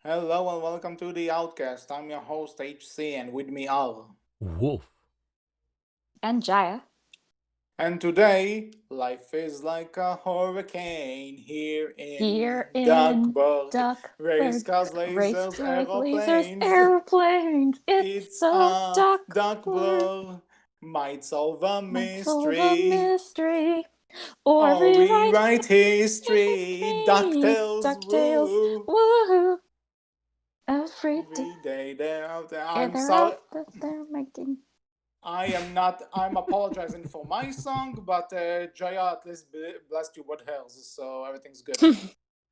Hello and welcome to the Outcast. I'm your host HC and with me are. Wolf. And Jaya. And today, life is like a hurricane here in Here in Duckburg. Race Duckburg. cars, Race lasers, cars, lasers, aeroplanes. airplanes. It's It's so a Duckburg. Duckburg. Might solve a Might solve a mystery mystery. Or or rewrite rewrite history. history. Ducktales, Ducktales. woo. Woohoo. Every day. Every day they're out there. Yeah, I'm they're sorry. out that they're making. I am not. I'm apologizing for my song, but Jaya at least blessed you with hers, so everything's good.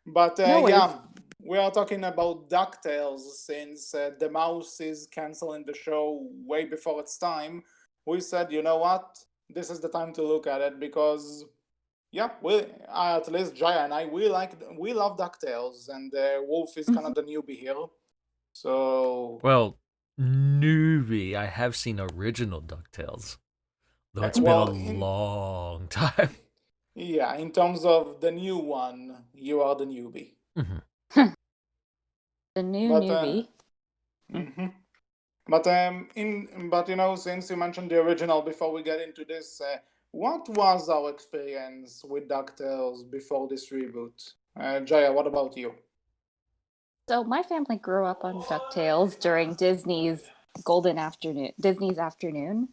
But No worries. yeah, we are talking about Ducktales since the mouse is canceling the show way before its time. We said, you know what, this is the time to look at it because yeah, we at least Jaya and I we love Ducktales, and Wolf is kind of the newbie here. So Well, newbie. I have seen original DuckTales, though it's been a well, in long time. yeah, in terms of the new one, you are the newbie. Mhm. The new But newbie. mhm. But since you mentioned the original, before we get into this, what was our experience with Ducktales before this reboot? Jaya, what about you? So my family grew up on DuckTales during Disney's afternoon.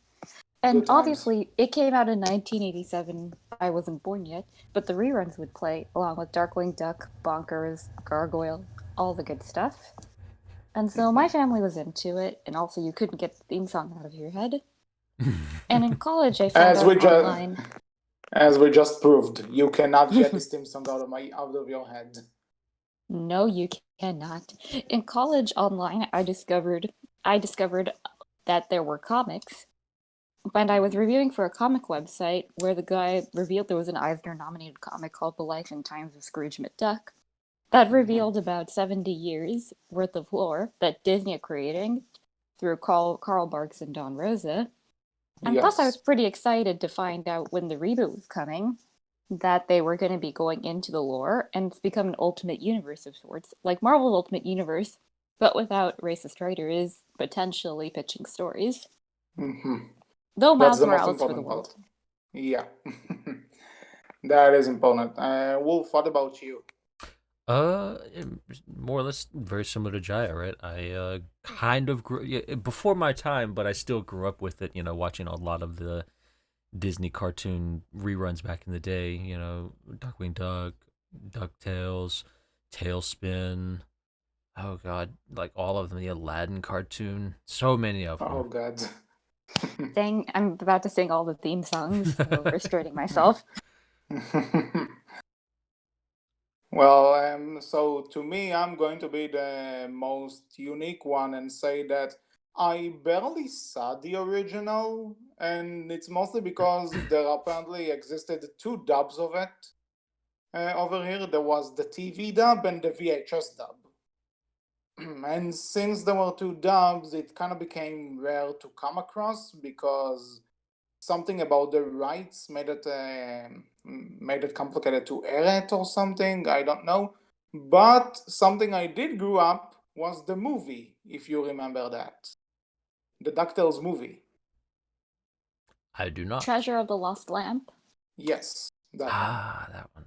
And Good times. obviously, it came out in 1987. I wasn't born yet, but the reruns would play along with Darkwing Duck, Bonkers, Gargoyle, all the good stuff. And so my family was into it, and also you couldn't get the theme song out of your head. And in college, I found As out we just online. as we just proved, you cannot get this theme song out of your head. No, you cannot. In college online, I discovered that there were comics, and I was reviewing for a comic website where the guy revealed there was an Eisner nominated comic called The Life and Times of Scrooge Mcduck that Mhm. revealed about 70 years worth of lore that Disney are creating through Carl Barks and Don Rosa. And plus, I was Yes. pretty excited to find out when the reboot was coming that they were going to be going into the lore and it's become an ultimate universe of sorts, like Marvel's Ultimate Universe, but without racist writers potentially pitching stories. hmm Though That's Miles the most Morales for the important part. world. Yeah, that is important. Wolf, what about you? More or less very similar to Jaya, right? I kind of grew before my time, but I still grew up with it. Watching a lot of the Disney cartoon reruns back in the day. Darkwing Duck, Ducktales, Tailspin. Oh God, like all of them. The Aladdin cartoon. So many of Oh them. God. I'm about to sing all the theme songs, so restraining myself. Well, so to me, I'm going to be the most unique one and say that I barely saw the original, and it's mostly because there apparently existed two dubs of it over here. There was the TV dub and the VHS dub. And since there were two dubs, it kind of became rare to come across because something about the rights made it complicated to air it or something. I don't know. But something I did grew up was the movie, if you remember that, the Ducktales movie. I do not. Treasure of the Lost Lamp. Yes, that one. Ah, that one.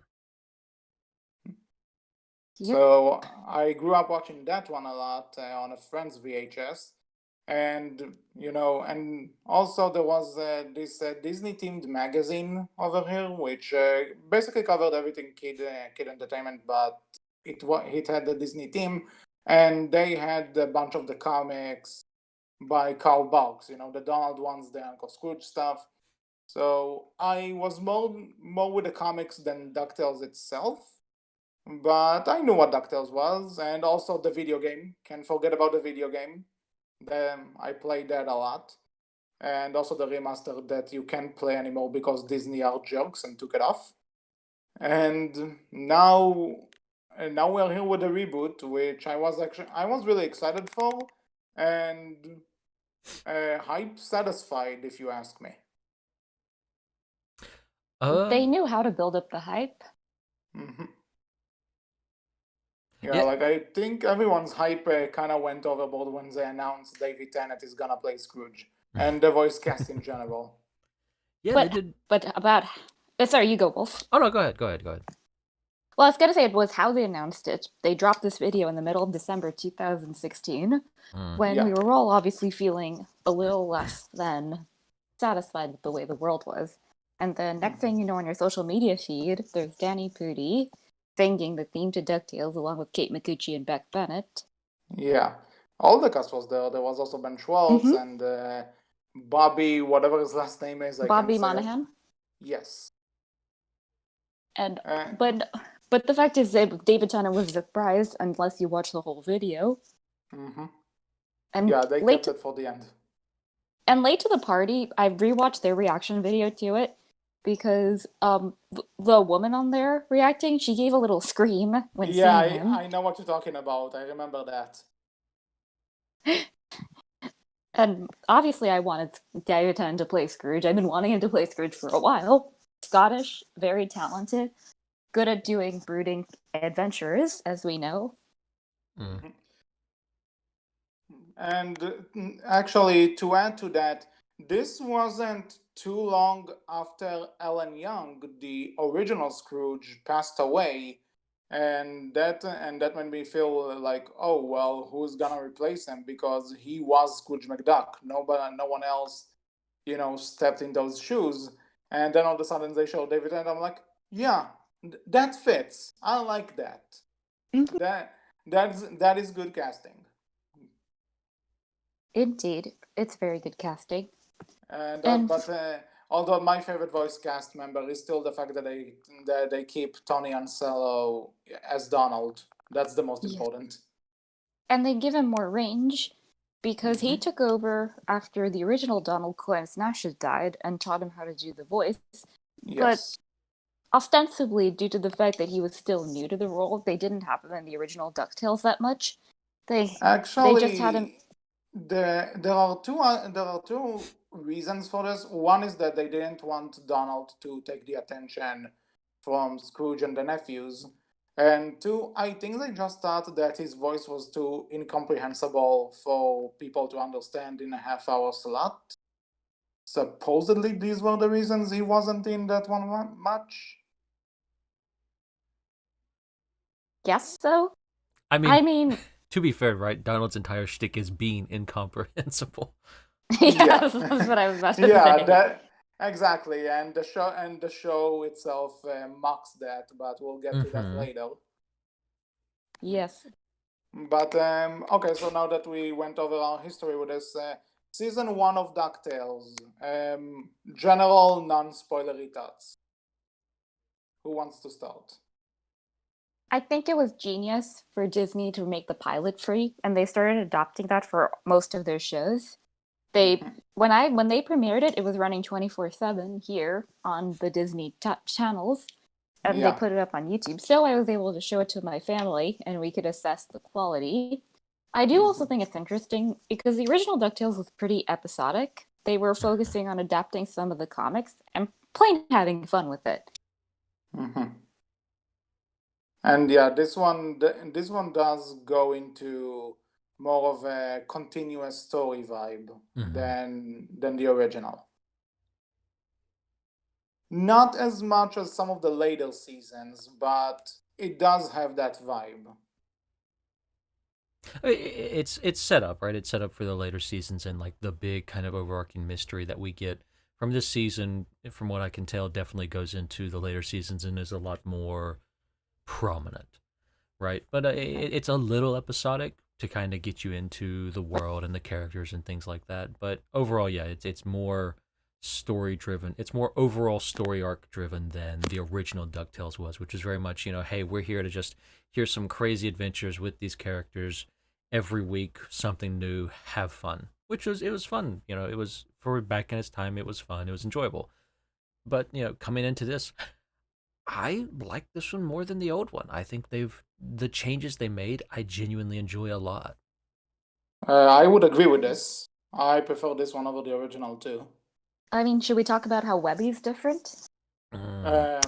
Yep. So I grew up watching that one a lot on a friend's VHS, and and also there was this Disney themed magazine over here, which basically covered everything kid entertainment, but it had the Disney theme, and they had a bunch of the comics by Carl Barks, the Donald ones, the Uncle Scrooge stuff. So I was more with the comics than Ducktales itself, but I knew what DuckTales was, and also the video game. Can't forget about the video game. I played that a lot, and also the remaster that you can't play anymore because Disney are jerks and took it off. And now we're here with the reboot, which I was really excited for, and hype satisfied, if you ask me. Uh, They knew how to build up the hype. hmm Yeah, Yeah, like I think everyone's hype kind of went overboard when they announced David Tennant is gonna play Scrooge and the voice cast in general. yeah, they But did. about sorry, you go, Wolf. Oh no, go ahead, go ahead, go ahead. Well, I was gonna say it was how they announced it. They dropped this video in the middle of December 2016, when Yeah. we were all obviously feeling a little less than satisfied with the way the world was. And then next thing you know, on your social media feed, there's Danny Pudi singing the theme to Ducktales along with Kate Micucci and Beck Bennett. Yeah, all the cast was there. There was also Ben Schwartz and Bobby, whatever his last name is. I can't Bobby say it. Monahan. Yes. And Uh, but the fact is that David Tennant was surprised unless you watch the whole video. And yeah, they late kept it for the end. and late to the party, I rewatched their reaction video to it because the woman on there reacting, she gave a little scream when Yeah, seeing him. I know what you're talking about. I remember that. And obviously, I wanted David Tennant to play Scrooge. I've been wanting him to play Scrooge for a while. Scottish, very talented, good at doing brooding adventures, as we know. And actually, to add to that, this wasn't too long after Alan Young, the original Scrooge, passed away, and that made me feel like, oh well, who's gonna replace him? Because he was Scrooge McDuck. Nobody, no one else, stepped in those shoes. And then all of a sudden they show David, and I'm like, yeah, that fits. I like that. That is good casting. Indeed, it's very good casting. But although my favorite voice cast member is still the fact that they keep Tony Ansello as Donald. That's the most important. And they give him more range because he took over after the original Donald Clarence Nash had died and taught him how to do the voice. Yes. But ostensibly, due to the fact that he was still new to the role, they didn't have him in the original DuckTales that much. They just had him. There are two reasons for this. One is that they didn't want Donald to take the attention from Scrooge and the nephews, and two, I think they just thought that his voice was too incomprehensible for people to understand in a half-hour slot. Supposedly, these were the reasons he wasn't in that one much. Guess so. I I mean, to be fair, right? Donald's entire shtick is being incomprehensible. yes, that's what I was about to Yeah, say. that exactly, and the show itself mocks that, but we'll get to that later. Yes. But okay, so now that we went over our history with this, season 1 of Ducktales, general non-spoilery thoughts. Who wants to start? I think it was genius for Disney to make the pilot free, and they started adopting that for most of their shows. They when they premiered it, it was running 24/7 here on the Disney channels, and they put it up on YouTube. So I was able to show it to my family, and we could assess the quality. I do also think it's interesting because the original DuckTales was pretty episodic. They were focusing on adapting some of the comics and plain having fun with it. And yeah, this one does go into more of a continuous story vibe than the original. Not as much as some of the later seasons, but it does have that vibe. It's set up, right? It's set up for the later seasons and like the big kind of overarching mystery that we get from this season. From what I can tell, definitely goes into the later seasons and is a lot more prominent, right? But it's a little episodic to kind of get you into the world and the characters and things like that. But overall, yeah, it's more story driven. It's more overall story arc driven than the original DuckTales was, which is very much, hey, we're here to just hear some crazy adventures with these characters every week, something new, have fun. It was fun. It was for back in its time, it was fun, it was enjoyable. But coming into this, I like this one more than the old one. I think the changes they made, I genuinely enjoy a lot. I would agree with this. I prefer this one over the original too. I mean, should we talk about how Webby's different? Well,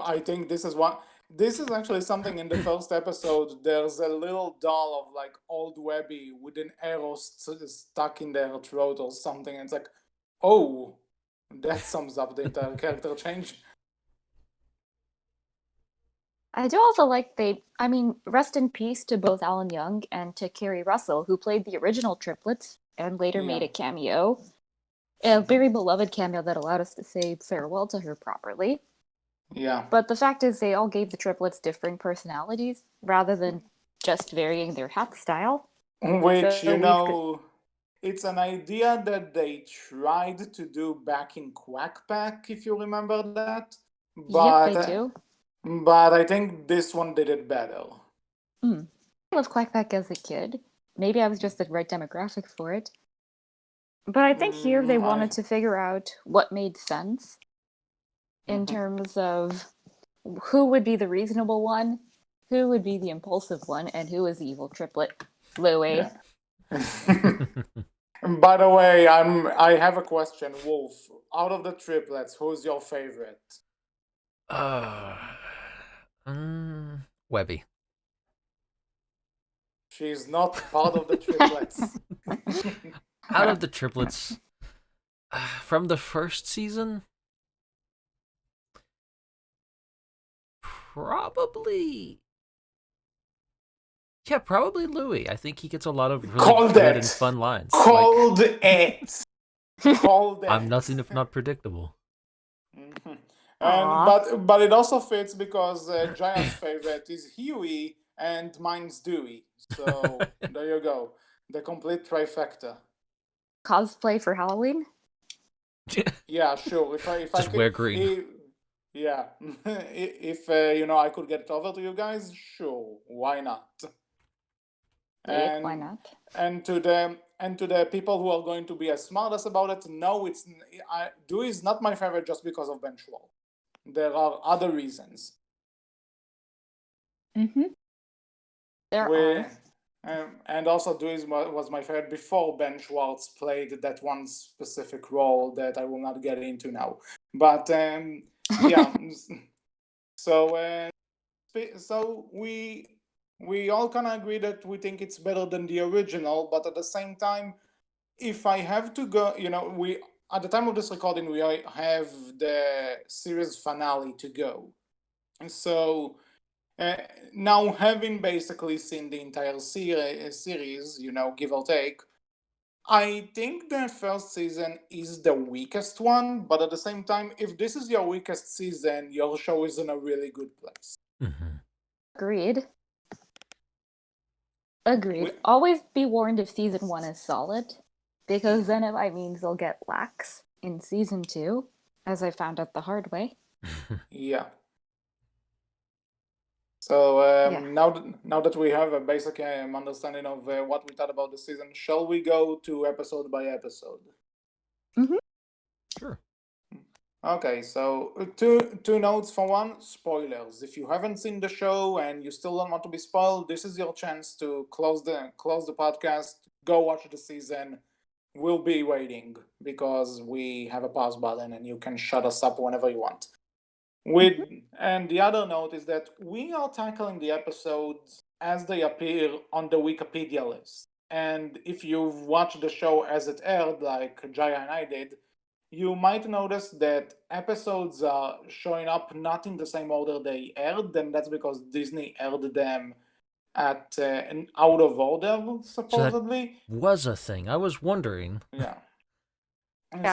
I think this is one. This is actually something in the first episode. There's a little doll of like old Webby with an arrow stuck in their throat or something. And it's like, oh, that sums up the entire character change. I do also like rest in peace to both Alan Young and to Kerry Russell, who played the original triplets and later made Yeah. a cameo. A very beloved cameo that allowed us to say farewell to her properly. Yeah. But the fact is, they all gave the triplets differing personalities rather than just varying their hat style. Which, So it's an idea that they tried to do back in Quack Pack, if you remember that. Yep, But they do. but I think this one did it better. I loved Quackpack as a kid. Maybe I was just the right demographic for it. But I think here they wanted to figure out what made sense in terms of who would be the reasonable one, who would be the impulsive one, and who is the evil triplet. Louis. Yeah. By the way, I have a question, Wolf. Out of the triplets, who's your favorite? Webby. She's not part of the triplets. Out of the triplets, from the first season, probably Louis. I think he gets a lot of really good and fun lines. Called it. I'm nothing if not predictable. And but it also fits because Jaya's favorite is Huey and mine's Dewey. So there you go, the complete trifecta. Cosplay for Halloween? Yeah, sure. If I Just wear green. Yeah, if I could get it over to you guys, sure, why not? And why not? And to the people who are going to be as smart as about it, no, Dewey is not my favorite just because of Ben Schwartz. There are other reasons. There are. And also Dewey was my favorite before Ben Schwartz played that one specific role that I will not get into now. But yeah, so we all kind of agree that we think it's better than the original, but at the same time, if I have to go, we at the time of this recording, we have the series finale to go. So now, having basically seen the entire series, give or take, I think the first season is the weakest one, but at the same time, if this is your weakest season, your show is in a really good place. Agreed. Always be warned if season 1 is solid, because then it might mean they'll get lax in season 2, as I found out the hard way. Yeah. So now that we have a basic understanding of what we thought about the season, shall we go to episode by episode? Sure. Okay, so two notes. For one, spoilers. If you haven't seen the show and you still don't want to be spoiled, this is your chance to close the podcast, go watch the season. We'll be waiting because we have a pause button and you can shut us up whenever you want. And the other note is that we are tackling the episodes as they appear on the Wikipedia list. And if you've watched the show as it aired, like Jaya and I did, you might notice that episodes are showing up not in the same order they aired, and that's because Disney aired them at an out of order, supposedly. So that was a thing. I was wondering. Yeah.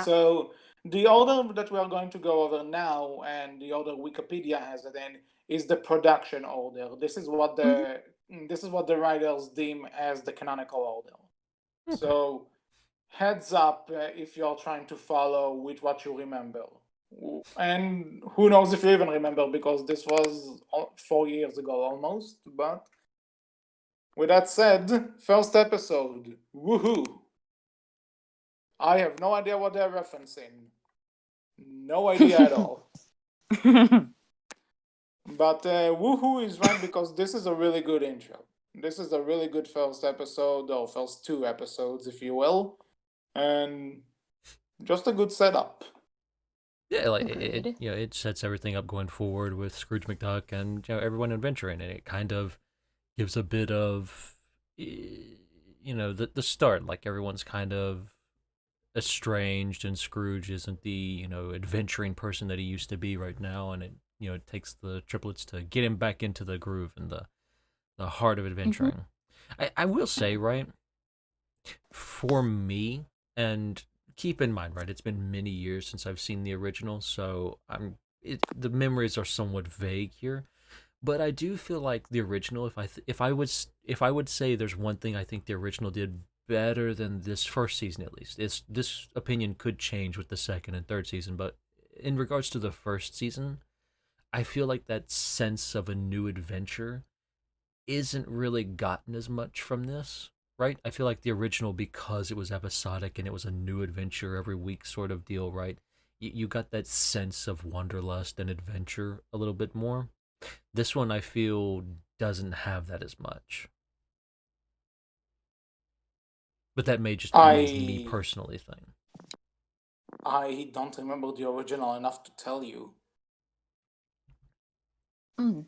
So the order that we are going to go over now, and the order Wikipedia has it in, is the production order. This is what the writers deem as the canonical order. Okay. So heads up if you're trying to follow with what you remember. And who knows if you even remember, because this was 4 years ago almost. But with that said, first episode, woohoo! I have no idea what they're referencing. No idea at all. But woohoo is right, because this is a really good intro. This is a really good first episode, or first 2 episodes, if you will. And just a good setup. Yeah, like Agreed. it sets everything up going forward with Scrooge McDuck and everyone adventuring, and it kind of gives a bit of the start. Like everyone's kind of estranged, and Scrooge isn't the adventuring person that he used to be right now, and it takes the triplets to get him back into the groove and the heart of Hmm. adventuring. I will say, right, for me, and keep in mind, right, it's been many years since I've seen the original, so the memories are somewhat vague here. But I do feel like the original. If I would say there's one thing I think the original did better than this first season, at least, this opinion could change with the second and third season. But in regards to the first season, I feel like that sense of a new adventure isn't really gotten as much from this. Right? I feel like the original, because it was episodic and it was a new adventure every week sort of deal, right? You got that sense of wanderlust and adventure a little bit more. This one I feel doesn't have that as much. But that may just be a me I personally thing. I don't remember the original enough to tell you. Mm.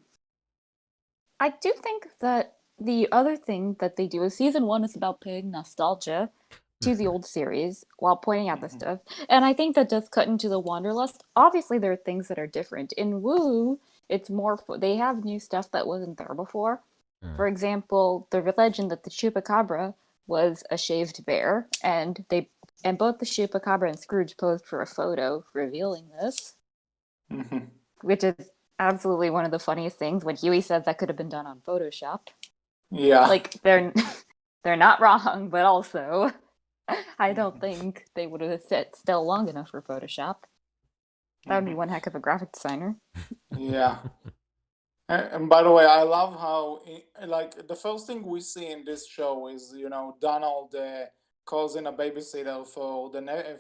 I do think that the other thing that they do is season one is about paying nostalgia to the Mhm. old series while pointing out the Mhm. stuff. And I think that does cut into the wanderlust. Obviously, there are things that are different. In Woo, it's more, they have new stuff that wasn't there before. Mm. For example, the legend that the chupacabra was a shaved bear, and both the chupacabra and Scrooge posed for a photo revealing this, Mhm. which is absolutely one of the funniest things when Huey says that could have been done on Photoshop. Yeah. Like they're not wrong, but also I don't think they would have sit still long enough for Photoshop. That would be Mhm. one heck of a graphic designer. Yeah. And by the way, I love how, like, the first thing we see in this show is, Donald calls in a babysitter for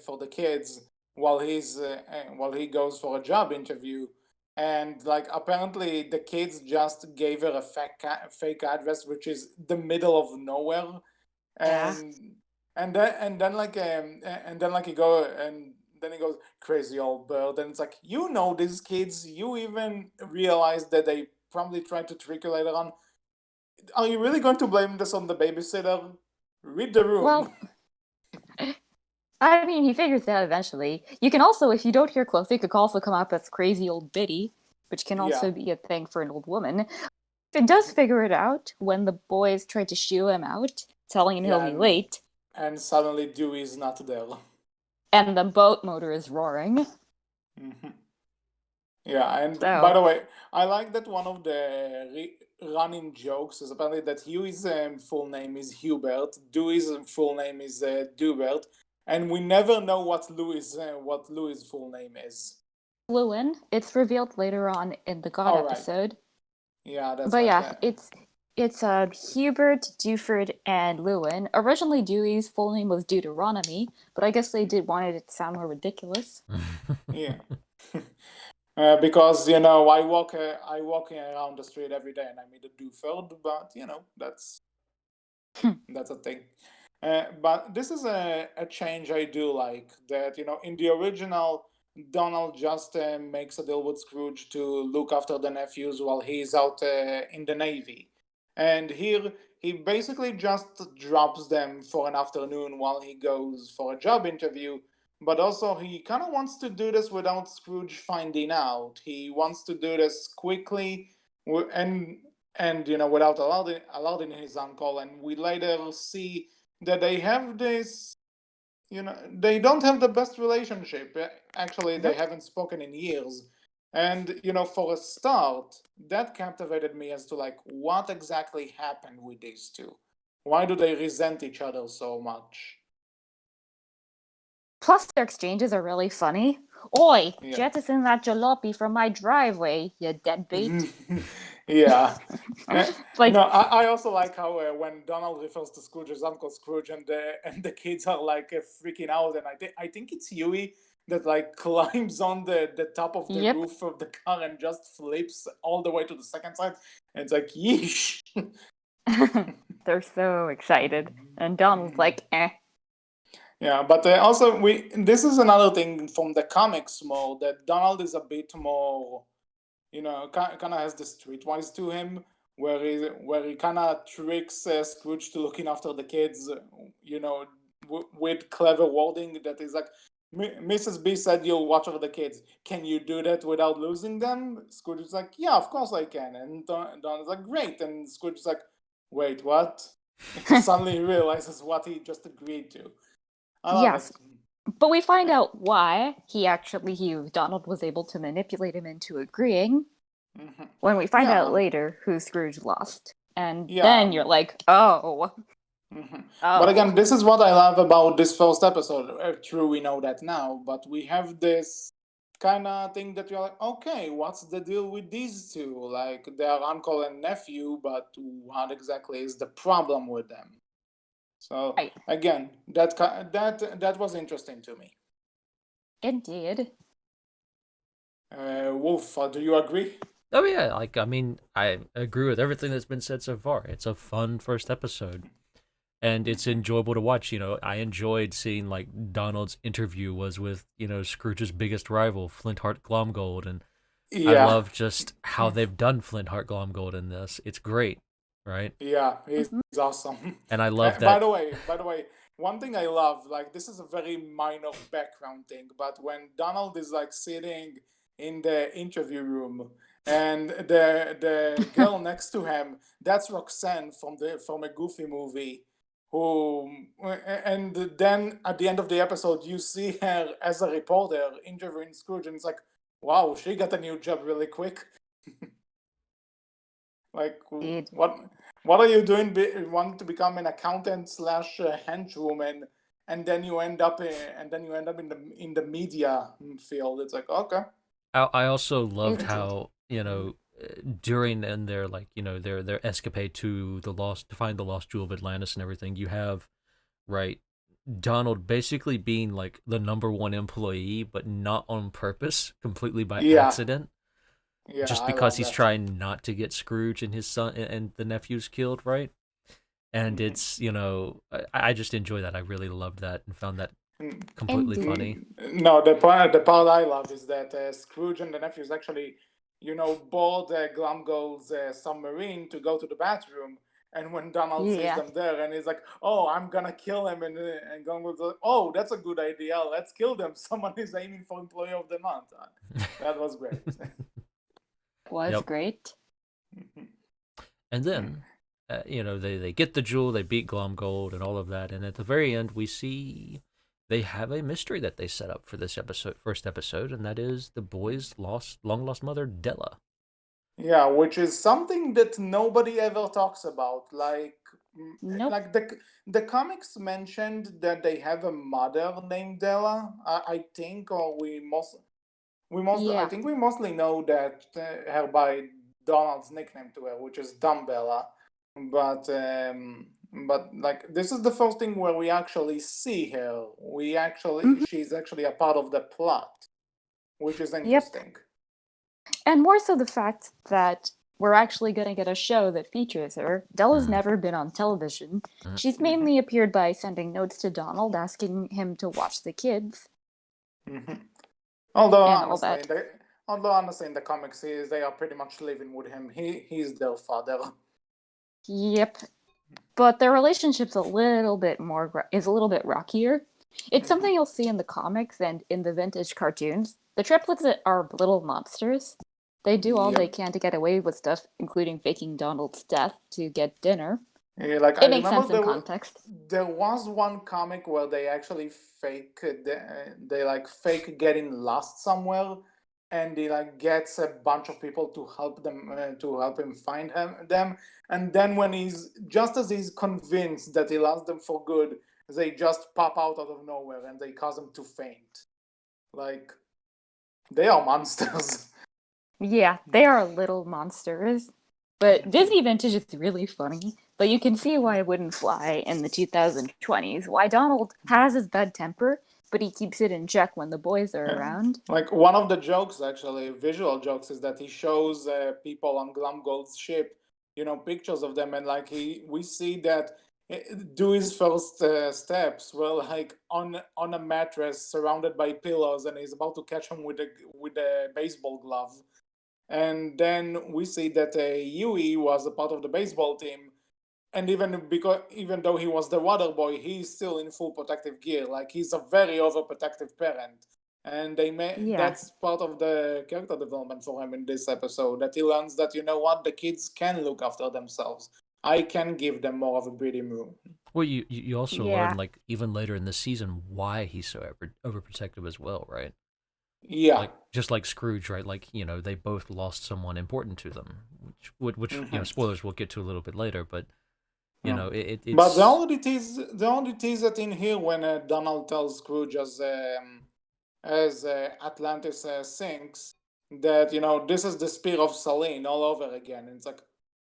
for the kids while he goes for a job interview, and like apparently the kids just gave her a fake address, which is the middle of nowhere, Yeah. and and then like he goes, crazy old bird, and it's like, these kids, you even realize that they probably tried to trick you later on. Are you really going to blame this on the babysitter? Read the room. Well, I mean, he figures it out eventually. You can also, if you don't hear closely, it could also come up as crazy old biddy, which can Yeah. also be a thing for an old woman. It does figure it out when the boys try to shoo him out, telling him he'll Yeah, be late, and suddenly Dewey's not there. and the boat motor is roaring. Mhm. Yeah, and by So, the way, I like that one of the running jokes is apparently that Huey's full name is Hubert, Dewey's full name is Dubert, and we never know what Louis' full name is. Lewin, it's revealed later on in the God All right. episode. Yeah, that's But right. yeah, it's Hubert, Duford, and Lewin. Originally, Dewey's full name was Deuteronomy, but I guess they did wanted it to sound more ridiculous. Yeah. Because I walking around the street every day and I made a Duford, but that's a thing. But this is a change I do like. That, in the original, Donald just makes a deal with Scrooge to look after the nephews while he's out in the Navy. And here, he basically just drops them for an afternoon while he goes for a job interview. But also, he kind of wants to do this without Scrooge finding out. He wants to do this quickly, and without alerting his uncle. And we later see that they have this, they don't have the best relationship. Actually, they Nope. haven't spoken in years. And for a start, that captivated me as to like what exactly happened with these two. Why do they resent each other so much? Plus, their exchanges are really funny. Oi, Yeah. jettison that jalopy from my driveway, you deadbeat. Yeah. Like, I also like how when Donald refers to Scrooge as Uncle Scrooge, and the kids are like freaking out, and I think it's Huey that like climbs on the top of the yep. roof of the car and just flips all the way to the second side, and it's like, yeesh. They're so excited. And Donald's like, eh. Yeah, but also this is another thing from the comics more that Donald is a bit more, kind of has the streetwise to him, where he kind of tricks Scrooge to looking after the kids, with clever wording that is like, Mrs. B said you'll watch over the kids. Can you do that without losing them? Scrooge is like, yeah, of course I can. And Don is like, great. And Scrooge is like, wait, what? Suddenly he realizes what he just agreed to. I love Yes. it. But we find out why Donald was able to manipulate him into agreeing when we find out later who Scrooge lost. And then you're like, oh. But again, this is what I love about this first episode. True, we know that now, but we have this kind of thing that you're like, okay, what's the deal with these two? Like, they are uncle and nephew, but what exactly is the problem with them? So again, that was interesting to me. Indeed. Wolf, do you agree? Oh yeah, I agree with everything that's been said so far. It's a fun first episode, and it's enjoyable to watch. I enjoyed seeing like Donald's interview was with Scrooge's biggest rival, Flintheart Glomgold, and I love just how they've done Flintheart Glomgold in this. It's great, right? Yeah, he's awesome. And I love that. By the way, one thing I love, like, this is a very minor background thing, but when Donald is like sitting in the interview room and the girl next to him, that's Roxanne from a Goofy movie, and then at the end of the episode you see her as a reporter interviewing Scrooge, and it's like, wow, she got a new job really quick. Like, what are you doing? Want to become an accountant / henchwoman, and then you end up in the media field. It's like, okay. I also loved how during their their escapade to find the lost jewel of Atlantis and everything, you have Donald basically being like the number one employee, but not on purpose, completely by accident. Yeah, just because he's trying not to get Scrooge and his son and the nephews killed, right? And it's I just enjoy that. I really loved that and found that completely funny. No, the part I love is that Scrooge and the nephews actually, board Glumgold's submarine to go to the bathroom. And when Donald sees them there, and he's like, "Oh, I'm gonna kill him," and Glumgold's like, "Oh, that's a good idea. Let's kill them." Someone is aiming for Employee of the Month. That was great. Was great. And then, they get the jewel, they beat Glomgold and all of that, and at the very end, we see they have a mystery that they set up for this first episode, and that is the boy's long lost mother, Della. Yeah, which is something that nobody ever talks about. Like, like the comics mentioned that they have a mother named Della. I think, or I think we mostly know that her by Donald's nickname to her, which is Dumbella. But like, this is the first thing where we actually see her. She's actually a part of the plot, which is interesting. And more so the fact that we're actually going to get a show that features her. Della's never been on television. She's mainly appeared by sending notes to Donald, asking him to watch the kids. Although honestly, in the comics, they are pretty much living with him. He's their father. Yep, but their relationship's a little bit rockier. It's something you'll see in the comics and in the vintage cartoons. The triplets are little monsters. They do all they can to get away with stuff, including faking Donald's death to get dinner. Yeah, like, it makes sense in context. There was one comic where they actually fake getting lost somewhere, and he gets a bunch of people to help him find them, and then when as he's convinced that he lost them for good, they just pop out of nowhere and they cause him to faint. Like, they are monsters. Yeah, they are little monsters. But Disney Vintage is really funny. But you can see why it wouldn't fly in the 2020s. Why Donald has his bad temper, but he keeps it in check when the boys are around. Like, one of the jokes, actually, visual jokes, is that he shows people on Glumgold's ship, pictures of them, and we see that do his first steps were like on a mattress surrounded by pillows, and he's about to catch him with a baseball glove. And then we see that Yui was a part of the baseball team, and even though he was the water boy, he's still in full protective gear. Like, he's a very overprotective parent, and Yeah. that's part of the character development for him in this episode. That he learns that, you know what, the kids can look after themselves. I can give them more of a breathing room. Well, you also learn, Yeah. like, even later in the season, why he's so overprotective as well, right? Yeah. Like, just like Scrooge, right? Like, they both lost someone important to them, which spoilers we'll get to a little bit later, but But it's they only tease it in here when Donald tells Scrooge as Atlantis sinks that, this is the spear of Selene all over again. And it's like,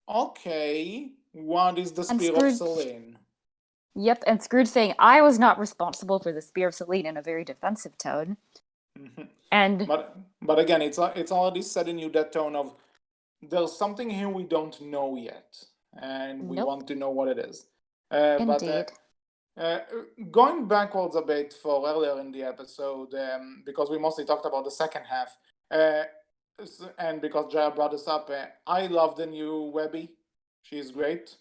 okay, what is the And spear of Scrooge. Selene? Yep, and Scrooge saying, I was not responsible for the Spear of Selene in a very defensive tone. And But again, it's already setting you that tone of, there's something here we don't know yet, and we Nope. want to know what it is. Indeed. But going backwards a bit for earlier in the episode, because we mostly talked about the second half, and because Jaya brought this up, I love the new Webby. She's great.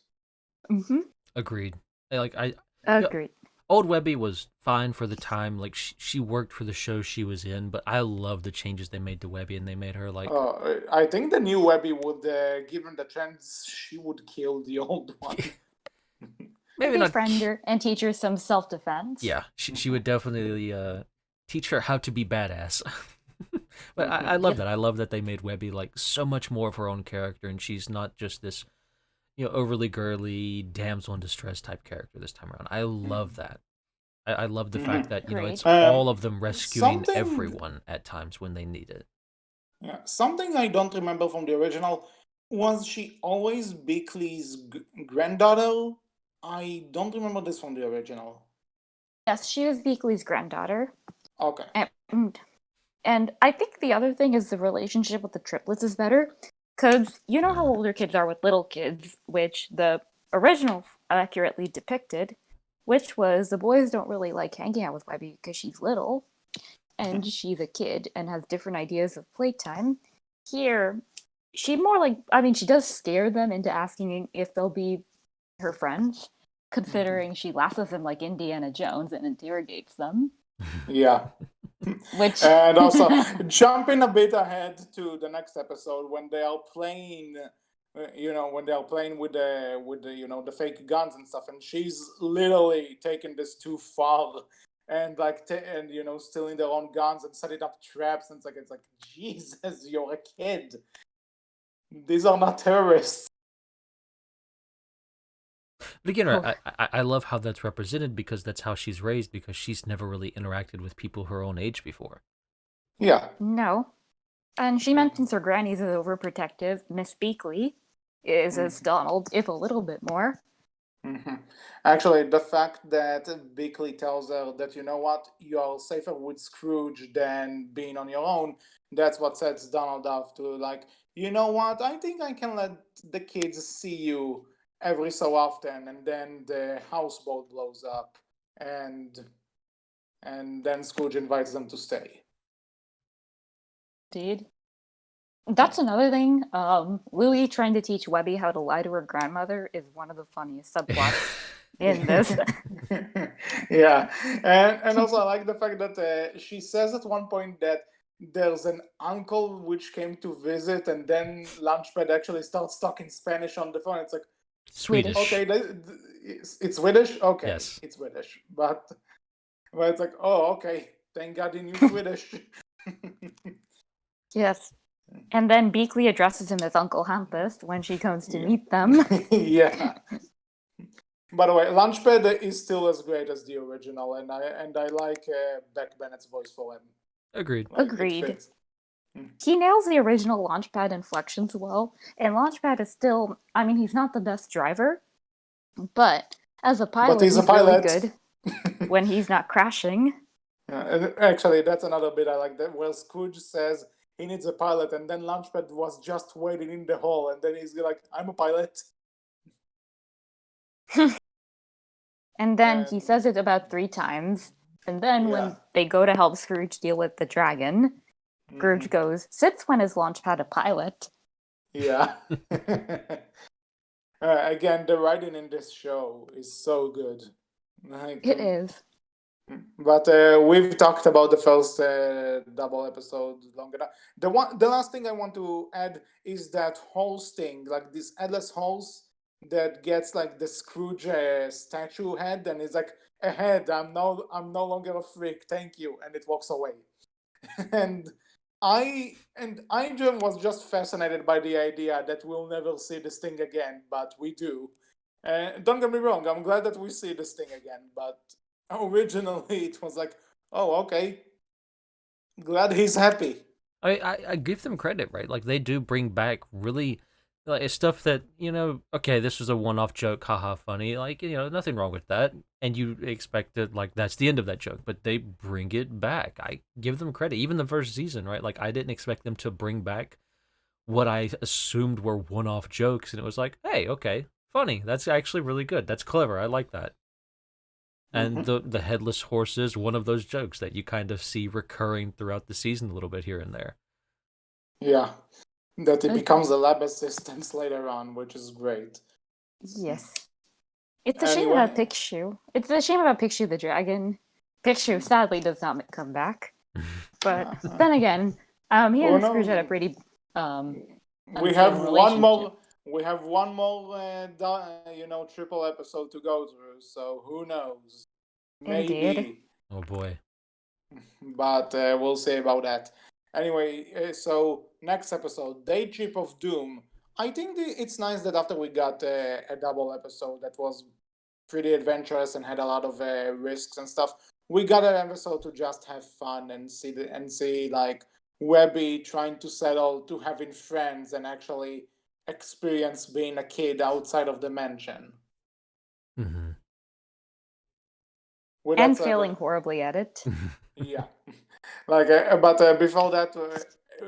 agreed. Like, Agreed. Old Webby was fine for the time. Like, she worked for the show she was in, but I love the changes they made to Webby, and they made her like. I think the new Webby would, given the chance, she would kill the old one. Maybe not. Befriend her and teach her some self-defense. Yeah, she would definitely teach her how to be badass. But I love that. I love that they made Webby like so much more of her own character, and she's not just this overly girly damsel in distress type character this time around. I love that. I love the fact that it's all of them rescuing everyone at times when they need it. Yeah, something I don't remember from the original, was she always Bickley's granddaughter? I don't remember this from the original. Yes, she was Beakley's granddaughter. Okay. And I think the other thing is the relationship with the triplets is better, because you know how older kids are with little kids, which the original accurately depicted, which was the boys don't really like hanging out with Webby because she's little, and she's a kid and has different ideas of playtime. Here, she more like, she does scare them into asking if they'll be her friends, considering she lassos them like Indiana Jones and interrogates them. Yeah. Which And also, jumping a bit ahead to the next episode when they are playing, when they are playing with the the fake guns and stuff, and she's literally taking this too far, and like stealing their own guns and setting up traps, and it's like Jesus, you're a kid. These are not terrorists. But again, I love how that's represented, because that's how she's raised, because she's never really interacted with people her own age before. Yeah. No. And she mentions her granny's overprotective. Miss Beakley is as Donald, if a little bit more. Actually, the fact that Bickley tells her that, you know what, you're safer with Scrooge than being on your own, that's what sets Donald off to, like, you know what, I think I can let the kids see you every so often, and then the houseboat blows up, and then Scrooge invites them to stay. Indeed. That's another thing. Louie trying to teach Webby how to lie to her grandmother is one of the funniest subplots in this. Yeah, and also I like the fact that she says at one point that there's an uncle which came to visit, and then Launchpad actually starts talking Spanish on the phone. It's like, Swedish. okay, it's Swedish. Okay, yes, it's Swedish, but it's like, oh, okay, thank God he knew Swedish. Yes. And then Beakley addresses him as Uncle Hampus when she comes to meet them. Yeah. By the way, Launchpad is still as great as the original, and I like Beck Bennett's voice for him. Agreed. Agreed. He nails the original Launchpad inflections well, and Launchpad is still, he's not the best driver, but as a pilot, he's really good when he's not crashing. Actually, that's another bit I like, that where Scrooge says he needs a pilot, and then Launchpad was just waiting in the hall, and then he's like, I'm a pilot. And then he And says it about 3 times. And then yeah. when they go to help Scrooge deal with the dragon, Scrooge Mhm. goes, "Since when is Launchpad a pilot?" Yeah. Again, the writing in this show is so good. Like, It is. but we've talked about the first double episode long enough. The last thing I want to add is that hosting, like this headless host that gets like the Scrooge statue head, and it's like a head. I'm no longer a freak. Thank you, and it walks away. and I was just fascinated by the idea that we'll never see this thing again, but we do. Don't get me wrong, I'm glad that we see this thing again, but originally it was like, oh, okay, glad he's happy. I give them credit, right? Like they do bring back really like stuff that okay, this was a one-off joke, haha, funny. Like nothing wrong with that, and you expect that like that's the end of that joke, but they bring it back. I give them credit. Even the first season, right? Like I didn't expect them to bring back what I assumed were one-off jokes, and it was like, hey, okay, funny. That's actually really good. That's clever. I like that. And Mhm. the headless horse is one of those jokes that you kind of see recurring throughout the season a little bit here and there. Yeah, that it Uh, becomes a lab assistant later on, which is great. yes. It's a shame about Anyway, Picshu. It's a shame about Picshu the dragon. Picshu sadly does not come back. But then again, he who and Scrooge had a knows? pretty We have unstable relationship. one more triple episode to go through, so who knows? Indeed. Maybe. Oh boy. But we'll see about that. Anyway, so next episode, Day Trip of Doom. I think it's nice that after we got a double episode that was pretty adventurous and had a lot of risks and stuff, we got an episode to just have fun and see like Webby trying to settle to having friends and actually experience being a kid outside of the mansion. Mm-hmm. With that And said, failing horribly at it. yeah. Like, but before that,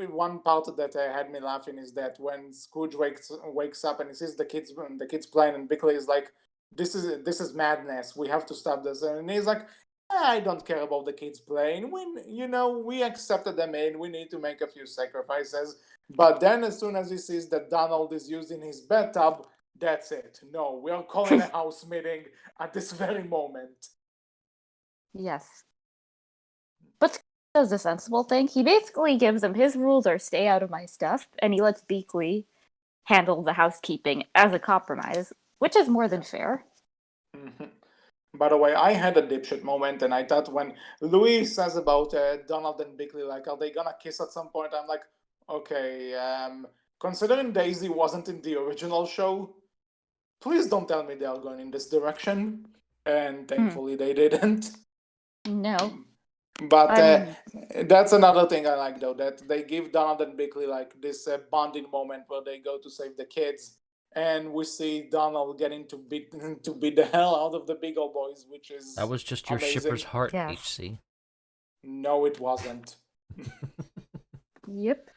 one part that had me laughing is that when Scrooge wakes up and he sees the kids playing, and Bickley is like, this is madness. We have to stop this." And he's like, "I don't care about the kids playing. We accepted them in. We need to make a few sacrifices." But then, as soon as he sees that Donald is using his bathtub, that's it. No, we are calling a house meeting at this very moment. Yes. But Scrooge does the sensible thing. He basically gives him his rules are stay out of my stuff, and he lets Beakley handle the housekeeping as a compromise, which is more than fair. Mhm. By the way, I had a dipshit moment, and I thought when Louis says about Donald and Bickley, like, are they gonna kiss at some point? I'm like, okay, considering Daisy wasn't in the original show, please don't tell me they are going in this direction. And thankfully they didn't. No. But I mean, that's another thing I like, though, that they give Donald and Bickley like this bonding moment where they go to save the kids, and we see Donald getting to beat to beat the hell out of the big old boys, which That is was just your shipper's amazing. heart, yes. HC. No, it wasn't. Yep.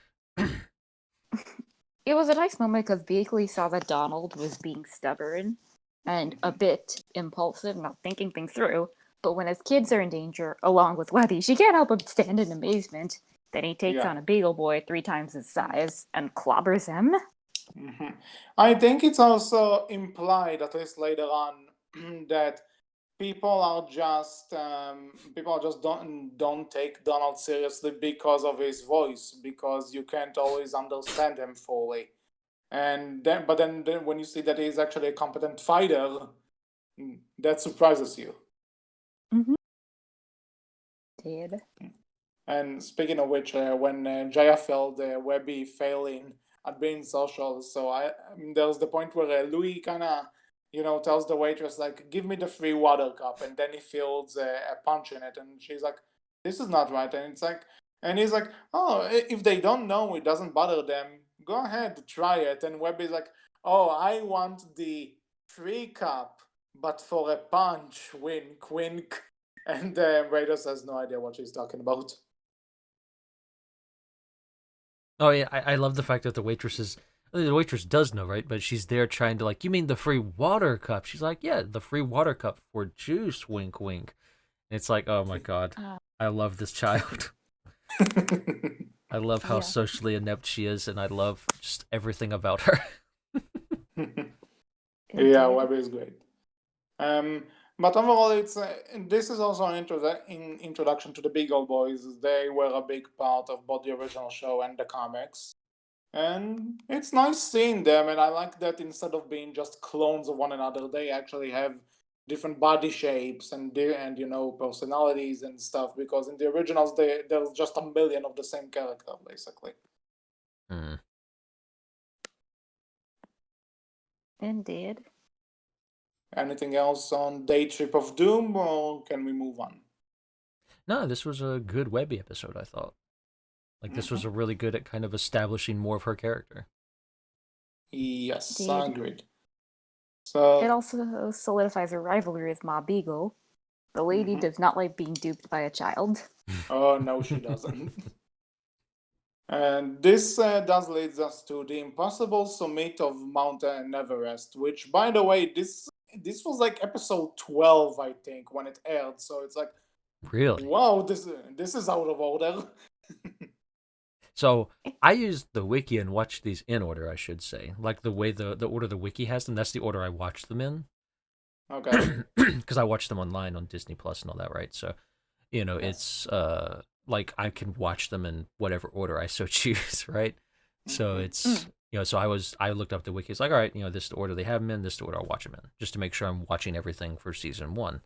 It was a nice moment because Beakley saw that Donald was being stubborn and a bit impulsive, not thinking things through. But when his kids are in danger, along with Webby, she can't help but stand in amazement. Then he takes Yeah. on a Beagle Boy 3 times his size and clobbers him. Mhm. I think it's also implied, at least later on, that people are just don't take Donald seriously because of his voice, because you can't always understand him fully. And then when you see that he's actually a competent fighter, that surprises you. Mm-hmm. Did. And speaking of which, when Jaya failed Webby failing at being social, so there's the point where Louis kind of, tells the waitress like, "Give me the free water cup," and then he feels a punch in it, and she's like, "This is not right," and it's like, and he's like, "Oh, if they don't know, it doesn't bother them. Go ahead, try it." And Webby's like, "Oh, I want the free cup, but for a punch, wink, wink." And Raiders has no idea what she's talking about. Oh yeah, I love the fact that the waitresses The waitress does know, right? But she's there trying to like, you mean the free water cup? She's like, yeah, the free water cup for juice. Wink, wink. And it's like, oh my god, Uh, I love this child. I love how yeah, socially inept she is, and I love just everything about her. Yeah, indeed. Webby is great. But overall, this is also an introduction to the Big Old Boys. They were a big part of both the original show and the comics. And it's nice seeing them, and I like that instead of being just clones of one another, they actually have different body shapes and personalities and stuff. Because in the originals, there's just a million of the same character, basically. Mm. Indeed. Anything else on Day Trip of Doom, or can we move on? No, this was a good Webby episode, I thought. Like, this was a really good at kind of establishing more of her character. Yes, I Indeed. agreed. It So, also solidifies a rivalry with Ma Beagle. The lady does not like being duped by a child. oh no, she doesn't. And this does lead us to the impossible summit of Mount Everest, which, by the way, this was like episode 12, I think, when it aired. So it's like, Really? wow, this is out of order. So I used the wiki and watched these in order, I should say. Like the way the order the wiki has them, that's the order I watched them in. Okay. Because I watched them online on Disney Plus and all that, right? So, Yes. it's like I can watch them in whatever order I so choose, right? So it's so I looked up the wiki. It's like, all right, this is the order they have them in, this is the order I'll watch them in, just to make sure I'm watching everything for season 1.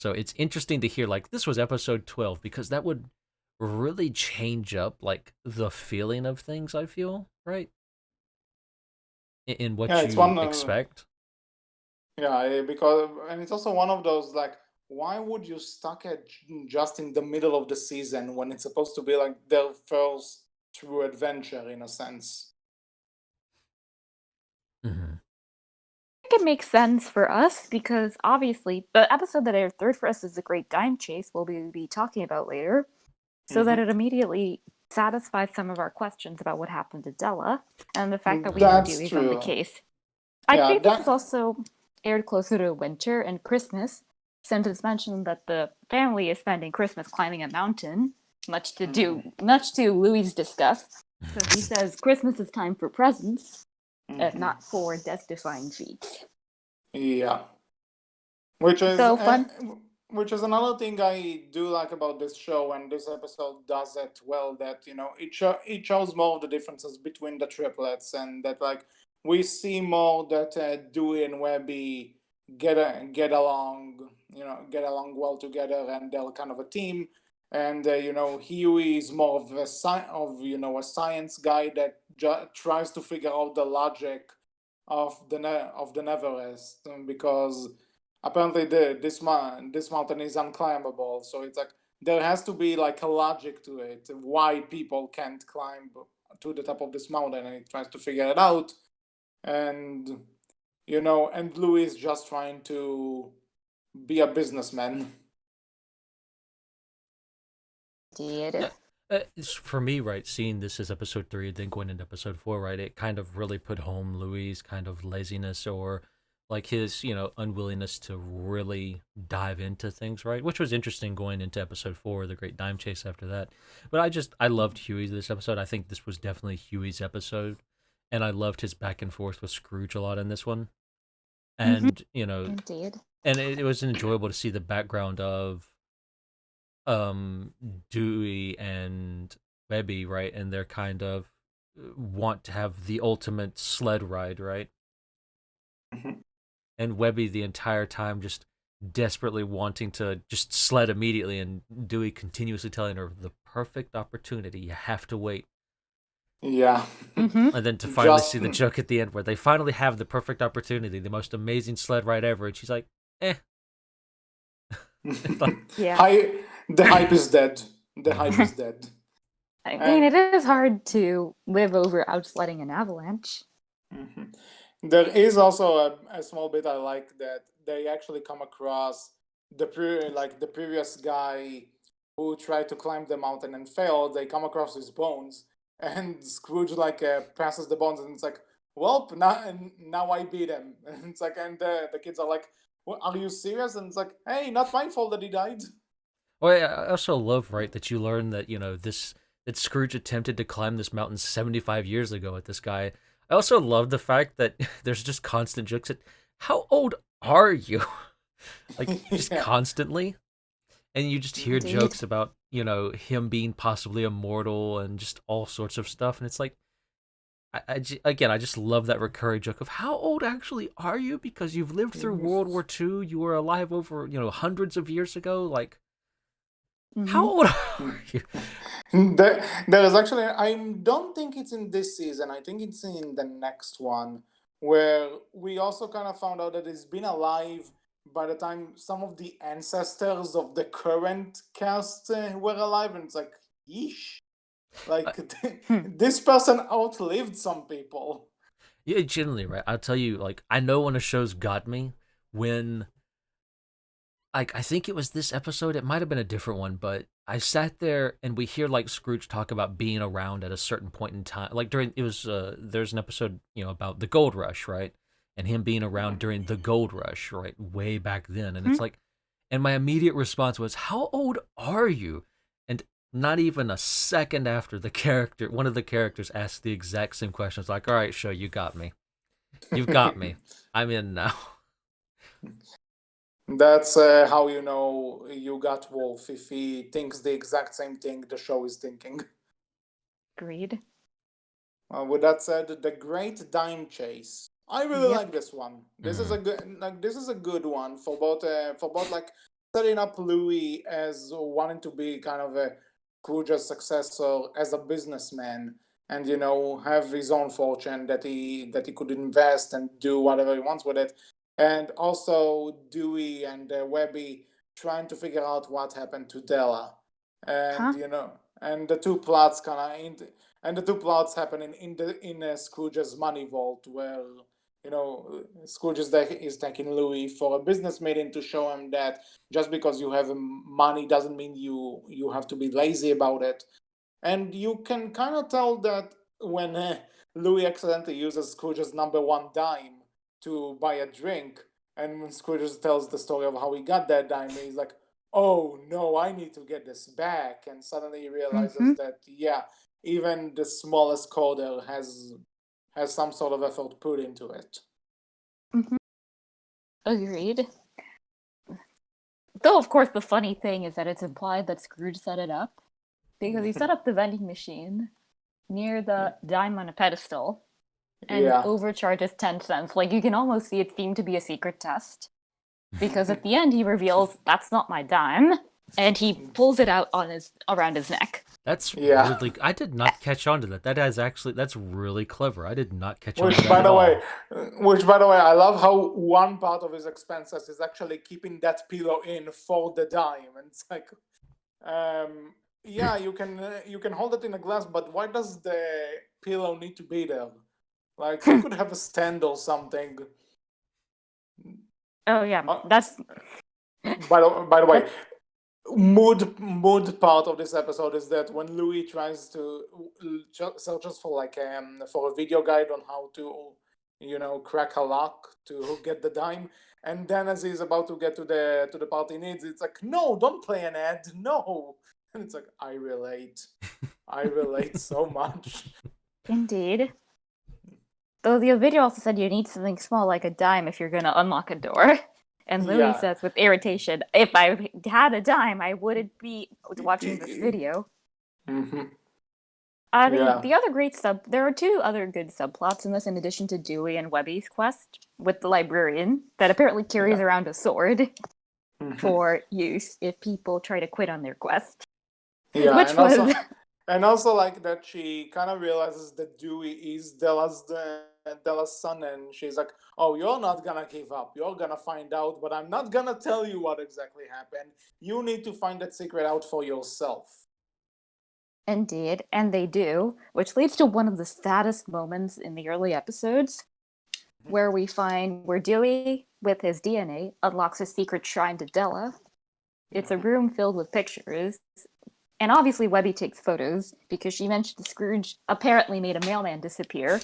So it's interesting to hear like this was episode 12 because that would really change up like the feeling of things, I feel, right? In Yeah, what it's you one. expect. Yeah, because and it's also one of those like, why would you stuck it just in the middle of the season when it's supposed to be like their first true adventure in a sense? Hmm. I think it makes sense for us because obviously the episode that aired third for us is the Great Dime Chase we'll be talking about later, so that it immediately satisfies some of our questions about what happened to Della and the fact that we know That's Dewey's on the true. case. I Yeah, think this was also aired closer to winter and Christmas, since it's mentioned that the family is spending Christmas climbing a mountain, much to Louis' disgust, because he says Christmas is time for presents, not for death-defying feats. Yeah, which is So fun. which is another thing I do like about this show, and this episode does it well. That it shows more of the differences between the triplets, and that like we see more that Dewey and Webby get along, get along well together, and they're kind of a team. And Huey is more of a science guy that tries to figure out the logic of the Neverest, because apparently this mountain is unclimbable. So it's like there has to be like a logic to it why people can't climb to the top of this mountain, and he tries to figure it out. And and Louis is just trying to be a businessman. Indeed. It's for me, right, seeing this as episode 3, then going into episode 4, right, it kind of really put home Louis' kind of laziness or like his, unwillingness to really dive into things, right? Which was interesting going into episode 4, the Great Dime Chase after that. But I loved Huey this episode. I think this was definitely Huey's episode. And I loved his back and forth with Scrooge a lot in this one. And, Indeed. and it was enjoyable to see the background of Dewey and Webby, right? And they're kind of want to have the ultimate sled ride, right? And Webby the entire time just desperately wanting to just sled immediately, and Dewey continuously telling her the perfect opportunity, you have to wait. Yeah. And then to finally Just see the joke at the end where they finally have the perfect opportunity, the most amazing sled ride ever, and she's like, eh. Yeah. The hype is dead. The hype is dead. I mean, it is hard to live over outsledding an avalanche. There is also a small bit I like that they actually come across the previous guy who tried to climb the mountain and failed. They come across his bones, and Scrooge passes the bones, and it's like, well, now I beat him. And it's like, and the kids are like, well, are you serious? And it's like, hey, not my fault that he died. Well, I also love, right, that you learn that, that Scrooge attempted to climb this mountain 75 years ago at this guy. I also love the fact that there's just constant jokes at, how old are you? Like, just Yeah. constantly. And you just hear Indeed. jokes about, him being possibly immortal and just all sorts of stuff. And it's like, again, I just love that recurring joke of how old actually are you? Because you've lived through World War II. You were alive over, hundreds of years ago. Like, how old are you? There is actually, I don't think it's in this season. I think it's in the next one, where we also kind of found out that he's been alive by the time some of the ancestors of the current cast were alive, and it's like, yeesh. Like, this person outlived some people. Yeah, generally, right? I'll tell you, like, I know when a show's got me when, like, I think it was this episode, it might have been a different one, but I sat there and we hear, like, Scrooge talk about being around at a certain point in time. Like, there's an episode, about the gold rush, right? And him being around during the gold rush, right? Way back then. And it's like, and my immediate response was, how old are you? And not even a second after, one of the characters asked the exact same question. It's like, all right, show, you got me. You've got me. I'm in now. That's how you know you got Wolf, if he thinks the exact same thing the show is thinking. Agreed. With that said, the Great Dime Chase. I really Yep. like this one. This is a good one for both like setting up Louis as wanting to be kind of a Scrooge's successor as a businessman, and have his own fortune that he could invest and do whatever he wants with it, and also Dewey and Webby trying to figure out what happened to Della, and and the two plots and the two plots happen in Scrooge's money vault, where Scrooge is taking Louis for a business meeting to show him that just because you have money doesn't mean you have to be lazy about it. And you can kind of tell that when Louis accidentally uses Scrooge's number one dime to buy a drink, and when Scrooge tells the story of how he got that dime, he's like, "Oh no, I need to get this back," and suddenly he realizes that even the smallest quarter has some sort of effort put into it. Agreed. Though, of course, the funny thing is that it's implied that Scrooge set it up, because he set up the vending machine near the dime on a pedestal and overcharges 10 cents. Like, you can almost see it seemed to be a secret test, because at the end he reveals, that's not my dime, and he pulls it out around his neck. That's really, I did not catch on to that. That's really clever. I did not catch on to that at all. Which, by the way, I love how one part of his expenses is actually keeping that pillow in for the dime. And it's like, you can hold it in a glass, but why does the pillow need to be there? Like, you could have a stand or something. Oh yeah, that's. By the way, mood part of this episode is that when Louis tries to searches for for a video guide on how to crack a lock to get the dime, and then as he's about to get to the part he needs, it's like, no, don't play an ad, no. And it's like, I relate so much. Indeed. Though the video also said you need something small like a dime if you're gonna unlock a door. And Louis says with irritation, if I had a dime, I wouldn't be watching this video. The other great there are two other good subplots in this, in addition to Dewey and Webby's quest with the librarian that apparently carries around a sword for use if people try to quit on their quest. And also like that she kind of realizes that Dewey is Della's son, and she's like, oh, you're not gonna give up, you're gonna find out, but I'm not gonna tell you what exactly happened. You need to find that secret out for yourself. Indeed, and they do, which leads to one of the saddest moments in the early episodes, where Dewey, with his DNA, unlocks a secret shrine to Della. It's a room filled with pictures, and obviously Webby takes photos, because she mentioned Scrooge apparently made a mailman disappear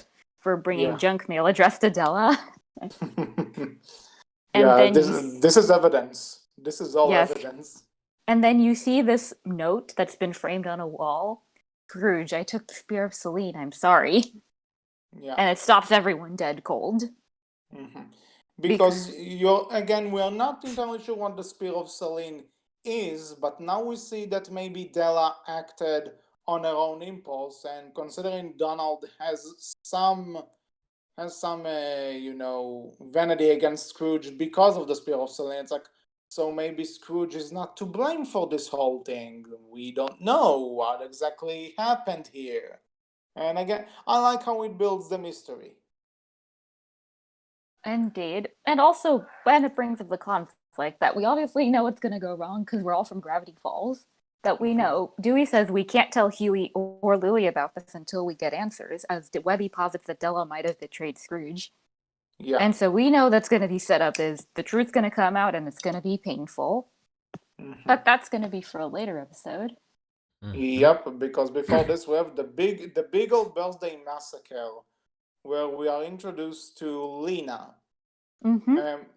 for bringing Yeah. junk mail addressed to Della. And Yeah, then this is evidence. This is all yes, evidence. and then you see this note that's been framed on a wall. Scrooge, I took the spear of Selene. I'm sorry. Yeah. And it stops everyone dead cold. Because we are not entirely sure what the spear of Selene is, but now we see that maybe Della acted on her own impulse, and considering Donald has some vanity against Scrooge because of the spear of Selene, it's like, so maybe Scrooge is not to blame for this whole thing. We don't know what exactly happened here. And again, I like how it builds the mystery. Indeed. And also, when it brings up the conflict that we obviously know what's going to go wrong because we're all from Gravity Falls. That we know. Dewey says we can't tell Huey or Louie about this until we get answers, as Webby posits that Della might have betrayed Scrooge. Yeah. And so we know that's going to be set up as the truth's going to come out and it's going to be painful. But that's going to be for a later episode. Yep, because before this we have the big old birthday massacre, where we are introduced to Lena.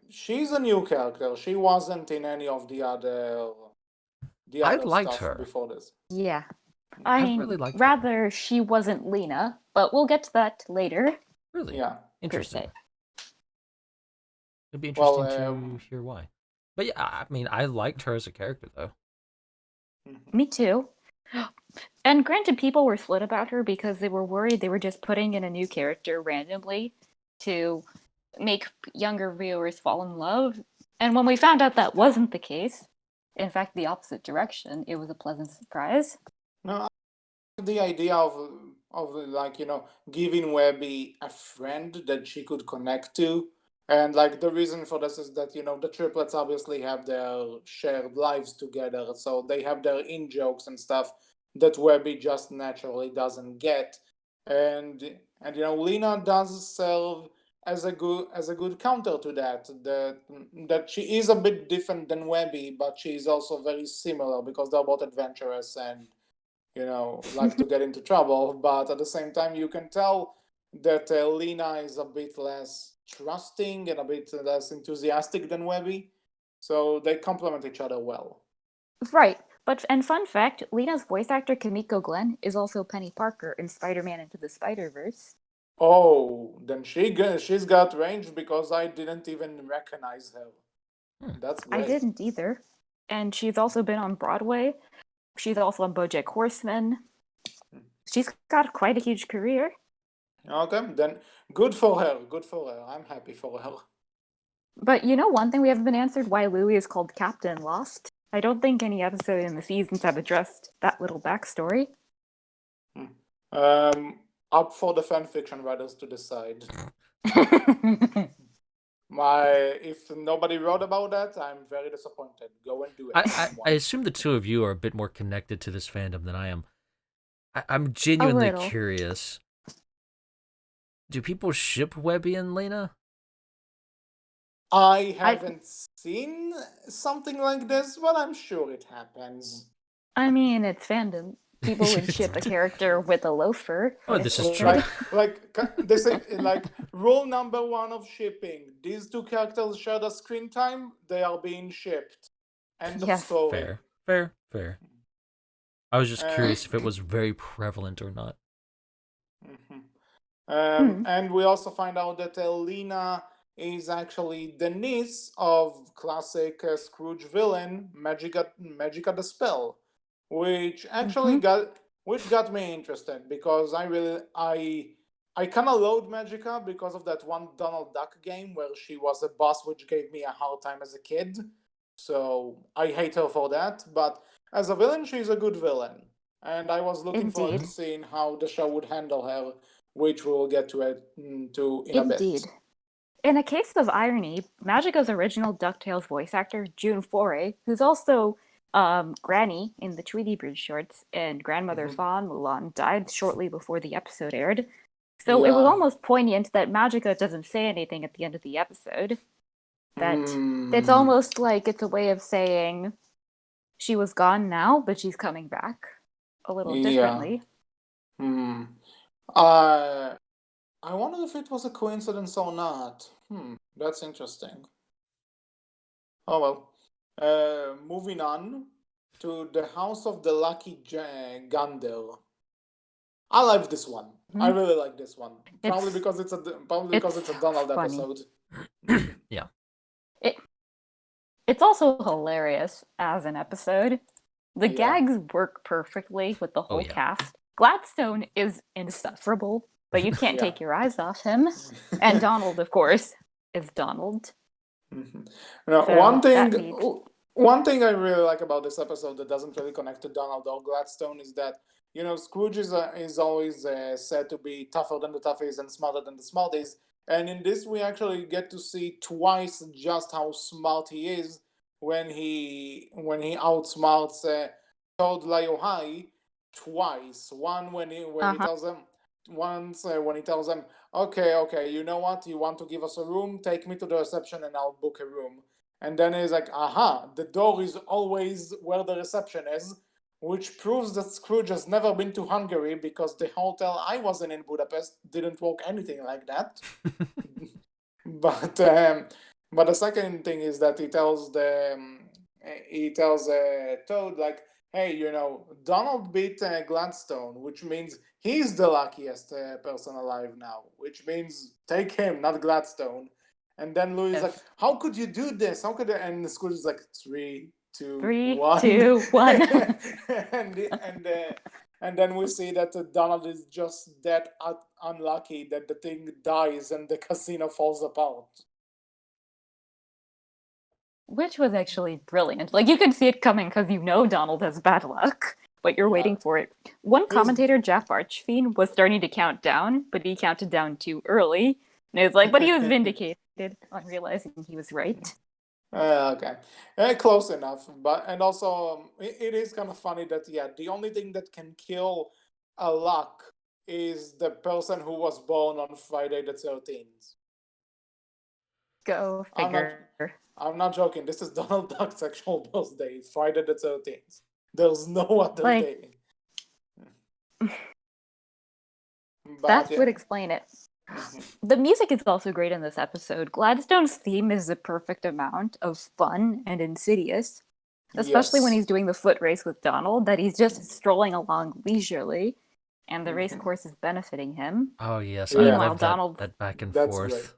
She's a new character. She wasn't in any of the other I liked stuff her. before this. Yeah. I I mean, really liked her. rather she wasn't Lena, but we'll get to that later. Really? Yeah. Interesting. Per se. It'd be interesting to hear why. But yeah, I mean, I liked her as a character, though. Me too. And granted, people were split about her because they were worried they were just putting in a new character randomly to make younger viewers fall in love. And when we found out that wasn't the case, in fact, the opposite direction, it was a pleasant surprise. No, I like the idea of giving Webby a friend that she could connect to. And like the reason for this is that the triplets obviously have their shared lives together, so they have their in jokes and stuff that Webby just naturally doesn't get. And Lena does serve as a good counter to that she is a bit different than Webby, but she is also very similar because they're both adventurous and like to get into trouble. But at the same time, you can tell that Lena is a bit less trusting and a bit less enthusiastic than Webby. So they complement each other well. Right. And fun fact, Lena's voice actor Kimiko Glenn is also Penny Parker in Spider-Man Into the Spider-Verse. Oh, then she's got range because I didn't even recognize her. That's great. I didn't either. And she's also been on Broadway. She's also on BoJack Horseman. She's got quite a huge career. Okay, then good for her. Good for her. I'm happy for her. But one thing we haven't been answered, why Louie is called Captain Lost. I don't think any episode in the seasons have addressed that little backstory. Up for the fanfiction writers to decide. If nobody wrote about that, I'm very disappointed. Go and do it. I assume the two of you are a bit more connected to this fandom than I am. I'm genuinely curious. Do people ship Webby and Lena? I haven't seen something like this, but I'm sure it happens. I mean, it's fandom. People would ship a character with a loafer. Oh, this is true. They say, rule number 1 of shipping: these two characters share the screen time, they are being shipped. End of story. Fair. I was just curious if it was very prevalent or not. And we also find out that Lena is actually the niece of classic Scrooge villain Magica the Spell, which actually got me interested because I kind of loathe Magica because of that one Donald Duck game where she was a boss, which gave me a hard time as a kid. So I hate her for that, but as a villain, she's a good villain. And I was looking forward to seeing how the show would handle her, which we'll get to in a bit. In a case of irony, Magica's original DuckTales voice actor, June Foray, who's also Granny in the Tweety Bird shorts and Grandmother Fawn Mulan, died shortly before the episode aired. So it was almost poignant that Magica doesn't say anything at the end of the episode. That it's almost like it's a way of saying she was gone now, but she's coming back a little differently. I wonder if it was a coincidence or not. That's interesting. Oh well. Moving on to the House of the Lucky Gandel. I like this one. I Mhm. really like this one. Probably It's because it's a it's Donald funny. episode. Yeah. It it's also hilarious as an episode. The Yeah. gags work perfectly with the Oh whole yeah. cast. Gladstone is insufferable, but you can't Yeah. take your eyes off him. And Donald, of course, is Donald. Now, So that needs one thing I really like about this episode that doesn't really connect to Donald or Gladstone is that Scrooge is always said to be tougher than the toughies and smarter than the smarties, and in this we actually get to see twice just how smart he is when he outsmarts Toad Layohai twice. One when he uh-huh. tells them once when he tells them, okay, you know what? You want to give us a room? Take me to the reception and I'll book a room. And then he's like, aha, the door is always where the reception is, which proves that Scrooge has never been to Hungary because the hotel I was in Budapest didn't work anything like that. But but the second thing is that he tells Toad like, hey, Donald beat Gladstone, which means he's the luckiest person alive now, which means take him, not Gladstone. And then Louis is like, If how could you do this? How could and Scrooge is like 3, 2, 3, 1, 2, 1. and then we see that Donald is just that unlucky that the thing dies and the casino falls apart. Which was actually brilliant. Like, you could see it coming because Donald has bad luck, but you're Yeah. waiting for it. One He's- commentator, Jeff Archfiend, was starting to count down, but he counted down too early. And he was like, but he was vindicated on realizing he was right. Okay, close enough. But and also, it is kind of funny that the only thing that can kill a luck is the person who was born on Friday the 13th. Go I'm not. figure. I'm not joking. This is Donald Duck's actual birthday, Friday the 13th. There's no other Like, day. But that yeah. would explain it. The music is also great in this episode. Gladstone's theme is the perfect amount of fun and insidious, especially when Yes. he's doing the foot race with Donald, that he's just strolling along leisurely, and the race course is benefiting him. Oh yes, I Meanwhile, love that Donald, that back and That's great. forth.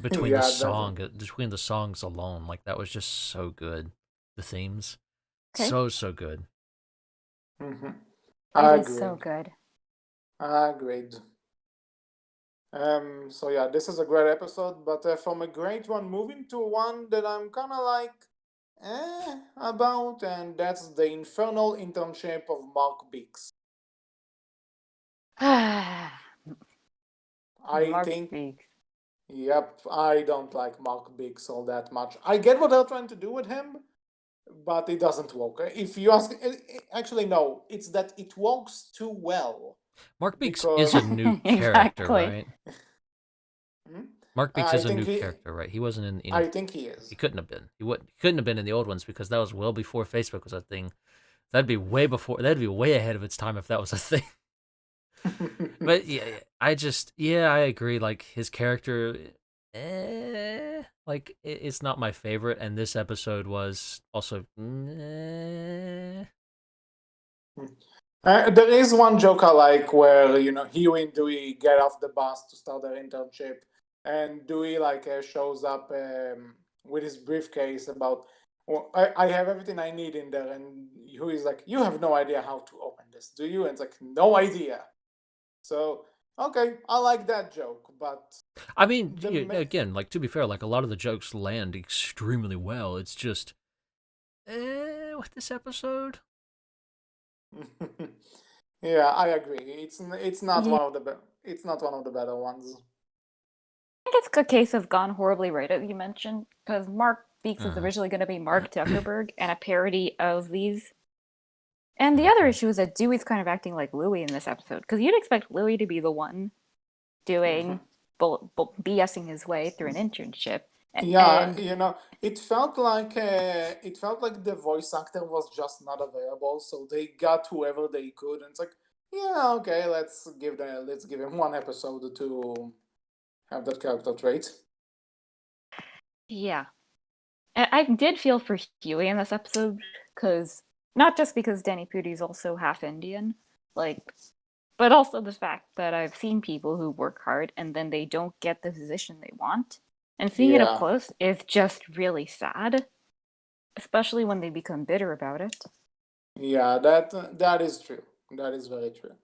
Between the Yeah, between the songs alone, like that was just so good. The themes, okay, so good. I it is so agreed. good. I agreed. So yeah, this is a great episode, but from a great one, moving to one that I'm kind of like, about, and that's the infernal internship of Mark Beeks. I Mark think, speaks. yep, I don't like Mark Beeks all that much. I get what they're trying to do with him, but it doesn't work. If you ask, actually, no, it's that it works too well. Mark Beeks Because is a new character, Exactly. right? Hmm? Mark Beeks I is a think new he, character, right? He wasn't in. I think he is. He couldn't have been. He couldn't have been in the old ones because that was well before Facebook was a thing. That'd be way before. That'd be way ahead of its time if that was a thing. But yeah, I agree. Like his character, like it's not my favorite, and this episode was also. There is one joke I like where Huey and Dewey get off the bus to start their internship, and Dewey shows up with his briefcase about, well, I have everything I need in there, and Huey's like, you have no idea how to open this, do you? And it's like, no idea. So okay, I like that joke, but I mean, the again, like to be fair, like a lot of the jokes land extremely well. It's just, with this episode. yeah, I agree. It's not Yeah. one of the better ones. I think it's a case of gone horribly right, as you mentioned, because Mark Beeks is originally going to be Mark Zuckerberg and a parody of these. And the other issue is that Dewey's kind of acting like Louie in this episode, because you'd expect Louie to be the one doing BSing his way through an internship. Yeah, And it felt like the voice actor was just not available, so they got whoever they could, and it's like, yeah, okay, let's give him one episode to have that character trait. Yeah. I did feel for Huey in this episode, not just because Danny Pudi's also half Indian, but also the fact that I've seen people who work hard and then they don't get the position they want. And seeing it up Yeah, close is just really sad, especially when they become bitter about it. yeah, that is true. That is very true.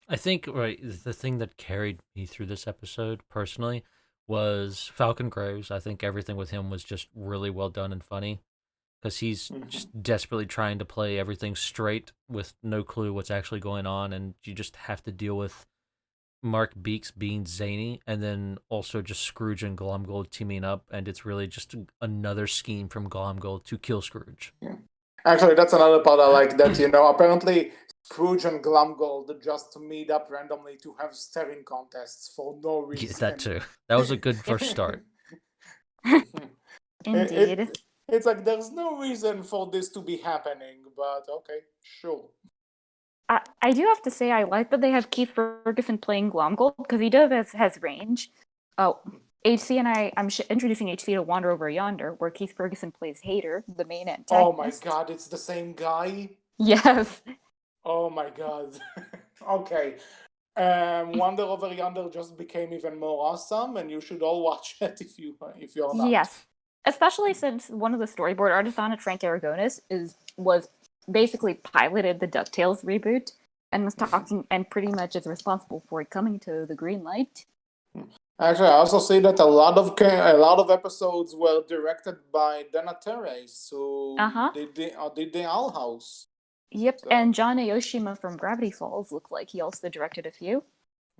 I think right the thing that carried me through this episode personally was Falcon Graves. I think everything with him was just really well done and funny because he's Mhm. just desperately trying to play everything straight with no clue what's actually going on, and you just have to deal with Mark Beeks being zany, and then also just Scrooge and Glomgold teaming up, and it's really just another scheme from Glomgold to kill Scrooge. Yeah. Actually, that's another part I like. That apparently Scrooge and Glumgold just meet up randomly to have staring contests for no Yeah, that reason. too. That was a good first start. Indeed. It's like there's no reason for this to be happening, but okay, sure. I do have to say I like that they have Keith Ferguson playing Glomgold because he has range. Oh, HC and I'm introducing HC to Wander Over Yonder, where Keith Ferguson plays Hater, the main antagonist. Oh my god, it's the same guy? Yes. Oh my god. Okay. Wander Over Yonder just became even more awesome, and you should all watch it if you're not. Yes. Especially since one of the storyboard artists on it, Frank Aragonis, was basically piloted the Ducktales reboot and was talking and pretty much is responsible for it coming to the green light. Actually, I also see that a lot of episodes were directed by Dana Terrace, who did the Owl House. Yep, So. and John Aoshima from Gravity Falls looked like he also directed a few.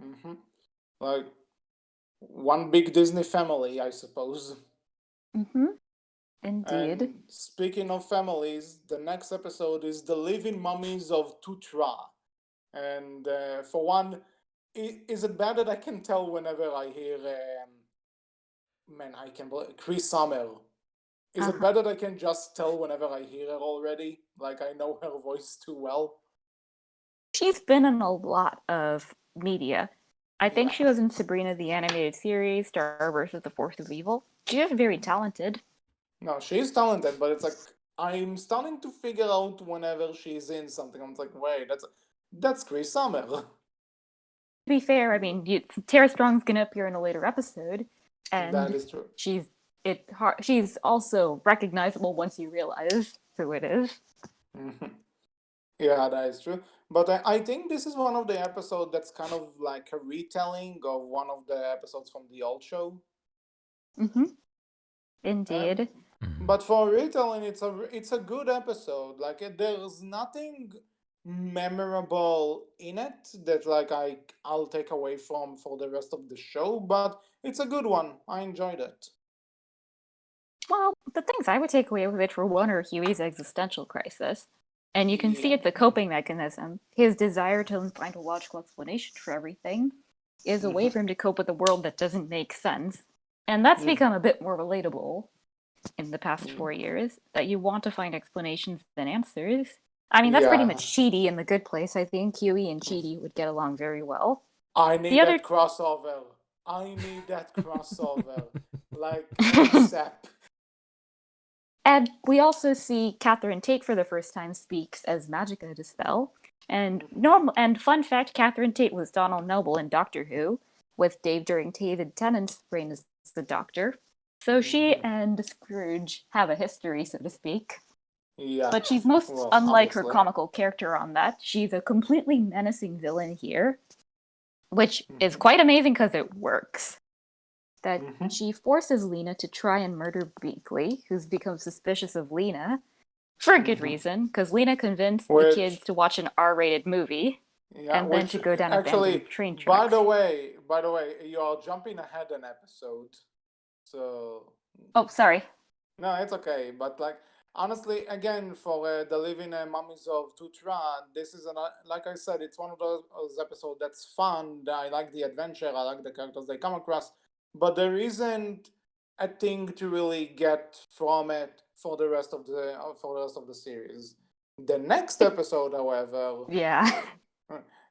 Mm-hmm. Like one big Disney family, I suppose. Mm-hmm. Indeed. And speaking of families, the next episode is The Living Mummies of Tutra. And for one, is it bad that I can tell whenever I hear, I can believe, Chris Summer? Is it bad that I can just tell whenever I hear her already? Like I know her voice too well? She's been in a lot of media. I think she was in Sabrina the Animated Series, Star vs. the Force of Evil. She's very talented. No, she's talented, but it's like I'm starting to figure out whenever she's in something. I'm like, wait, that's Chris Summer. To be fair, I mean, Tara Strong's gonna appear in a later episode, and that is true. She's also recognizable once you realize who it is. Yeah, that is true. But I think this is one of the episodes that's kind of like a retelling of one of the episodes from the old show. Mm-hmm. Indeed. But for retelling, it's a good episode. Like there's nothing memorable in it that like I'll take away from for the rest of the show. But it's a good one. I enjoyed it. Well, the things I would take away with it for one are Huey's existential crisis. And you can see it's a coping mechanism. His desire to find a logical explanation for everything is a way for him to cope with a world that doesn't make sense. And that's become a bit more relatable in the past 4 years, that you want to find explanations than answers. I mean, that's pretty much Cheaty in The Good Place. I think Huey and Cheaty would get along very well. I need that crossover. Like, ASAP. And we also see Catherine Tate for the first time speaks as Magica Dispel. And fun fact, Catherine Tate was Donald Noble in Doctor Who, with David Tennant's reign as the Doctor. So she and Scrooge have a history, so to speak. Yeah. But she's unlike her comical character on that. She's a completely menacing villain here, which is quite amazing because it works. That she forces Lena to try and murder Beakley, who's become suspicious of Lena, for a good reason, because Lena convinced the kids to watch an R-rated movie, and then to go down abandoned train tracks. By the way, you're jumping ahead an episode, so... Oh, sorry. No, it's okay, but like, honestly, again, for the Living Mummies of Tutra, this is, like I said, it's one of those episodes that's fun. I like the adventure, I like the characters they come across, but there isn't a thing to really get from it for the rest of the series. The next episode, however,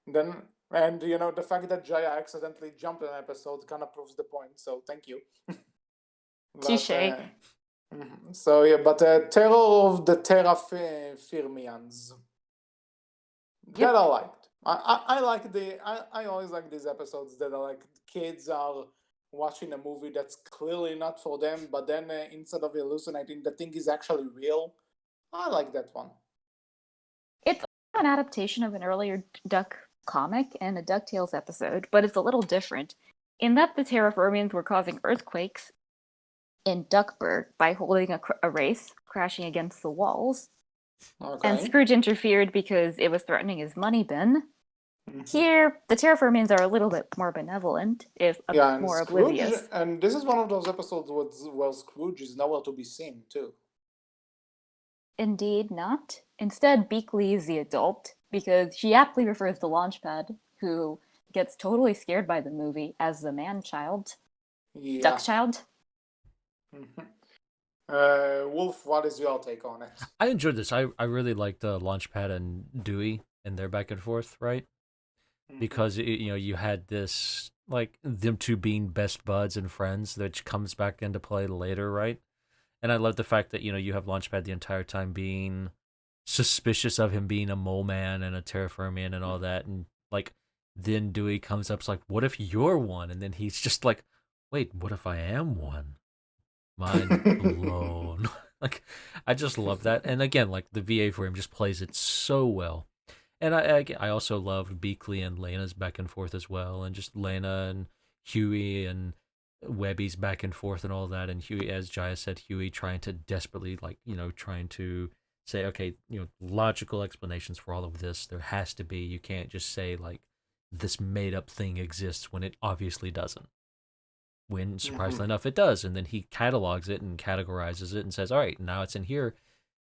Then, and the fact that Jaya accidentally jumped an episode kind of proves the point. So thank you. But Touche. so yeah, but Terror of the Terrafirmians. That I liked. I like I always like these episodes that are like kids are watching a movie that's clearly not for them, but then instead of hallucinating, the thing is actually real. I like that one. It's an adaptation of an earlier Duck comic and a Ducktales episode, but it's a little different in that the Terrafirmians were causing earthquakes in Duckburg by holding a race, crashing against the walls. Okay. And Scrooge interfered because it was threatening his money bin. Here, the Terrafirmians are a little bit more benevolent, if Yeah, and more Scrooge, oblivious. and this is one of those episodes where Scrooge is nowhere to be seen too. Indeed not. Instead, Beakley is the adult, because she aptly refers to Launchpad, who gets totally scared by the movie, as the man-child. Yeah. Duck-child. Wolf, what is your take on it? I enjoyed this. I really liked Launchpad and Dewey and their back and forth, right? Because you had this like them two being best buds and friends, which comes back into play later, right? And I love the fact that you have Launchpad the entire time being suspicious of him being a mole man and a Terrafirmian and all that, and like then Dewey comes up, like, "What if you're one?" And then he's just like, "Wait, what if I am one?" Mind blown. Like, I just love that, and again, like the VA for him just plays it so well. And I also loved Beakley and Lena's back and forth as well, and just Lena and Huey and Webby's back and forth and all that, and Huey, as Jaya said, Huey trying to desperately, like, trying to say, okay, logical explanations for all of this. There has to be. You can't just say, like, this made up thing exists when it obviously doesn't. When, surprisingly enough, it does. And then he catalogs it and categorizes it and says, all right, now it's in here.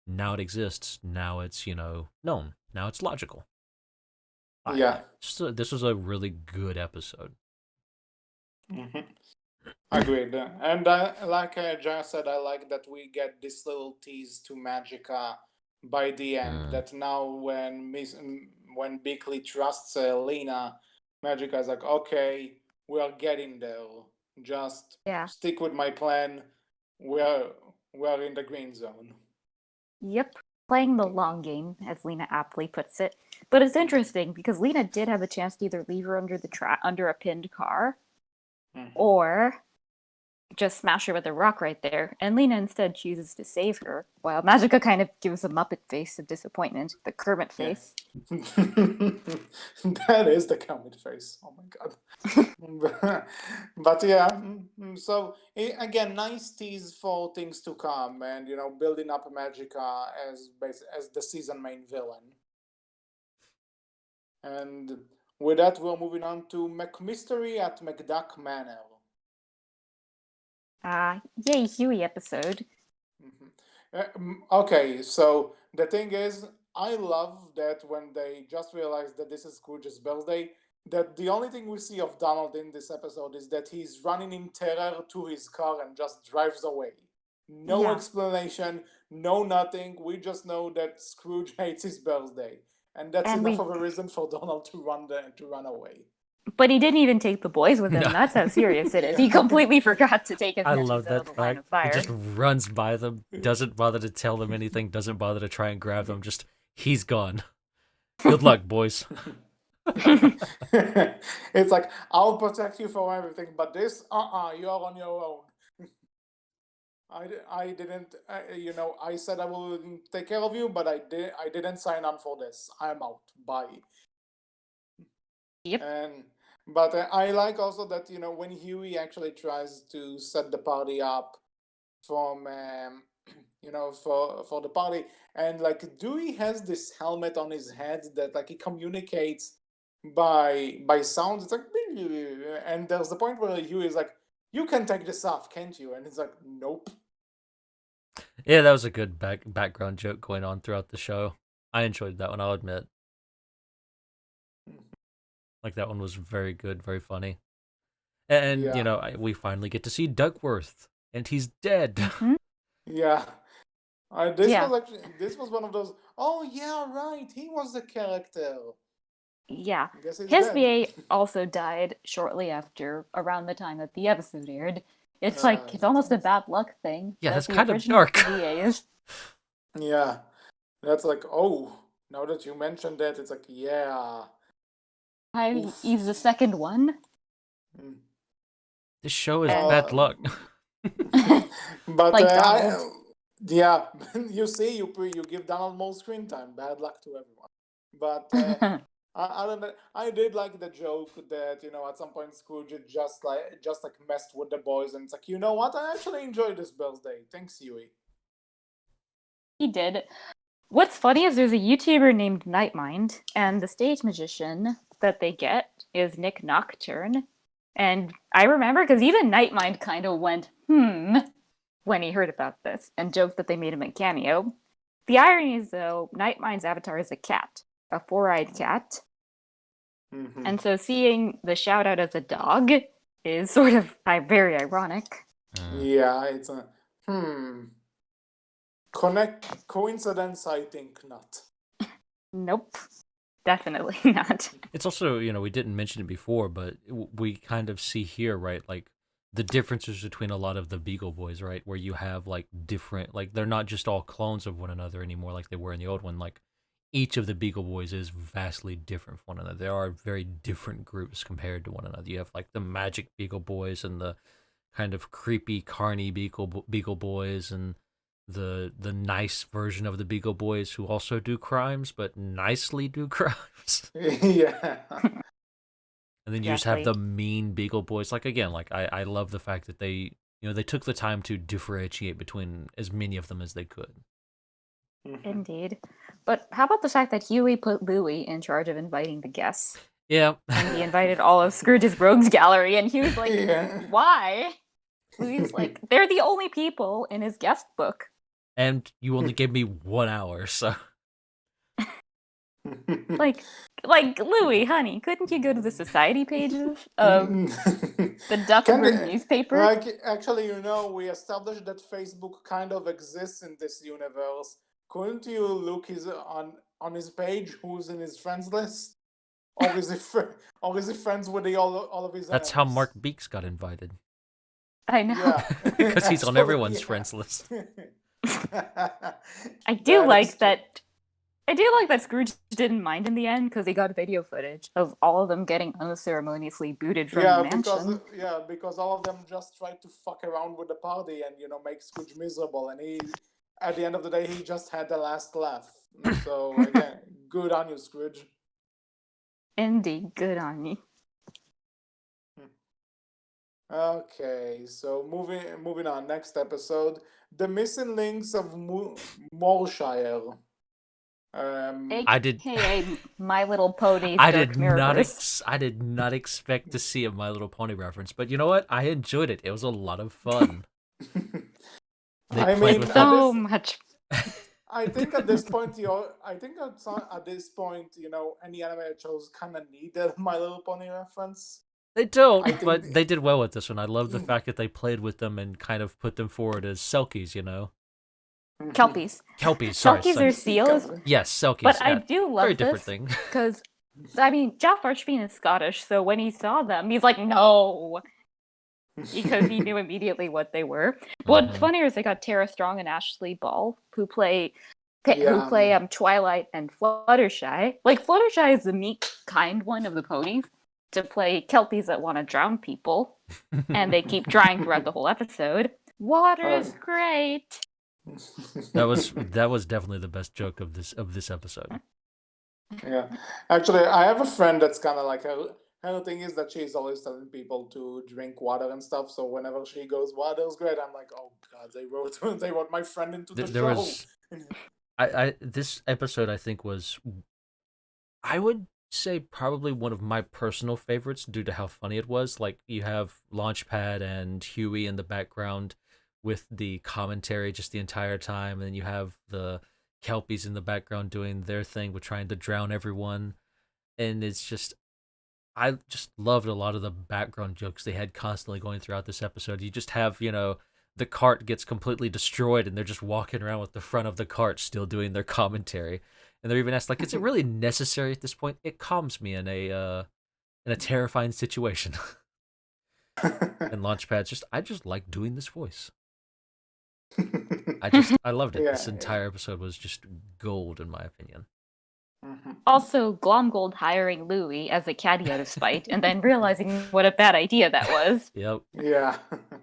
Now it exists. Now it's, known. Now it's logical. Yeah. This was a really good episode. Agreed. And like Jaya said, I like that we get this little tease to Magica by the end. That now when Beakley trusts Lena, Magica is like, okay, we are getting there. Just stick with my plan. We're in the green zone. Yep. Playing the long game, as Lena aptly puts it. But it's interesting because Lena did have a chance to either leave her under a pinned car, or just smash her with a rock right there, and Lena instead chooses to save her, while Magica kind of gives a Muppet face of disappointment, the Kermit face. That is the Kermit face. Oh my god. But yeah, so again, nice tease for things to come, and building up Magica as the season main villain. And with that, we're moving on to McMystery at Mcduck Manor. Yay, Huey episode. Okay, so the thing is, I love that when they just realized that this is Scrooge's birthday, that the only thing we see of Donald in this episode is that he's running in terror to his car and just drives away. No explanation, no nothing. We just know that Scrooge hates his birthday, and that's enough of a reason for Donald to run away. But he didn't even take the boys with him. No. That's how serious it is. He completely forgot to take his I love that fact. Line of fire. He just runs by them, doesn't bother to tell them anything, doesn't bother to try and grab them. Just, he's gone. Good luck, boys. It's like, I'll protect you from everything, but this, you are on your own. I didn't, I said I will take care of you, but I didn't sign on for this. I'm out. Bye. Yep. But I like also that, when Huey actually tries to set the party up from, for the party, and like Dewey has this helmet on his head that like he communicates by sounds. It's like, and there's the point where Huey is like, you can take this off, can't you? And it's like, nope. Yeah, that was a good background joke going on throughout the show. I enjoyed that one, I'll admit. Like, that one was very good, very funny. And, we finally get to see Duckworth, and he's dead. Yeah. This was one of those, oh yeah, right, he was the character. Yeah. I guess he's His dead. VA also died shortly after, around the time that the episode aired. It's like, it's almost a bad luck thing Yeah, that that's the kind of original dark. VAs. Yeah, that's like, oh, now that you mentioned that, it's like, yeah. Oof. He's the second one. Mm. This show is And bad luck. But like Donald. yeah, you see, you give Donald more screen time. Bad luck to everyone. But I don't know. I did like the joke that at some point Scrooge just like messed with the boys, and it's like, you know what? I actually enjoyed this birthday. Thanks, Huey. He did. What's funny is there's a YouTuber named Nightmind, and the stage magician that they get is Nick Nocturne. And I remember because even Nightmind kind of went, when he heard about this, and joked that they made him a cameo. The irony is, though, Nightmind's avatar is a cat, a four-eyed cat. Mm-hmm. And so seeing the shout out as a dog is sort of very ironic. Yeah, it's a coincidence. I think not. Nope. Definitely not. It's also, we didn't mention it before, but we kind of see here, right? Like the differences between a lot of the Beagle Boys, right? Where you have like different, like they're not just all clones of one another anymore, like they were in the old one. Like each of the Beagle Boys is vastly different from one another. There are very different groups compared to one another. You have like the magic Beagle Boys and the kind of creepy, carny Beagle Boys, and the nice version of the Beagle Boys who also do crimes, but nicely do crimes. Yeah. And then you just have the mean Beagle Boys. Like again, like I love the fact that they they took the time to differentiate between as many of them as they could. Indeed. But how about the fact that Huey put Louie in charge of inviting the guests? Yeah. And he invited all of Scrooge's rogues gallery, and he was like, Yeah. why? Louie's like, they're the only people in his guest book. And you only gave me 1 hour, so like Louie, honey, couldn't you go to the society pages of the Duckburg newspaper? Like, actually, we established that Facebook kind of exists in this universe. Couldn't you look on his page who's in his friends list? Or is he friends with all of his that's how enemies? Mark Beeks got invited. I know. Yeah. Because he's on everyone's friends list. I do like that Scrooge didn't mind in the end because he got video footage of all of them getting unceremoniously booted from the mansion. Because all of them just tried to fuck around with the party and make Scrooge miserable, and he, at the end of the day, he just had the last laugh. So again, good on you, Scrooge. Indeed, good on me. Okay, so moving on. Next episode, the missing links of Morshire. I did. AKA My Little Pony's I Dark did Mirrorverse. I did not expect to see a My Little Pony reference, but you know what? I enjoyed it. It was a lot of fun. I mean, so much. I think at this point, any animated shows kind of need a My Little Pony reference. They don't, but they did well with this one. I love the fact that they played with them and kind of put them forward as Selkies, Kelpies. Sorry. Selkies are seals? Yes, Selkies. But yeah. I do love Very this different thing. because, Jeff Archfiend is Scottish, so when he saw them, he's like, no! Because he knew immediately what they were. What's funnier is they got Tara Strong and Ashley Ball, who play Twilight and Fluttershy. Like, Fluttershy is the meek, kind one of the ponies to play Kelpies that want to drown people, and they keep trying throughout the whole episode. Water's great! That was definitely the best joke of this episode. Yeah, actually, I have a friend that's kind of like her. Her thing is that she's always telling people to drink water and stuff. So whenever she goes, "Water's great," I'm like, "Oh God, they wrote my friend into the show." This episode I think was, I would say, probably one of my personal favorites due to how funny it was. Like, you have Launchpad and Huey in the background with the commentary just the entire time, and then you have the Kelpies in the background doing their thing with trying to drown everyone, and it's just, I just loved a lot of the background jokes they had constantly going throughout this episode. You just have, the cart gets completely destroyed and they're just walking around with the front of the cart still doing their commentary. And they're even asked, like, is it really necessary at this point? It calms me in a terrifying situation. And Launchpad's I just like doing this voice. I loved it. This entire episode was just gold, in my opinion. Also, Glomgold hiring Louie as a caddy out of spite, and then realizing what a bad idea that was. Yep. Yeah.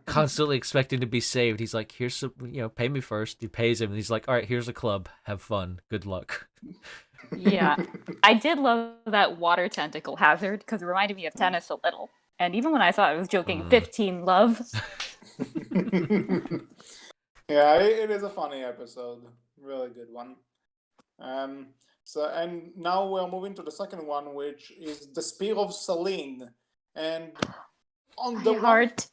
Constantly expecting to be saved. He's like, here's some, pay me first. He pays him, and he's like, all right, here's a club. Have fun. Good luck. Yeah. I did love that water tentacle hazard, because it reminded me of tennis a little. And even when I thought I was joking, 15 love. Yeah, it is a funny episode. Really good one. And now we're moving to the second one, which is the Spear of Selene. And on the heart.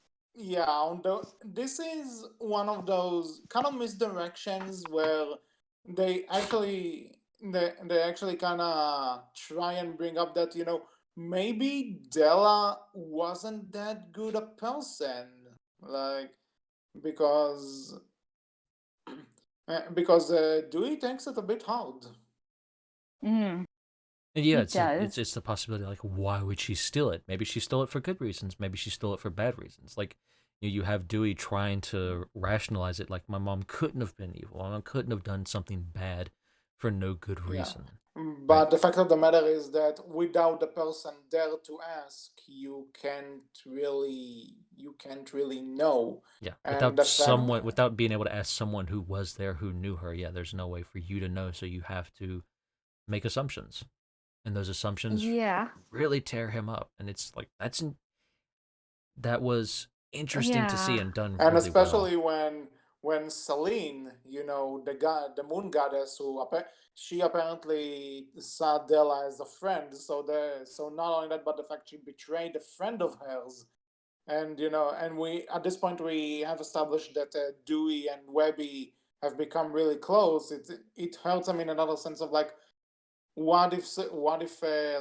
This is one of those kind of misdirections where they actually kind of try and bring up that maybe Della wasn't that good a person, like because Dewey takes it a bit hard. Mm. And yeah, it's the possibility, like, why would she steal it? Maybe she stole it for good reasons. Maybe she stole it for bad reasons. Like, you have Dewey trying to rationalize it, like, my mom couldn't have been evil. My mom couldn't have done something bad for no good reason. But the fact of the matter is that without the person there to ask, you can't really know. Yeah, And without being able to ask someone who was there, who knew her, there's no way for you to know, so you have to make assumptions. And those assumptions really tear him up. And it's like, that was interesting to see and done really well. And especially when Selene, the moon goddess, she apparently saw Della as a friend. So not only that, but the fact she betrayed a friend of hers. And and we at this point we have established that Dewey and Webby have become really close. It hurts them in another sense of like, what if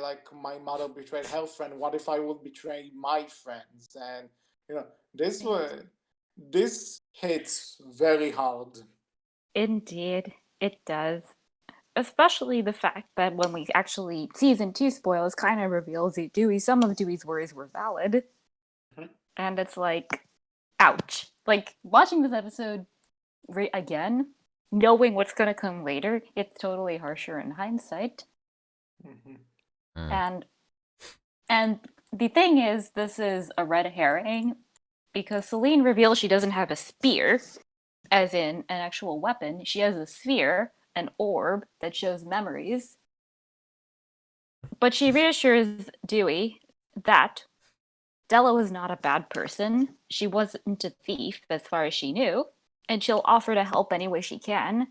like my mother betrayed her friend? What if I would betray my friends? And this hits very hard. Indeed, it does. Especially the fact that when we actually season 2 spoilers kind of reveals that some of Dewey's worries were valid. And it's like, ouch. Like, watching this episode again, knowing what's going to come later, it's totally harsher in hindsight. And the thing is, this is a red herring, because Selene reveals she doesn't have a spear, as in an actual weapon. She has a sphere, an orb, that shows memories. But she reassures Dewey that Della was not a bad person. She wasn't a thief, as far as she knew, and she'll offer to help any way she can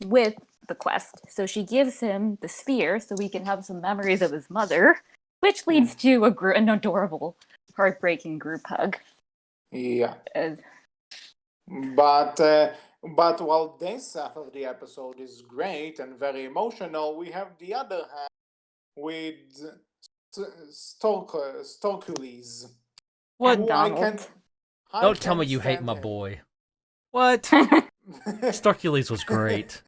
with the quest. So she gives him the sphere so he can have some memories of his mother, which leads to an adorable, heartbreaking group hug. Yeah. But while this half of the episode is great and very emotional, we have the other half with Storkules. What? Don't tell me you hate my boy. What? Storkules was great.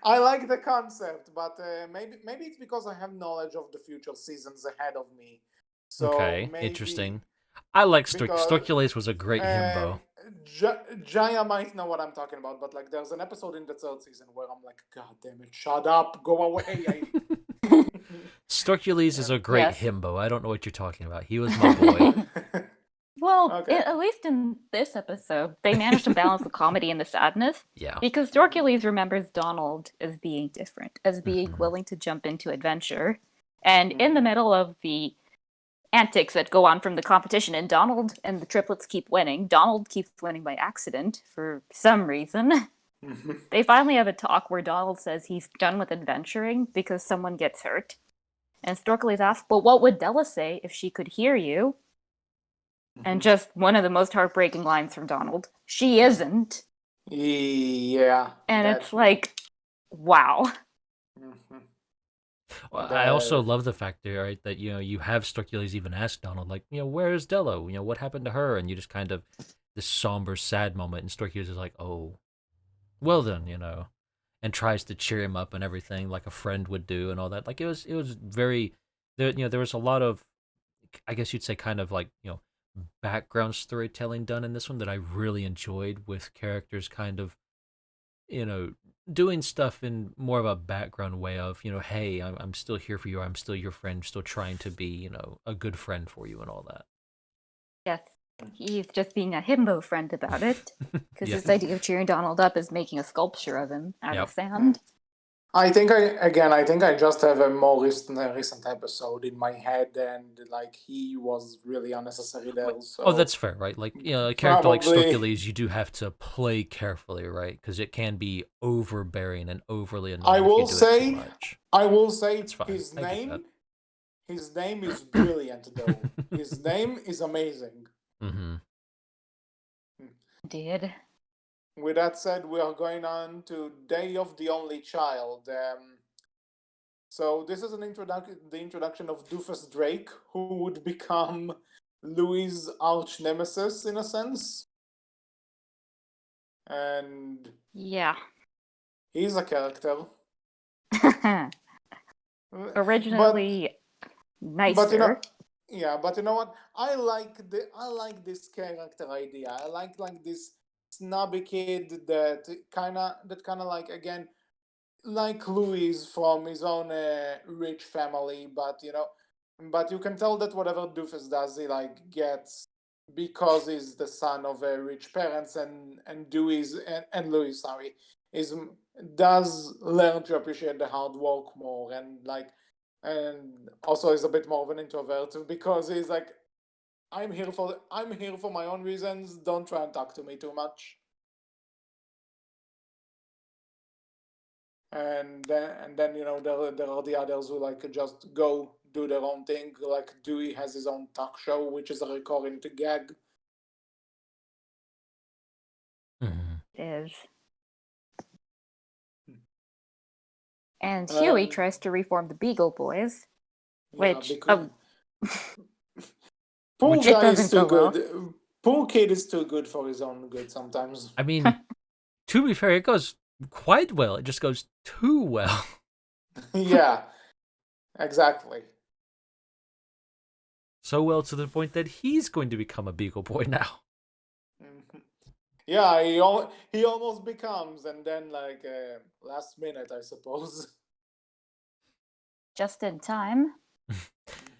I like the concept, but maybe it's because I have knowledge of the future seasons ahead of me. So okay, interesting. I like Storkules was a great himbo. Jaya might know what I'm talking about, but like there's an episode in the 3rd season where I'm like, God damn it, shut up, go away. Storkules is a great himbo. I don't know what you're talking about. He was my boy. Well, at least in this episode, they managed to balance the comedy and the sadness. Yeah. Because Storkules remembers Donald as being different, as being willing to jump into adventure. And in the middle of the antics that go on from the competition, and Donald and the triplets keep winning. Donald keeps winning by accident for some reason. They finally have a talk where Donald says he's done with adventuring because someone gets hurt. And Storkules asks, well, what would Della say if she could hear you? And just one of the most heartbreaking lines from Donald. She isn't. Yeah. And it's like, wow. Well, I also love the fact there, right, that you have Storkules even ask Donald, like, where is Della? What happened to her? And you just kind of this somber, sad moment, and Storkules is like, oh, well then, and tries to cheer him up and everything like a friend would do and all that. Like it was very there. You know, there was a lot of, I guess you'd say, kind of like, background storytelling done in this one that I really enjoyed, with characters kind of, you know, doing stuff in more of a background way of, hey, I'm still here for you. I'm still your friend, still trying to be, a good friend for you and all that. Yes, he's just being a himbo friend about it. Because Yeah. his idea of cheering Donald up is making a sculpture of him out Yep. of sand. I think I just have a more recent episode in my head, and like he was really unnecessary there. So Oh, that's fair, right? Like, a character like probably Stokely, you do have to play carefully, right? Because it can be overbearing and overly I annoying if you will do it too say much. I will say That's fine. his I get that. name is brilliant though. His name is amazing. Mm-hmm. Did. With that said, we are going on to Day of the Only Child. So this is the introduction of Doofus Drake, who would become Louis' arch nemesis in a sense, and Yeah. he's a character. Originally nicer. But but you know what? I like this character idea. I like this snobby kid that kind of like, again, like Louis from his own rich family, but you can tell that whatever Doofus does, he like gets because he's the son of rich parents, and Louis, sorry, is does learn to appreciate the hard work more, and also is a bit more of an introvert because he's like, I'm here for my own reasons. Don't try and talk to me too much. And then there are the others who like just go do their own thing. Like Dewey has his own talk show, which is a recording to gag. Mm-hmm. Is. And Huey Um, tries to reform the Beagle Boys, yeah, which because poor Which- it guy is doesn't too go well. good. Poor kid is too good for his own good sometimes. I mean, to be fair, it goes quite well. It just goes too well. Yeah, exactly. So well to the point that he's going to become a Beagle Boy now. Mhm. Yeah, he almost becomes, and then like last minute, I suppose. Just in time.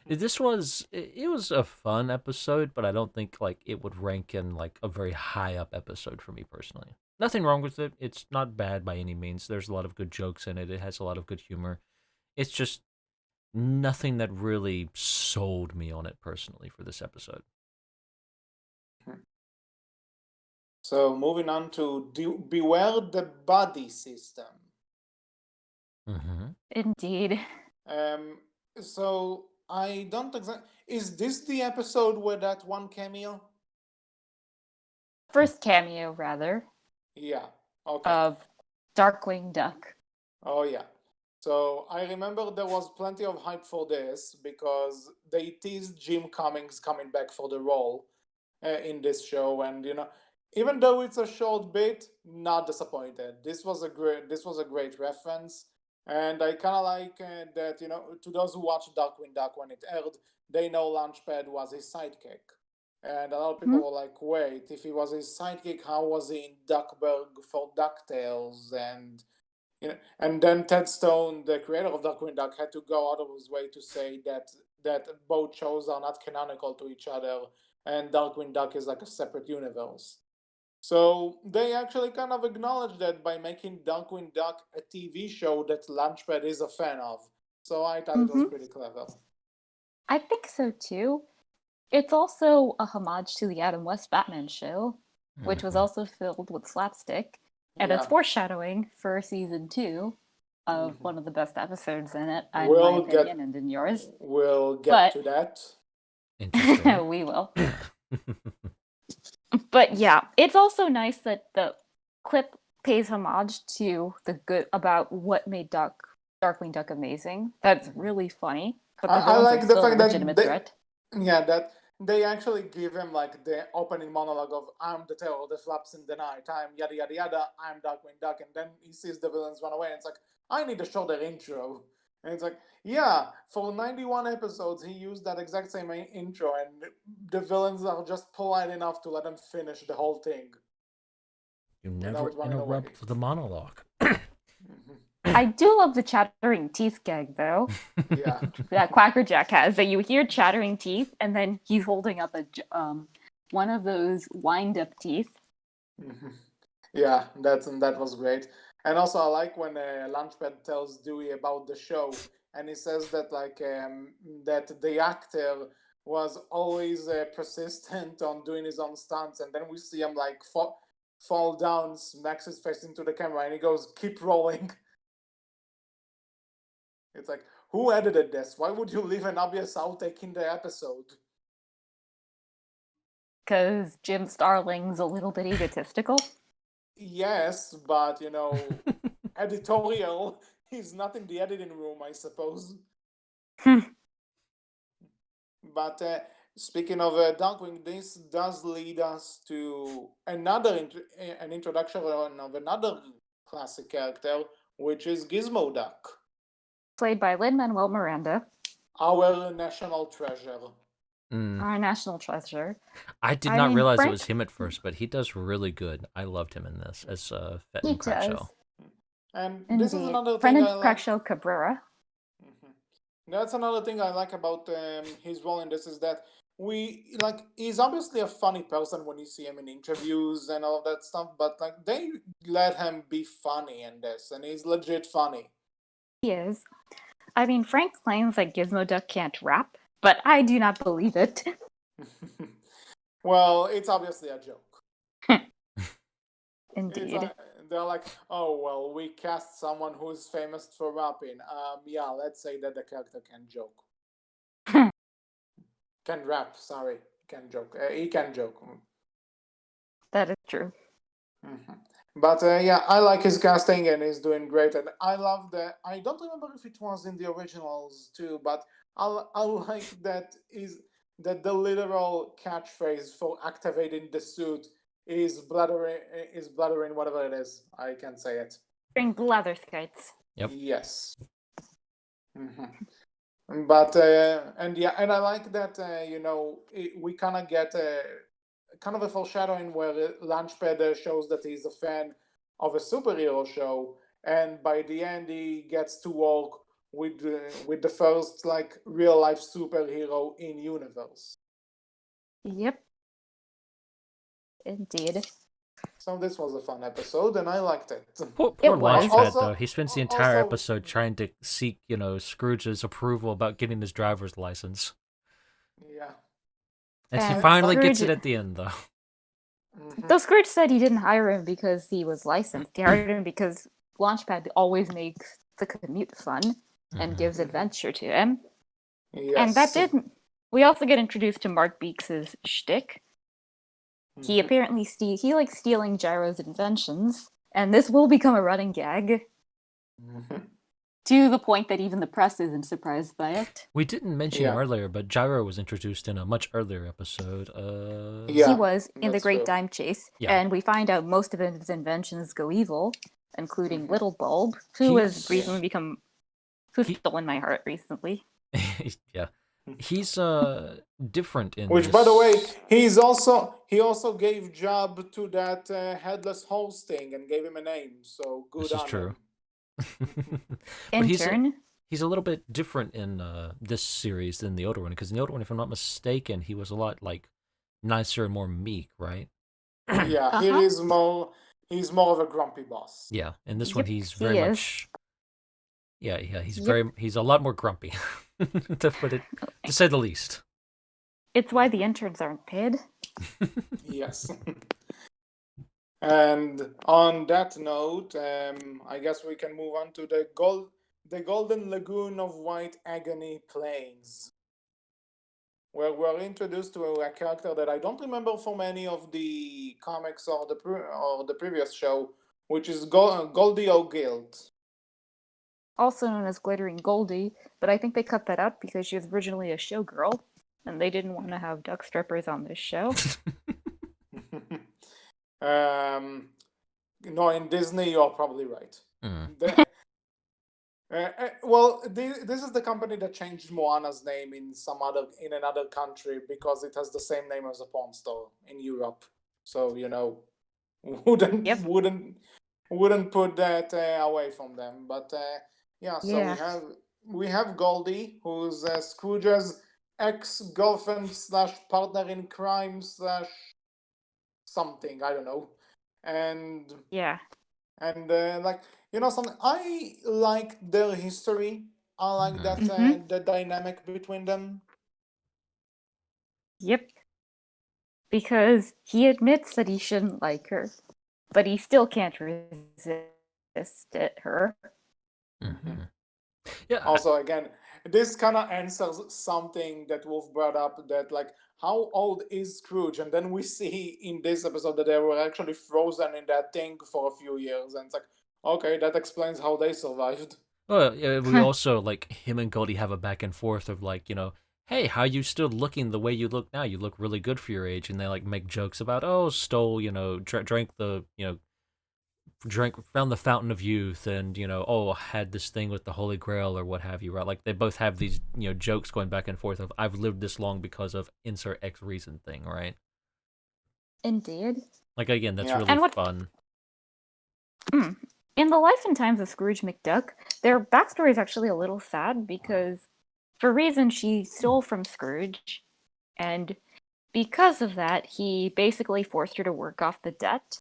This was it was a fun episode, but I don't think like it would rank in like a very high up episode for me personally. Nothing wrong with it. It's not bad by any means. There's a lot of good jokes in it. It has a lot of good humor. It's just nothing that really sold me on it personally for this episode. So moving on to Beware the Body System. Mm-hmm. Indeed. Um, so I don't exactly. Is this the episode where that one cameo? First cameo, rather, Yeah. Okay. of Darkwing Duck. Oh yeah. So I remember there was plenty of hype for this because they teased Jim Cummings coming back for the role in this show, and even though it's a short bit, not disappointed. This was a great reference, and I kind of like that. To those who watched Darkwing Duck when it aired, they know Launchpad was his sidekick, and a lot of people were like, "Wait, if he was his sidekick, how was he in Duckburg for Ducktales?" And then Ted Stone, the creator of Darkwing Duck, had to go out of his way to say that both shows are not canonical to each other, and Darkwing Duck is like a separate universe. So they actually kind of acknowledged that by making Darkwing Duck a TV show that Launchpad is a fan of. So I thought it was pretty clever. I think so too. It's also a homage to the Adam West Batman show, which was also filled with slapstick, and it's Yeah. foreshadowing for season 2 of one of the best episodes in it, in my We'll get- opinion, and in yours. We'll get But- to that. Interesting. We will. But yeah, it's also nice that the clip pays homage to the good about what made Darkwing Duck amazing. That's really funny. But the I villains like are the still a fact that legitimate they- threat. Yeah, they actually give him like the opening monologue of "I'm the terror that flaps in the night. I'm yada yada yada. I'm Darkwing Duck," and then he sees the villains run away, and it's like, I need a shorter intro. And it's like, yeah, for 91 episodes, he used that exact same intro, and the villains are just polite enough to let him finish the whole thing You never without running away. interrupt the monologue. I do love the chattering teeth gag, though. Yeah. That Quacker Jack has. That you hear chattering teeth, and then he's holding up one of those wind-up teeth. Yeah, that was great. And also, I like when Launchpad tells Dewey about the show, and he says that that the actor was always persistent on doing his own stunts, and then we see him like fall down, smacks his face into the camera, and he goes, "Keep rolling." It's like, who edited this? Why would you leave an obvious outtake in the episode? Because Jim Starling's a little bit egotistical. Yes, but editorial is not in the editing room, I suppose. But speaking of Darkwing, this does lead us to an introduction of another classic character, which is Gizmoduck, Played by Lin-Manuel Miranda, our national treasure. our national treasure. I did not realize it was him at first, but he does really good. I loved him in this as Fenton Crackshaw. And Indeed. this is another thing Brendan I like. Crackshaw Cabrera. That's another thing I like about his role in this is that he's obviously a funny person when you see him in interviews and all of that stuff, but they let him be funny in this, and he's legit funny. He is. I mean, Frank claims that Gizmoduck can't rap, but I do not believe it. Well, it's obviously a joke. Indeed. They're like, oh, well, we cast someone who's famous for rapping. Yeah, let's say that the character can joke. Can rap, sorry. Can joke. He can joke. That is true. But yeah, I like his casting and he's doing great. And I love that. I don't remember if it was in the originals too, but I like that the literal catchphrase for activating the suit is blathering whatever it is. I can't say it. Bring leather skates. Yep. Yes. But and I like that we kind of get kind of a foreshadowing where Launchpad shows that he's a fan of a superhero show, and by the end he gets to work with the first real life superhero in universe. Yep. Indeed. So this was a fun episode, and I liked it. Poor Launchpad, though. He spends the entire episode trying to seek, Scrooge's approval about getting his driver's license. Yeah. And he finally gets it at the end, though. Though Scrooge said he didn't hire him because he was licensed. He hired him because Launchpad always makes the commute fun and gives adventure to him. Yes. And that didn't. We also get introduced to Mark Beaks's shtick. He apparently likes stealing Gyro's inventions, and this will become a running gag. To the point that even the press isn't surprised by it. We didn't mention earlier, but Gyro was introduced in a much earlier episode. He was in The Great Dime Chase, and we find out most of his inventions go evil, including Little Bulb, who has recently who's stolen my heart recently. Yeah. He's different in which, by the way, he also gave job to that headless horse thing and gave him a name. So good. This is true. Intern. He's a little bit different in this series than the older one, because in the older one, if I'm not mistaken, he was a lot nicer and more meek, right? Yeah, he's more of a grumpy boss. Yeah, in this one he's very much. Yeah, he's a lot more grumpy, to say the least. It's why the interns aren't paid. Yes. And on that note, I guess we can move on to the Golden Lagoon of White Agony Plains, where we're introduced to a character that I don't remember from any of the comics or the previous show, which is Goldie O'Gilt. Also known as Glittering Goldie, but I think they cut that out because she was originally a showgirl. and they didn't want to have duck strippers on this show. No, in Disney, you're probably right. Mm. Well, this is the company that changed Moana's name in another country because it has the same name as a porn store in Europe. So wouldn't Yep. wouldn't put that away from them. But so Yeah. we have Goldie, who's Scrooge's ex-girlfriend slash partner in crime slash something, I don't know, and Yeah. something. I like their history. I like that Mm-hmm. the dynamic between them. Yep. Because he admits that he shouldn't like her, but he still can't resist her. Mm-hmm. Yeah. Also, again, this kind of answers something that Wolf brought up, that like, how old is Scrooge? And then we see in this episode that they were actually frozen in that thing for a few years, and it's like, okay, that explains how they survived. Well, yeah, we also like him and Goldie have a back and forth of like, hey, how you still looking the way you look now? You look really good for your age, and they like make jokes about, oh, stole, drank the, found the fountain of youth, and oh, had this thing with the Holy Grail or what have you, right? Like they both have these, jokes going back and forth of I've lived this long because of insert X reason thing, right? Indeed. Like again, that's Yeah. really And what fun. in the life and times of Scrooge McDuck, their backstory is actually a little sad because, for reasons, she stole from Scrooge, and because of that, he basically forced her to work off the debt.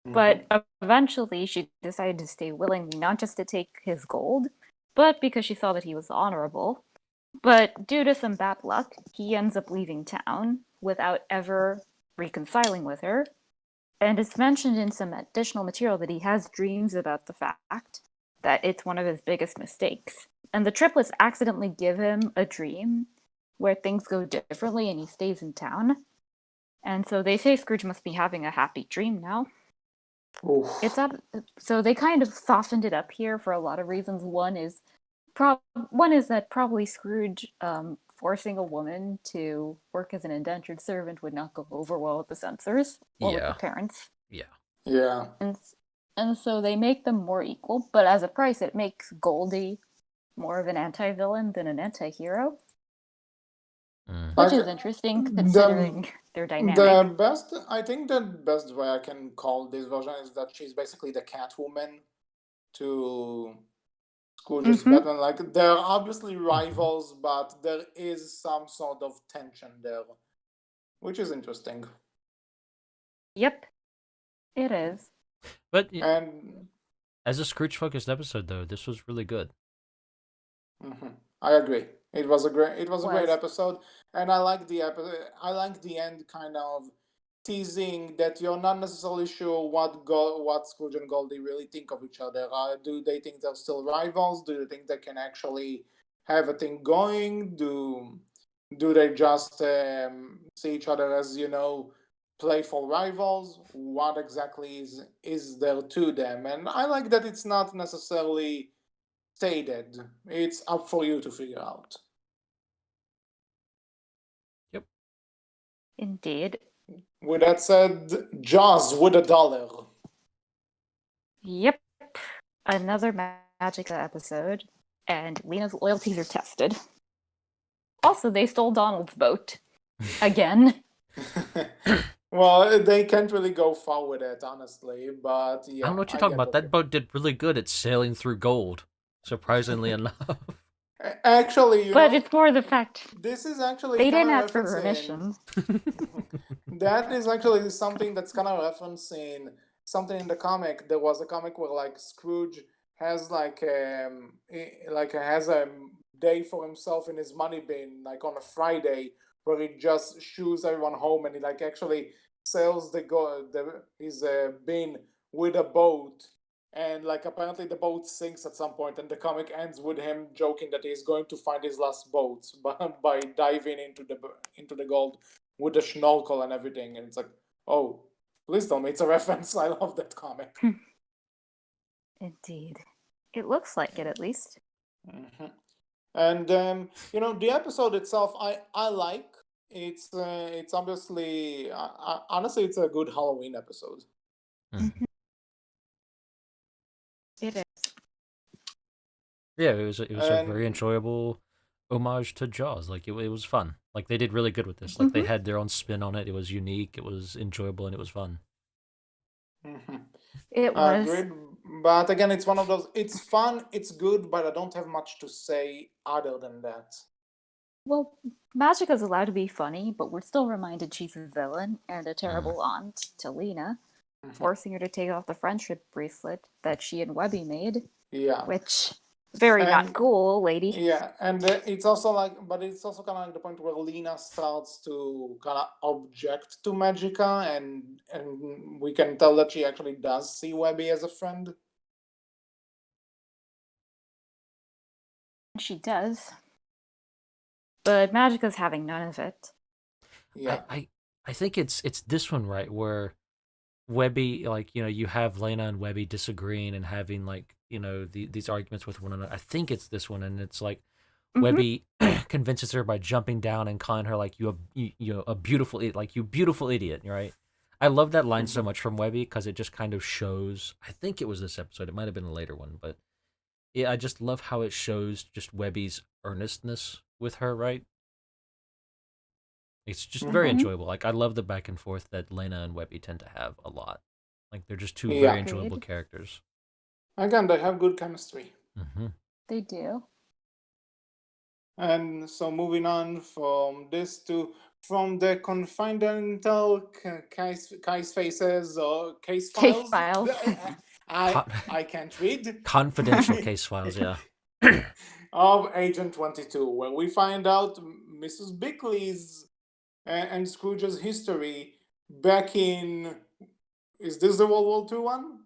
But eventually, she decided to stay willingly, not just to take his gold, but because she saw that he was honorable. But due to some bad luck, he ends up leaving town without ever reconciling with her. And it's mentioned in some additional material that he has dreams about the fact that it's one of his biggest mistakes. And the triplets accidentally give him a dream where things go differently and he stays in town. And so they say Scrooge must be having a happy dream now. Oof. So they kind of softened it up here for a lot of reasons. One is that probably Scrooge forcing a woman to work as an indentured servant would not go over well with the censors or with the Yeah. parents. Yeah. Yeah. And so they make them more equal, but as a price, it makes Goldie more of an anti-villain than an anti-hero, which is interesting considering their dynamic. I think the best way I can call this version is that she's basically the Catwoman to Scrooge's Batman. Like, they're obviously rivals, but there is some sort of tension there, which is interesting. Yep, it is. But And as a Scrooge-focused episode, though, this was really good. I agree. It was a great Was. episode, and I like the I like the end kind of teasing that you're not necessarily sure what Scrooge and Goldie really think of each other. Do they think they're still rivals? Do they think they can actually have a thing going? Do they just see each other as playful rivals? What exactly is there to them? And I like that it's not necessarily stated. It's up for you to figure out. Yep. Indeed. With that said, Jaws with $1. Yep. Another magic episode, and Lena's loyalties are tested. Also, they stole Donald's boat. Again. Well, they can't really go far with it, honestly, but yeah. I don't know what you're talking about. That boat did really good at sailing through gold, surprisingly enough. Actually, but it's more the fact this is actually they didn't ask for permission. That is actually something that's kind of referencing something in the comic. There was a comic where like Scrooge has has a day for himself in his money bin, like on a Friday, where he just shoos everyone home, and he like actually sails his bin with a boat, and like apparently the boat sinks at some point, and the comic ends with him joking that he's going to find his last boats by diving into the gold with the snorkel and everything. And it's like, oh, please tell me it's a reference. I love that comic. Indeed. It looks like it, at least. And the episode itself, I like. It's obviously honestly, it's a good Halloween episode. Mhm. It is. Yeah, it was a very And enjoyable homage to Jaws. Like it was fun. Like they did really good with this. Like they had their own spin on it. It was unique. It was enjoyable, and it was fun. mhm. It was. Agreed. But again, it's one of those. It's fun. It's good, but I don't have much to say other than that. Well, Magic is allowed to be funny, but we're still reminded she's a villain and a terrible aunt to Lena, Mhm. forcing her to take off the friendship bracelet that she and Webby made, Yeah. which very not And cool, lady. yeah, and it's also but it's also kind of like the point where Lena starts to kind of object to Magica, and we can tell that she actually does see Webby as a friend. She does. But Magica's having none of it. Yeah. I think it's this one, right, where Webby, like, you have Lena and Webby disagreeing and having, like, these arguments with one another. I think it's this one, and it's like Webby convinces her by jumping down and calling her like a beautiful like you beautiful idiot, right? I love that line so Mhm. much from Webby because it just kind of shows. I think it was this episode. It might have been a later one, but yeah, I just love how it shows just Webby's earnestness with her, right? It's just very Mhm. enjoyable. Like I love the back and forth that Lena and Webby tend to have a lot. Like they're just two very Yeah. enjoyable Agreed. characters. Again, they have good chemistry. Hmm. They do. And so moving on from this to from the confidential case faces or case Case files. files. I can't read. Confidential case files, yeah. Of Agent 22, where we find out Mrs. Bickley's and Scrooge's history back in. Is this the World War II one?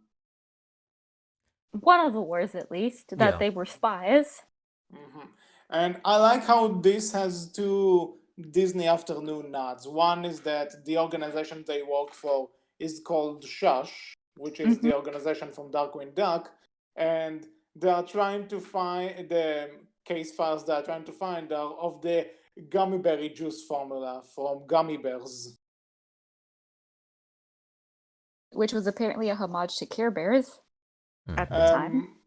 One of the wars, at least, that Yeah. they were spies. Mm-hmm. And I like how this has two Disney afternoon nods. One is that the organization they work for is called Shush, which is the organization from Darkwing Duck, and they are trying to find the case files they are trying to find are of the gummy berry juice formula from gummy bears. Which was apparently a homage to Care Bears at the Mhm. time.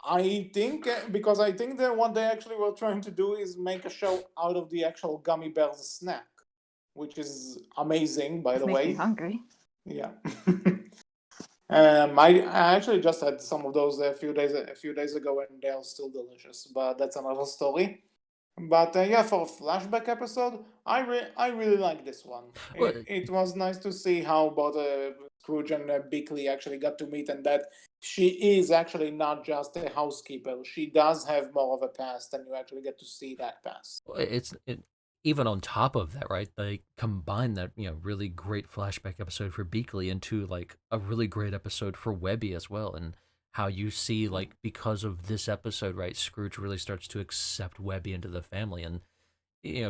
I think because I think that what they actually were trying to do is make a show out of the actual gummy bears snack, which is amazing, by the Makes me way. hungry. Yeah. I actually just had some of those a few days ago, and they are still delicious. But that's another story. But yeah, for a flashback episode, I really like this one. Well, It was nice to see how both Scrooge and Bickley actually got to meet, and that she is actually not just a housekeeper. She does have more of a past, and you actually get to see that past. even on top of that, right? They combine that really great flashback episode for Beakley into like a really great episode for Webby as well, and how you see like because of this episode, right? Scrooge really starts to accept Webby into the family, and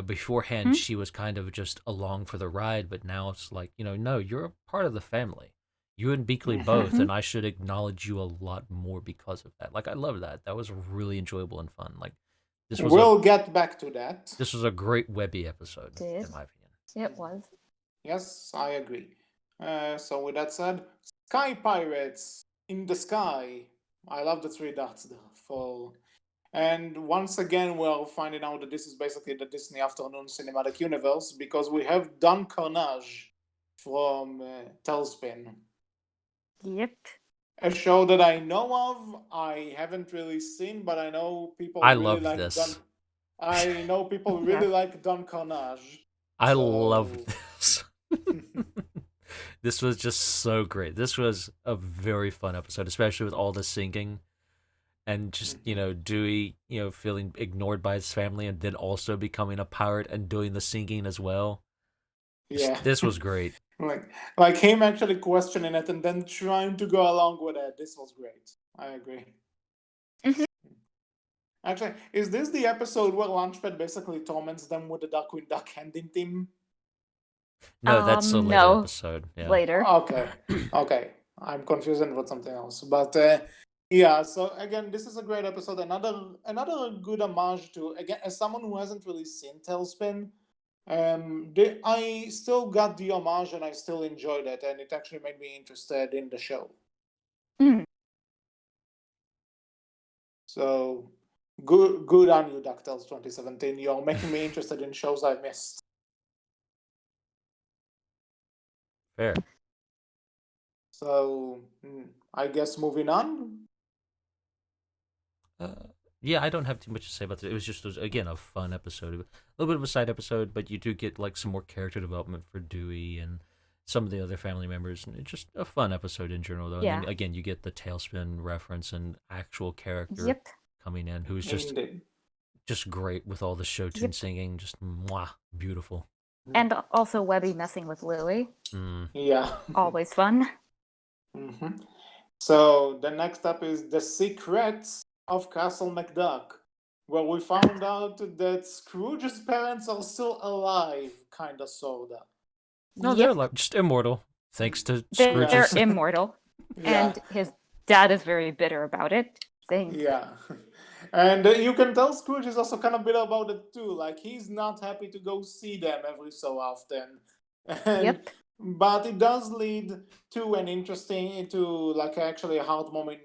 beforehand she was kind of just along for the ride, but now it's like no, you're a part of the family. You and Beakley both, and I should acknowledge you a lot more because of that. Like I love that. That was really enjoyable and fun. Like this was a We'll get back to that. this was a great Webby episode, Did. in my opinion. It was. Yes, I agree. So with that said, Sky Pirates in the Sky. I love the three dots there for. And once again, we're finding out that this is basically the Disney Afternoon Cinematic Universe because we have Don Carnage from Tailspin. Yep. A show that I know of, I haven't really seen, but I know people I really loved like Don. this. I know people really like Don Carnage. I So loved this. This was just so great. This was a very fun episode, especially with all the singing and just, Dewey, feeling ignored by his family and then also becoming a pirate and doing the singing as well. yeah. This was great. like him actually questioning it and then trying to go along with it. This was great. I agree. Actually, is this the episode where Launchpad basically torments them with the Darkwing Duck handing team? No, that's a later no. episode. Yeah. Later. Okay, okay. I'm confusing with something else. But Yeah, so again, this is a great episode. Another good homage to, again, as someone who hasn't really seen Tailspin, I still got the homage and I still enjoyed it, and it actually made me interested in the show. Mm. So good on you, Ducktales 2017. You're making me interested in shows I missed. Fair. So I guess moving on. Yeah, I don't have too much to say about it. It was just again a fun episode, a little bit of a side episode, but you do get like some more character development for Dewey and some of the other family members, and it's just a fun episode in general, though. Yeah. And then again, you get the Tailspin reference and actual character Yep. coming in, who's Indeed. just great with all the show tune singing, just mwah, beautiful. And also Webby messing with Louie. Yeah. Always fun. Mm-hmm. So the next up is The Secrets of Castle Mcduck, where we found out that Scrooge's parents are still alive, kinda sorta. No, they're like just immortal, thanks to They're Scrooge's. immortal. Yeah. And his dad is very bitter about it. Saying, Yeah. And you can tell Scrooge is also kind of bitter about it too. Like, he's not happy to go see them every so often. And, Yep. But it does lead to an interesting, to like actually a heartwarming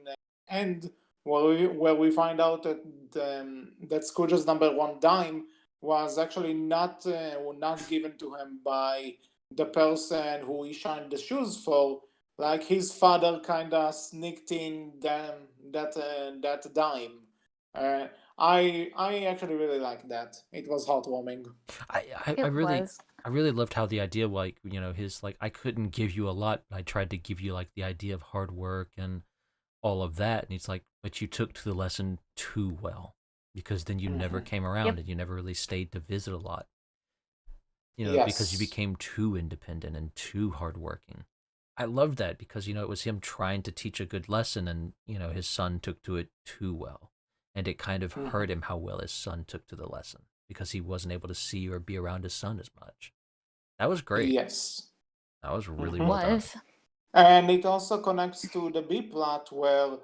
end where we find out that Scrooge's number one dime was actually not given to him by the person who he shined the shoes for. Like, his father kind of sneaked in that dime. I actually really like that. It was heartwarming. I really loved how the idea, like, his, like, I couldn't give you a lot. I tried to give you like the idea of hard work and all of that, and he's like, but you took to the lesson too well, because then you never came around and you never really stayed to visit a lot. Because you Yes. became too independent and too hardworking. I loved that because it was him trying to teach a good lesson, and his son took to it too well, and it kind of hurt him how well his son took to the lesson because he wasn't able to see or be around his son as much. That was great. Yes. That was really well done. And it also connects to the B plot where,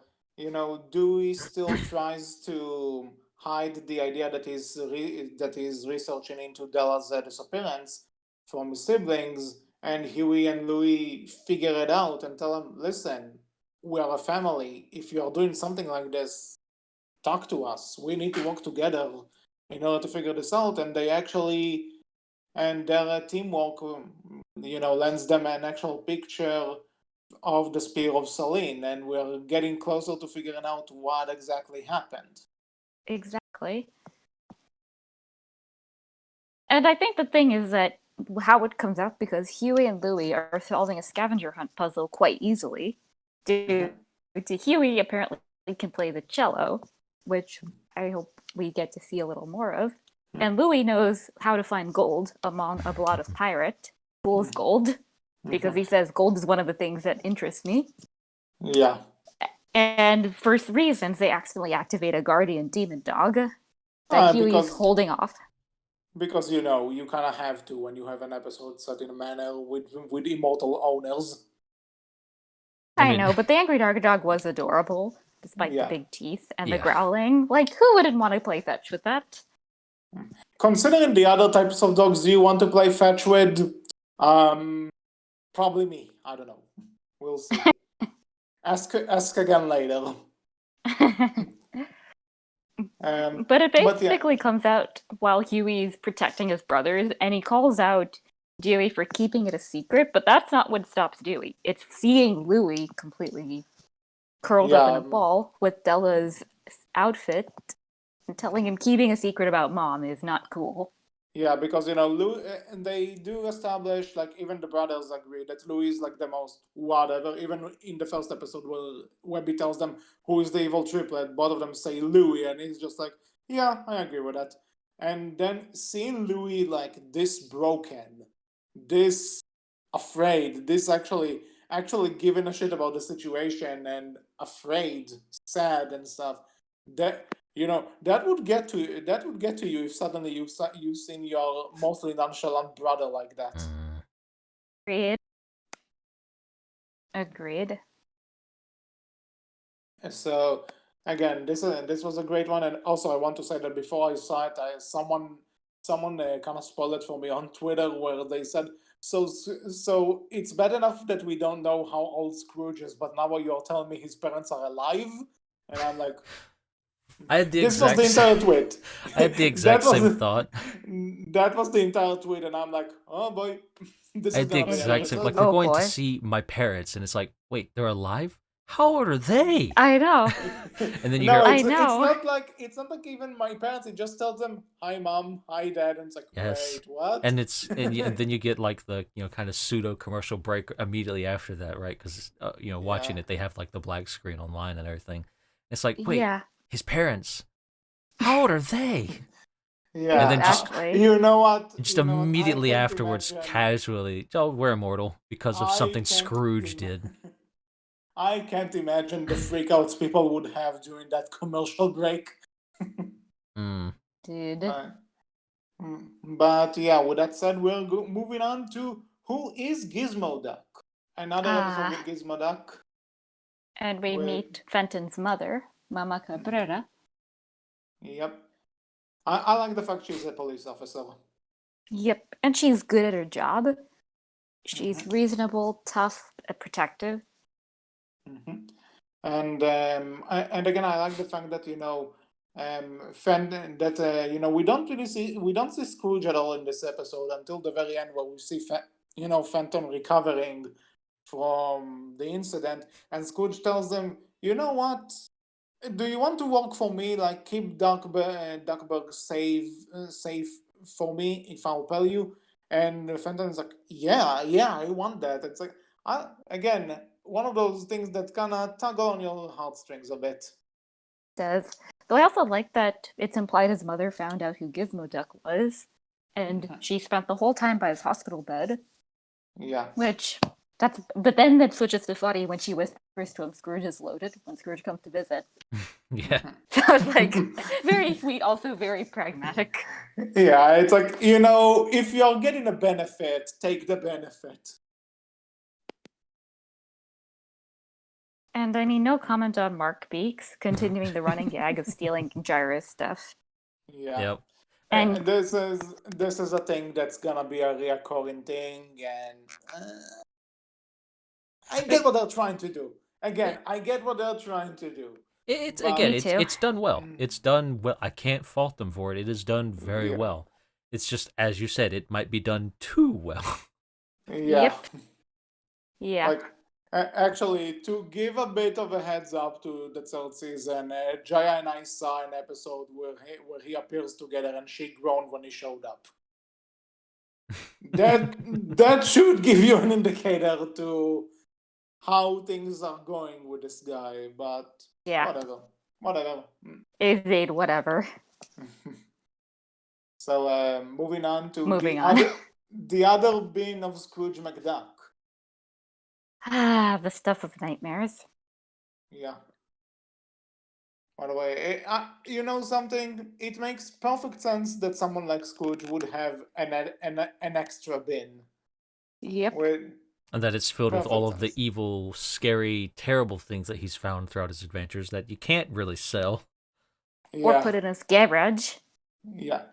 Dewey still tries to hide the idea that he's researching into Della's disappearance from his siblings, and Huey and Louie figure it out and tell him, listen, we are a family. If you are doing something like this, talk to us. We need to work together in order to figure this out. And they actually, and their teamwork, lends them an actual picture of the Spear of Selene, and we're getting closer to figuring out what exactly happened. Exactly. And I think the thing is that how it comes out, because Huey and Louie are solving a scavenger hunt puzzle quite easily. Due to Huey apparently can play the cello, which I hope we get to see a little more of. And Louie knows how to find gold among a lot of pirate, fool's gold, because he says gold is one of the things that interests me. Yeah. And for reasons, they accidentally activate a guardian demon dog that Huey's holding off. Because, you kind of have to when you have an episode set in a manner with immortal owners. I know, but the angry dog was adorable, despite the big teeth and the growling. Like, who wouldn't want to play fetch with that? Considering the other types of dogs you want to play fetch with, probably me. I don't know. We'll see. Ask again later. But it basically comes out while Huey's protecting his brothers, and he calls out Dewey for keeping it a secret, but that's not what stops Dewey. It's seeing Louie completely curled up in a ball with Della's outfit and telling him keeping a secret about Mom is not cool. Yeah, because, and they do establish, like, even the brothers agree that Louis is, like, the most whatever. Even in the first episode where Webby tells them who is the evil triplet, both of them say Louis, and he's just like, yeah, I agree with that. And then seeing Louis, like, this broken, this afraid, this actually giving a shit about the situation and afraid, sad and stuff, that... that would get to you if suddenly you've seen your mostly nonchalant brother like that. Agreed. So again, this was a great one, and also I want to say that before I saw it, someone kind of spoiled it for me on Twitter, where they said, so it's bad enough that we don't know how old Scrooge is, but now you're telling me his parents are alive, and I'm like, I had the this was exact the entire tweet. I had the that exact was same thought. that was the entire tweet, and I'm like, oh boy, this I is had the gonna be an exact same. Like, episode. we're Oh going to boy. see my parents, and it's like, wait, they're alive? How old are they? I know. And then you No, hear, I it's know. it's not like even my parents. It just tells them, "Hi, mom. Hi, dad," and it's like, yes, wait, what? and then you get like the kind of pseudo commercial break immediately after that, right? Because watching Yeah, it, they have like the black screen online and everything. It's like, wait, Yeah, his parents, how old are they? And yeah. then just exactly. You know what? just You know what? I immediately can't afterwards, imagine. casually, oh, we're immortal because of I something can't. Scrooge did. I can't imagine the freakouts people would have during that commercial break. Mm. Dude. Uh, but yeah, with that said, moving on to who is Gizmoduck. Another episode with Gizmoduck. And we With meet Fenton's mother, Mama Cabrera. Yep. I like the fact she's a police officer. Yep, and she's good at her job. She's reasonable, tough, and protective. And again, I like the fact that we don't see Scrooge at all in this episode until the very end, where we see Fenton recovering from the incident, and Scrooge tells them, you know what? Do you want to work for me? Like, keep Duckburg safe for me if I'll pay you. And Fenton's like, yeah, I want that. It's like, again, one of those things that kind of tug on your heartstrings a bit. Does. Though I also like that it's implied his mother found out who Gizmoduck was, and she spent the whole time by his hospital bed. Yeah. But then it switches to funny when she whispers to him, Scrooge is loaded, when Scrooge comes to visit. Yeah. So it's like very sweet, also very pragmatic. Yeah, it's like, if you're getting a benefit, take the benefit. And I mean, no comment on Mark Beeks continuing the running gag of stealing Gyra's stuff. Yeah. Yep. And this is a thing that's gonna be a reoccurring thing, and I get what they're trying to do. Again, I get what they're trying to do. It's But- again, Me too. it's done well. It's done well. I can't fault them for it. It is done very Yeah. well. It's just, as you said, it might be done too well. Yeah. Yep. Yeah. Like, actually, to give a bit of a heads up to the third season, Jaya and I saw an episode where he appears together, and she groaned when he showed up. That should give you an indicator to how things are going with this guy, but Yeah. whatever. Evade whatever. So moving on to Moving on. the other being of Scrooge McDuck. The stuff of nightmares. Yeah. By the way, you know something? It makes perfect sense that someone like Scrooge would have an extra bin. Yep. And that it's filled with Perfect all of the sense. evil, scary, terrible things that he's found throughout his adventures that you can't really sell. Yeah. Or put in his garage. Yeah.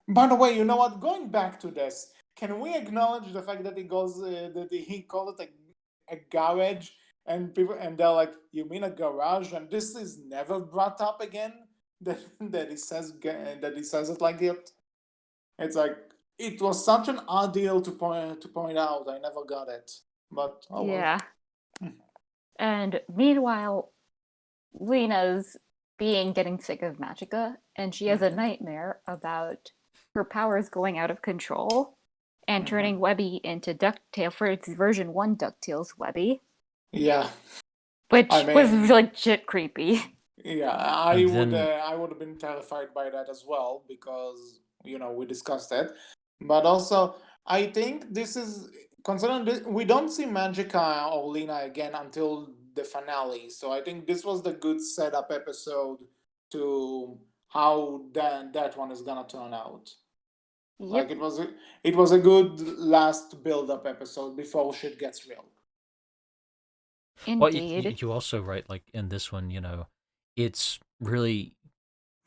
By the way, you know what? Going back to this, can we acknowledge the fact that he called it a garage, and they're like, "You mean a garage?" And this is never brought up again. That he says it like it. It's like, it was such an odd deal to point out. I never got it, but oh well. Yeah. And meanwhile, Lena's getting sick of Magica, and she has a nightmare about her powers going out of control and turning Webby into Ducktales for its version 1 Ducktales Webby, Yeah. which I mean- was legit creepy. Yeah, And then- I would have been terrified by that as well, because we discussed that. But also, I think this is, considering this, we don't see Magica or Lena again until the finale. So I think this was the good setup episode to how that one is gonna turn out. Like, Yep. it was a good last build-up episode before shit gets real. Well, Indeed. you also right, like in this one, it's really,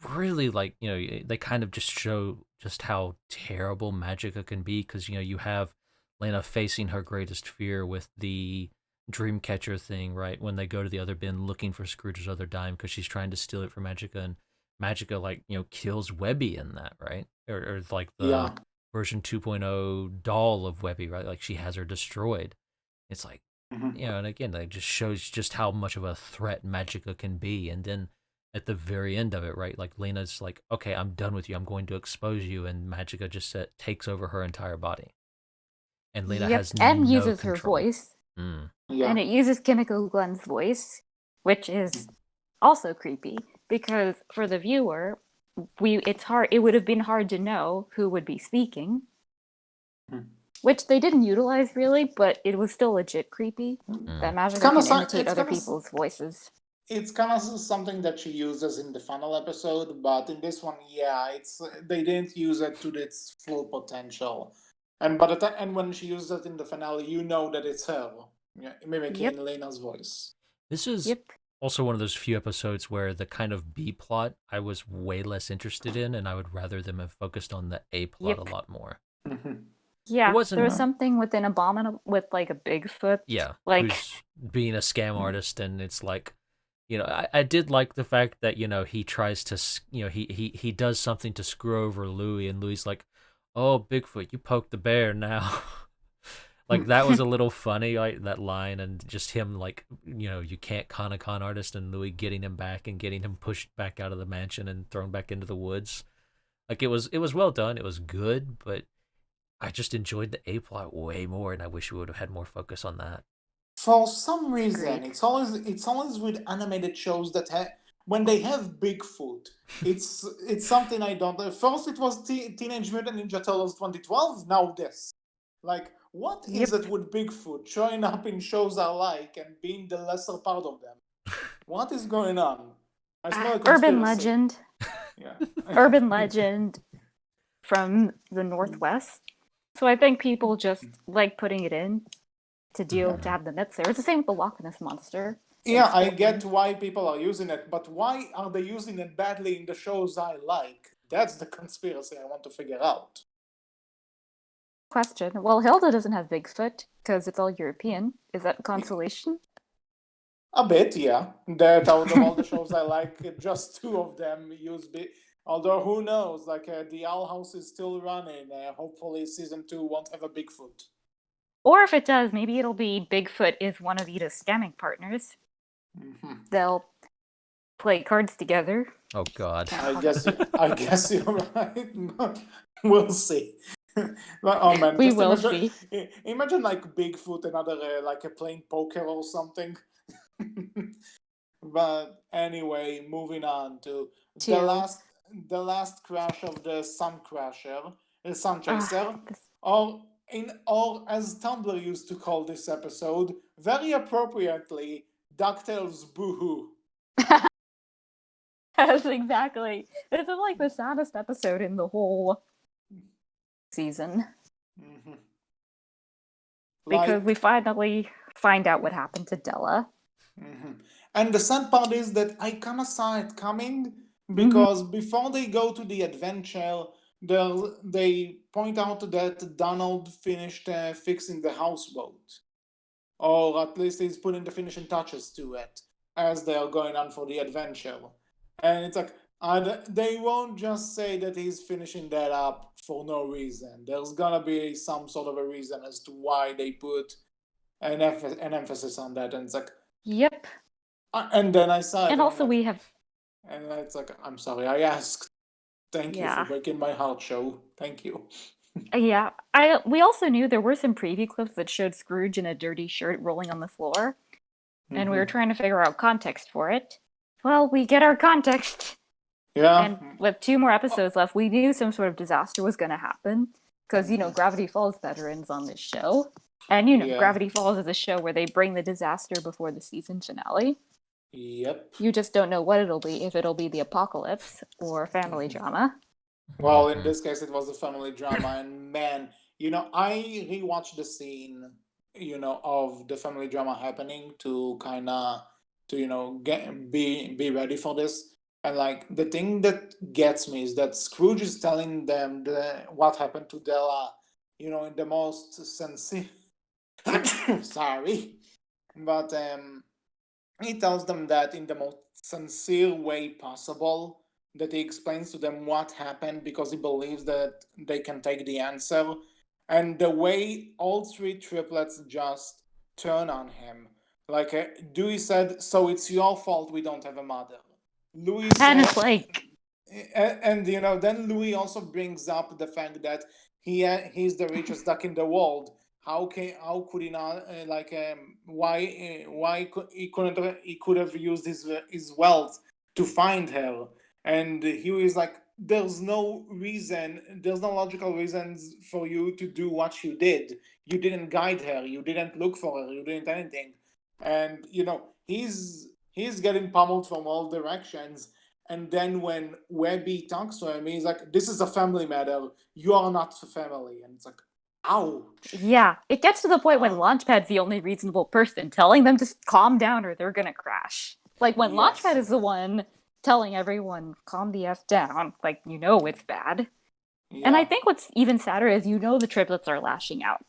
really like they kind of just show just how terrible Magica can be because you have Lena facing her greatest fear with the Dreamcatcher thing, right? When they go to the other bin looking for Scrooge's other dime because she's trying to steal it from Magica, and Magica like kills Webby in that, right? Or like the Yeah. version 2.0 doll of Webby, right? Like she has her destroyed. It's like Mhm. and again, that just shows just how much of a threat Magica can be. And then at the very end of it, right, like Lena's like, okay, I'm done with you. I'm going to expose you. And Magica just takes over her entire body. And Lena Yep, has and no uses her control. voice. Mm. Yeah. And it uses Kimiko Glen's voice, which is also creepy because for the viewer, it would have been hard to know who would be speaking, Mhm. which they didn't utilize really, but it was still legit creepy that Mm. Magica can imitate It's other kind of people's voices. it's kind of something that she uses in the final episode, but in this one, yeah, it's they didn't use it to its full potential. And by the time, and when she uses it in the finale, you know that it's her, yeah, mimicking Yep, Lena's voice. This is yep, also one of those few episodes where the kind of B plot I was way less interested in, and I would rather them have focused on the A plot a yep. lot more. Mhm. It Yeah, there wasn't, was something with an abominable with like a Bigfoot, yeah, like who's being a scam artist, and it's like, I did like the fact that he tries to he does something to screw over Louis, and Louis like, oh Bigfoot, you poked the bear now. Like that was a little funny, like that line, and just him like you can't con a con artist, and Louis getting him back and getting him pushed back out of the mansion and thrown back into the woods. Like it was well done, it was good, but I just enjoyed the A plot way more, and I wish we would have had more focus on that. For some reason, agreed. it's always with animated shows that when they have Bigfoot, it's something I don't. First, it was Teenage Mutant Ninja Turtles 2012. Now this, like, what is Yep. it with Bigfoot showing up in shows I like and being the lesser part of them? What is going on? I smell a Urban conspiracy. legend. Yeah. Urban legend from the Northwest. So I think people just like putting it in to Mhm. have the myths there. It's the same with the Loch Ness Monster in Yeah, I get Scotland. why people are using it, but why are they using it badly in the shows I like? That's the conspiracy I want to figure out. Question. Well, Hilda doesn't have Bigfoot because it's all European. Is that consolation? A bit, yeah. That out of all the shows I like, just two of them use big. Although who knows? Like the Owl House is still running. Hopefully, season 2 won't have a Bigfoot. Or if it does, maybe it'll be Bigfoot is one of Ida's scamming partners. Mhm. They'll play cards together. Oh God. Can't I talk. guess I guess you're right. We'll see. Oh man, We just will imagine see. imagine like Bigfoot and other like playing poker or something. But anyway, moving on to the To last the last crash of the Sun Chaser, this. or as Tumblr used to call this episode, very appropriately, Ducktales Boohoo. Yes, exactly. This is like the saddest episode in the whole season Mhm. because we Like, finally find out what happened to Della. mhm. And the sad part is that I kind of saw it coming Mm-hmm. because before they go to the adventure, they point out that Donald finished fixing the houseboat, or at least he's putting the finishing touches to it as they are going on for the adventure. And it's like, they won't just say that he's finishing that up for no reason. There's gonna be some sort of a reason as to why they put an emphasis on that. And it's like, Yep. and then I saw it, And and I'm also like, we have and it's like, I'm sorry, I asked. Thank you for yeah. breaking my heart, show. Thank you. Yeah. We also knew there were some preview clips that showed Scrooge in a dirty shirt rolling on the floor, and we were Mhm. trying to figure out context for it. Well, we get our context. Yeah. And with 2 more episodes left, we knew some sort of disaster was going to happen because Gravity Falls veterans on this show. And Yeah. Gravity Falls is a show where they bring the disaster before the season finale. Yep. You just don't know what it'll be, if it'll be the apocalypse or family drama. Well, in Mhm. this case, it was a family drama, and man, I rewatched the scene of the family drama happening to kind of to be ready for this. And like the thing that gets me is that Scrooge is telling them what happened to Della, in the most sincere. Sorry, but he tells them that in the most sincere way possible, that he explains to them what happened because he believes that they can take the answer. And the way all three triplets just turn on him. Like Dewey said, so it's your fault we don't have a mother. Louis And said, it's like, and then Louis also brings up the fact that he's the richest duck in the world. How could he not why he could have used his wealth to find her? And he was like, there's no logical reasons for you to do what you did. You didn't guide her, you didn't look for her, you didn't anything. And he's getting pummeled from all directions. And then when Webby talks to him, he's like, this is a family matter. You are not the family. And it's like, ouch. yeah, it gets to the point when Ouch. Launchpad's the only reasonable person telling them to calm down or they're gonna crash. Like when Yes. Launchpad is the one telling everyone, calm the F down, like it's bad. Yeah. And I think what's even sadder is the triplets are lashing out.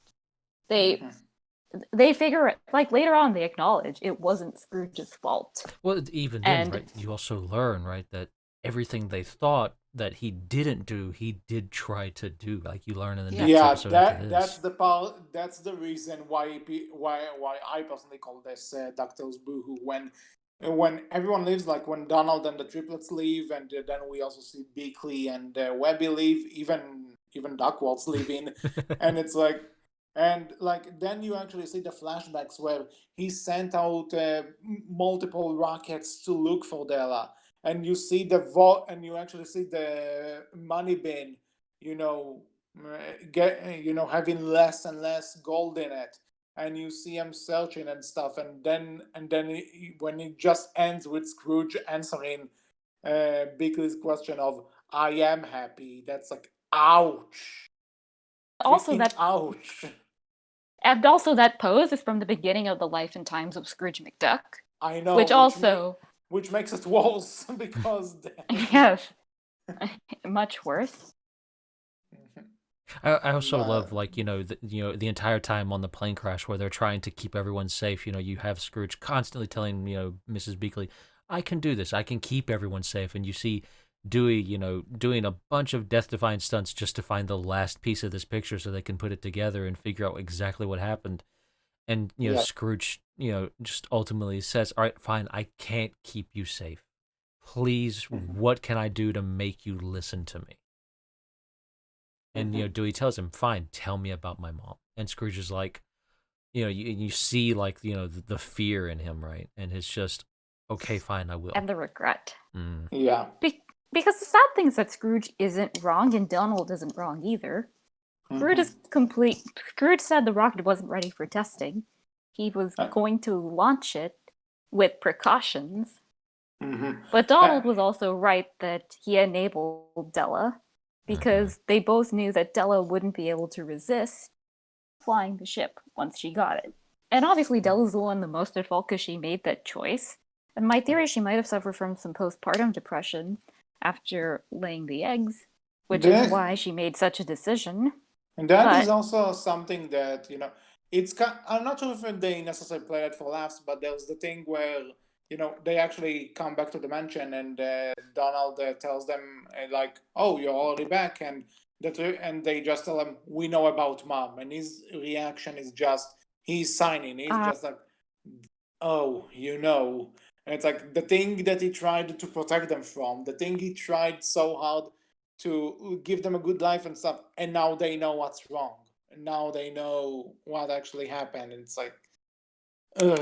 They figure it, like later on they acknowledge it wasn't Scrooge's fault. Well, even then, right? You also learn, right, that everything they thought that he didn't do, he did try to do. Like you learn in the next episode after this. That's the part. That's the reason why I personally call this Ducktales Boohoo. When everyone leaves, like when Donald and the triplets leave, and then we also see Beakley and Webby leave, even Duckworth's leaving, and it's like. And like then you actually see the flashbacks where he sent out multiple rockets to look for Della, and you see the vault, and you actually see the money bin, having less and less gold in it, and you see him searching and stuff, and then when it just ends with Scrooge answering Bickley's question of "I am happy," that's like ouch. Also, Freaking ouch. and also that pose is from the beginning of the life and times of Scrooge McDuck. I know, which makes it worse because yes, much worse. I also love the entire time on the plane crash where they're trying to keep everyone safe. You have Scrooge constantly telling Mrs. Beakley, "I can do this. I can keep everyone safe." And you see Dewey, doing a bunch of death-defying stunts just to find the last piece of this picture so they can put it together and figure out exactly what happened. And Scrooge, just ultimately says, "All right, fine. I can't keep you safe. Please, what can I do to make you listen to me?" And Dewey tells him, "Fine, tell me about my mom." And Scrooge is like, you see like the fear in him, right? And it's just, okay, fine, I will. And the regret. Yeah. Because the sad thing is that Scrooge isn't wrong, and Donald isn't wrong either. Scrooge is complete. Scrooge said the rocket wasn't ready for testing. He was going to launch it with precautions. But Donald was also right that he enabled Della, because they both knew that Della wouldn't be able to resist flying the ship once she got it. And obviously Della's the one the most at fault because she made that choice. And my theory is she might have suffered from some postpartum depression after laying the eggs, which is why she made such a decision. And that is also something that, I'm not sure if they necessarily play it for laughs, but there's the thing where they actually come back to the mansion, and Donald tells them like, "Oh, you're already back," and they just tell him, "We know about Mom," and his reaction is just he's signing. He's just like, "Oh, and it's like the thing that he tried to protect them from, the thing he tried so hard to give them a good life and stuff, and now they know what's wrong, and now they know what actually happened." And it's like,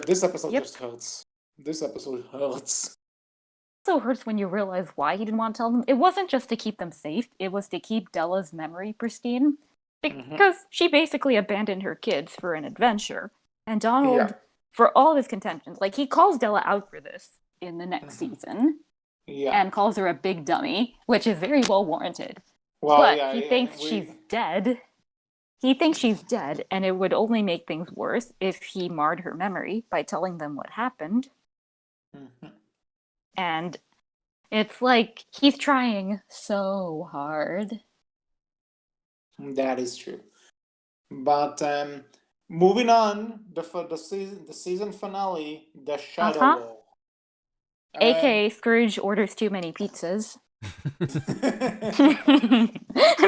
this episode just hurts. This episode hurts. It also hurts when you realize why he didn't want to tell them. It wasn't just to keep them safe, it was to keep Della's memory pristine. Because she basically abandoned her kids for an adventure. And Donald, for all of his contentions, like he calls Della out for this in the next season. And calls her a big dummy, which is very well warranted. Well, but he thinks she's dead. he thinks she's dead, and it would only make things worse if he marred her memory by telling them what happened. Mhm. And it's like he's trying so hard. That is true. But moving on, the season finale, the Shadow Uh-huh. War. AKA Scrooge orders too many pizzas. I'm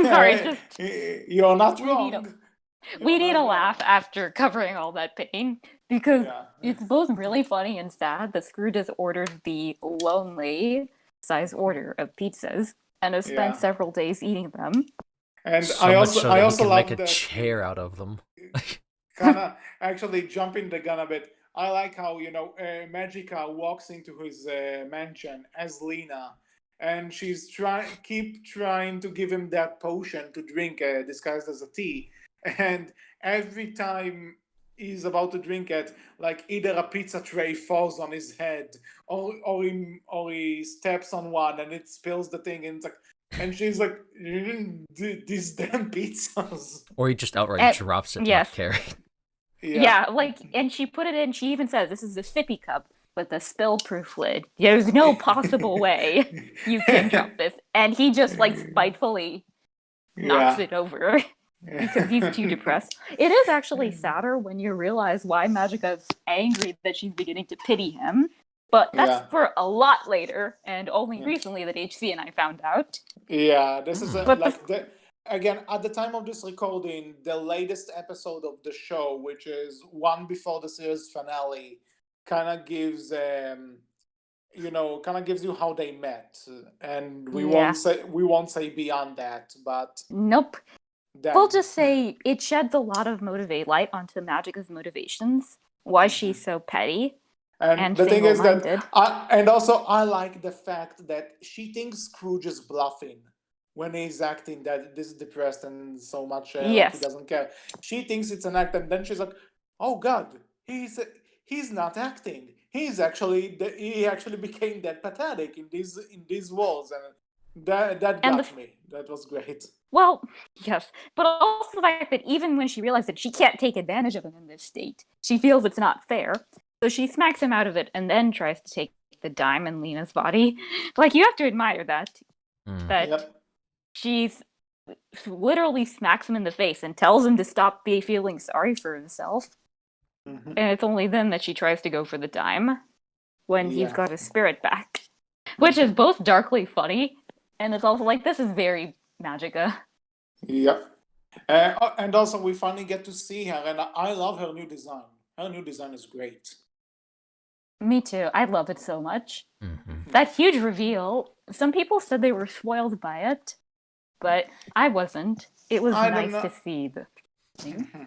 sorry, it's just You're not we need a wrong. we You're need a not laugh wrong. after covering all that pain because Yeah. it's both really funny and sad that Scrooge has ordered the lonely size order of pizzas and has spent Yeah. several days eating them. And So much so I that he also can make a love that chair out of them. kind of actually jumping the gun a bit. I like how Magica walks into his mansion as Lena, and she's trying to give him that potion to drink, disguised as a tea, and every time he's about to drink it, like either a pizza tray falls on his head, or he steps on one and it spills the thing, and it's like, and she's like, these damn pizzas. Or he just outright And drops it, not yes, caring. yeah, like, and she put it in. She even says this is a sippy cup with a spill-proof lid. There's no possible way you can drop this, and he just like spitefully knocks Yeah. it over because he's too depressed. It is actually sadder when you realize why Magica's angry that she's beginning to pity him. But that's Yeah. for a lot later, and only recently that HC and I found out. Yeah, this is But the like again at the time of this recording, the latest episode of the show, which is one before the series finale, kind of gives kind of gives you how they met, and yeah, we won't say beyond that, but nope. We'll then. just say it sheds a lot of light onto Magica's motivations, why she's so petty And and the thing is that, single-minded. and also I like the fact that she thinks Scrooge is bluffing when he's acting that this depressed and so much like he Yes, doesn't care. She thinks it's an act, and then she's like, "Oh God, he's not acting. He actually became that pathetic in these walls," and that and got me. That was great. well, yes, but also the fact that even when she realizes that she can't take advantage of him in this state, she feels it's not fair. So she smacks him out of it and then tries to take the dime in Lena's body. Like, you have to admire that. That Yep. she's literally smacks him in the face and tells him to stop feeling sorry for himself. Hmm. And it's only then that she tries to go for the dime when he's Yeah. got his spirit back. Which is both darkly funny, and it's also like, this is very Magica. Yep. And also, we finally get to see her, and I love her new design. Her new design is great. Me too. I love it so much. Mm-hmm. That huge reveal, some people said they were spoiled by it, but I wasn't. It was I don't nice to know. see the thing.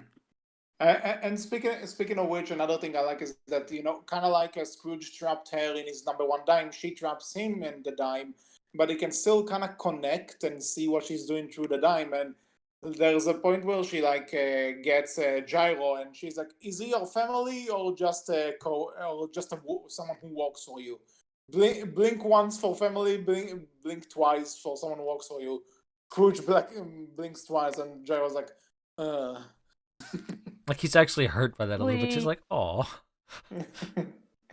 And speaking of which, another thing I like is that kind of like a Scrooge trapped her in his number one dime, she traps him in the dime, but he can still kind of connect and see what she's doing through the dime. And there's a point where she like gets Gyro, and she's like, "Is he your family or just someone who works for you? Blink once for family, blink twice for someone who works for you." Scrooge blinks twice, and Gyro's like, "Uh." Like he's actually hurt by that a little bit. She's We like, "Oh,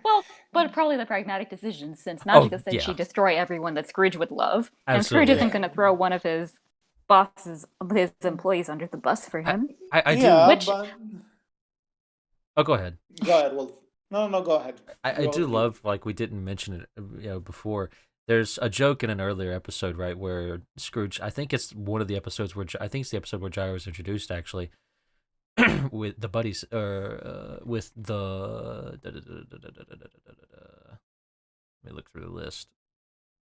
Well, but probably the pragmatic decision, since oh Magica said yeah, she'd destroy everyone that Scrooge would love, and Scrooge absolutely." isn't going to throw one of his his employees under the bus for I him. I do. Yeah, Which, but Oh, go ahead. go ahead, Wolf. No, go ahead. I do love, like we didn't mention it, before. There's a joke in an earlier episode, right, where Scrooge. I think it's one of the episodes where I think it's the episode where Jaya was introduced, actually, with the buddies, or with the. Let me look through the list.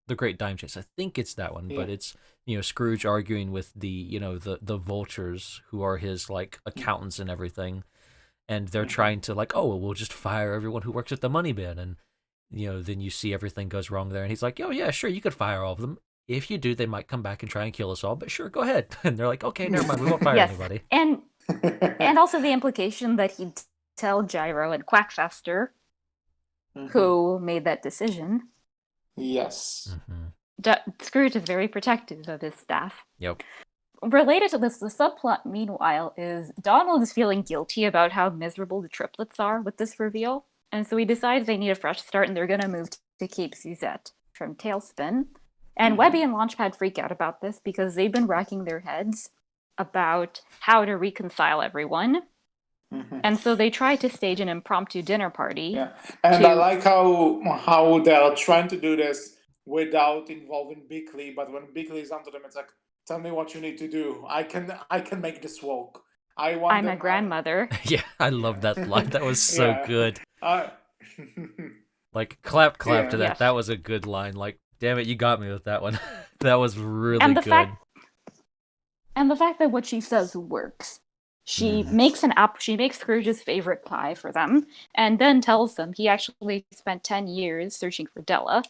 The Great Dime Chase. I think it's that one, Yeah. but it's Scrooge arguing with the vultures who are his like accountants and everything, and they're trying to like, oh, well, we'll just fire everyone who works at the money bin, and then you see everything goes wrong there, and he's like, oh yeah, sure, you could fire all of them. If you do, they might come back and try and kill us all, but sure, go ahead. And they're like, okay, never mind, we won't fire yes, anybody. and also the implication that he'd tell Gyro and Quackfaster, who made that decision. Yes. Mm-hmm. Scrooge is very protective of his staff. Yep. related to this, the subplot, meanwhile, is Donald is feeling guilty about how miserable the triplets are with this reveal, and so he decides they need a fresh start and they're going to move to Cape Suzette from Tailspin. And Webby and Launchpad freak out about this because they've been racking their heads about how to reconcile everyone. And so they try to stage an impromptu dinner party. Yeah, and I like how they are trying to do this without involving Bickley, but when Bickley is onto them, it's like, tell me what you need to do. I can make this work. I'm a grandmother. Yeah, I love that line. That was so good. Like, clap to that. Yes. That was a good line. Like, damn it, you got me with that one. That was really good. And the fact that what she says works. She makes she makes Scrooge's favorite pie for them, and then tells them he actually spent 10 years searching for Della,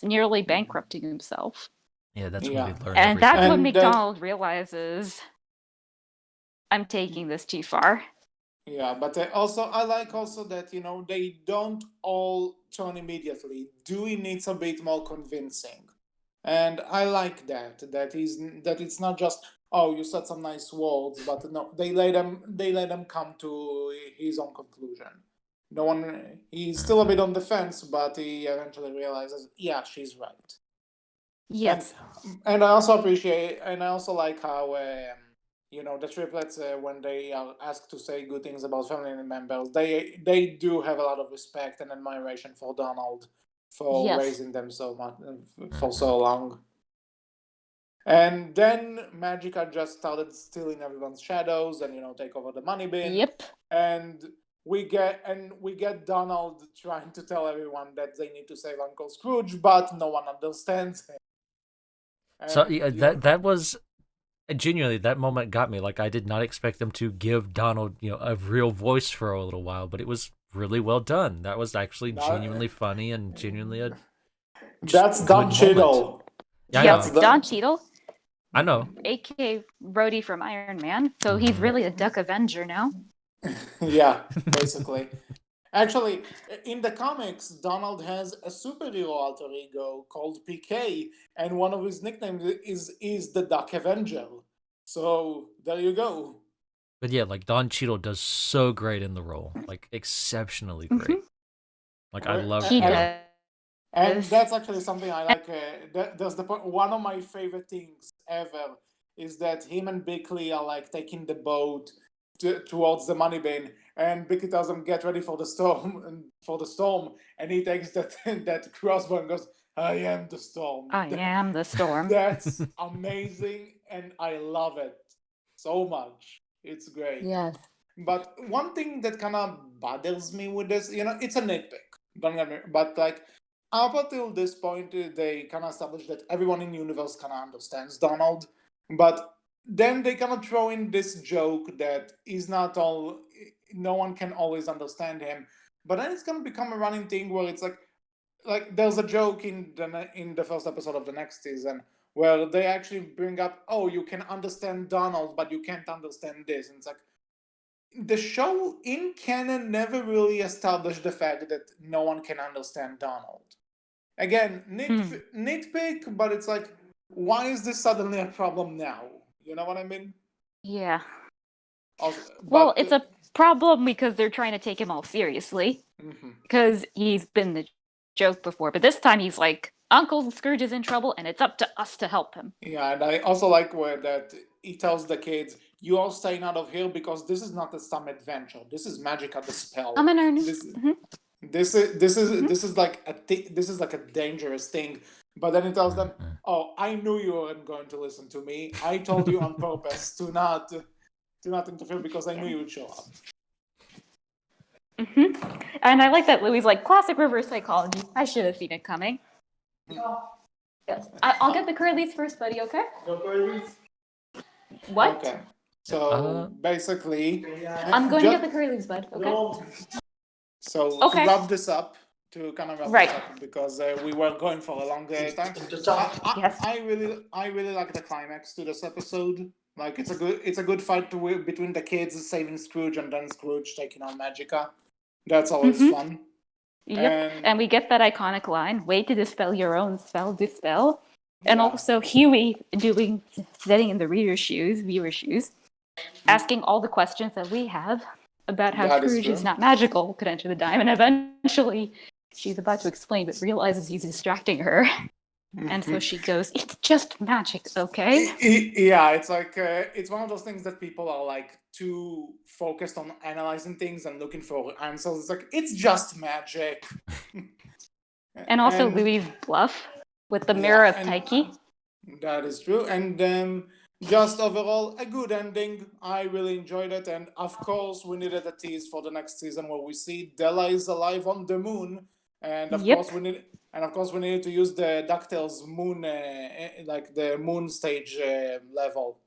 nearly bankrupting himself. Yeah, that's when we learn everything. And that's when McDonald realizes, I'm taking this too far. Yeah, but I like that, they don't all turn immediately. Dewey needs a bit more convincing. And I like that it's not just, oh, you said some nice words, but no, they let him come to his own conclusion. He's still a bit on the fence, but he eventually realizes, yeah, she's right. Yes. And I also like how the triplets, when they are asked to say good things about family members, they do have a lot of respect and admiration for Donald for raising them so much for so long. And then Magica just started stealing everyone's shadows and take over the money bin. Yep. And we get Donald trying to tell everyone that they need to save Uncle Scrooge, but no one understands him. And, so that was genuinely, that moment got me. Like, I did not expect them to give Donald a real voice for a little while, but it was really well done. That was actually genuinely funny and genuinely that's Don Cheadle. Yes, Don Cheadle. I know. A.K.A. Rhodey from Iron Man. So he's really a Duck Avenger now. Yeah, basically. Actually, in the comics, Donald has a superhero alter ego called PK, and one of his nicknames is the Duck Avenger. So there you go. But yeah, like, Don Cheadle does so great in the role, like, exceptionally great. Like, I love it. And that's actually something I like. There's one of my favorite things ever is that him and Bickley are like taking the boat towards the money bin, and Bickley tells him, "Get ready for the storm." And he takes that crossbow and goes, "I am the storm." I am the storm. That's amazing, and I love it so much. It's great. Yes. But one thing that kind of bothers me with this, it's a nitpick. Don't get me, but like, up until this point, they kind of established that everyone in the universe kind of understands Donald, but then they kind of throw in this joke that no one can always understand him. But then it's going to become a running thing where it's like there's a joke in the first episode of the next season where they actually bring up, oh, you can understand Donald, but you can't understand this. And it's like, the show in canon never really established the fact that no one can understand Donald. Again, nitpick, but it's like, why is this suddenly a problem now? You know what I mean? Yeah. Well, it's a problem because they're trying to take him all seriously. Because he's been the joke before. But this time he's like, Uncle Scrooge is in trouble and it's up to us to help him. Yeah, and I also like that he tells the kids, you all staying out of here because this is not some adventure. This is Magica the Spell. I'm an earner. This is like a dangerous thing. But then he tells them, "Oh, I knew you weren't going to listen to me. I told you on purpose to not interfere because I knew you would show up." And I like that Louis like, classic reverse psychology. I should have seen it coming. Yes, I'll get the Curlies first, buddy. Okay. Go Curlies. What? Okay. So basically, I'm going to get the Curlies, bud. Okay. So to wrap this up, because we were going for a long time. I really like the climax to this episode. Like, it's a good fight between the kids saving Scrooge and then Scrooge taking on Magica. That's always fun. Yep. And we get that iconic line, "Way to dispel your own spell, dispel." And Yeah. also Huey sitting in the viewer's shoes, asking all the questions that we have about how That is Scrooge is true. not magical, could enter the dime, and eventually she's about to explain but realizes he's distracting her. And so she goes, "It's just magic, okay?" Yeah, it's like it's one of those things that people are like too focused on analyzing things and looking for answers. It's like it's just magic. And also And Louis' bluff with the yeah, mirror of and Pikey. that is true. And just overall, a good ending. I really enjoyed it. And of course, we needed a tease for the next season where we see Della is alive on the moon. And of Yep. course, we needed to use the Ducktales moon, like the moon stage level.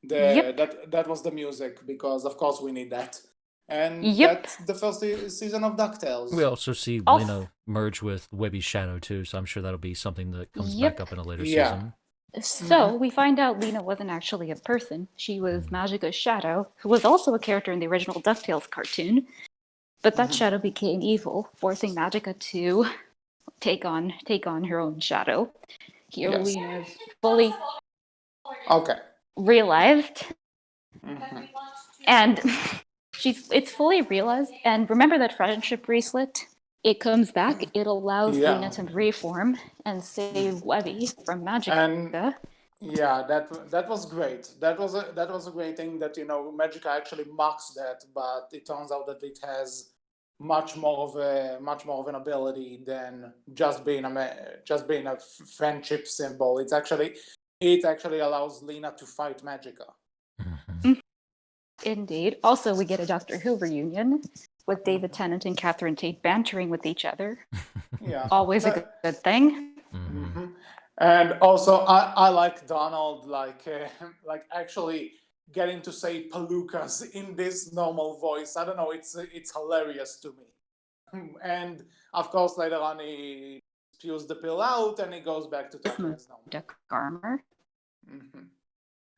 Yep. That was the music because of course we need that. And Yep. that's the first season of DuckTales. We also see Lena merge with Webby's shadow too, so I'm sure that'll be something that comes back up in a later season. So we find out Lena wasn't actually a person. She was Magica's shadow, who was also a character in the original DuckTales cartoon. But that shadow became evil, forcing Magica to take on her own shadow. Here Yes. Lena is fully Okay. realized, and it's fully realized. And remember that friendship bracelet? It comes back. It allows Yeah. Lena to reform and save Webby from Magica. And yeah, that was great. That was a great thing that Magica actually mocks that, but it turns out that it has much more of an ability than just being a friendship symbol. It actually allows Lena to fight Magica. Indeed. Also, we get a Doctor Who reunion with David Tennant and Catherine Tate bantering with each other. Yeah, Always a good thing. Mm-hmm. And also, I like Donald, like actually getting to say palookas in this normal voice. I don't know, it's hilarious to me. And of course, later on, he spews the pill out and he goes back to talking as normal. Duck armor.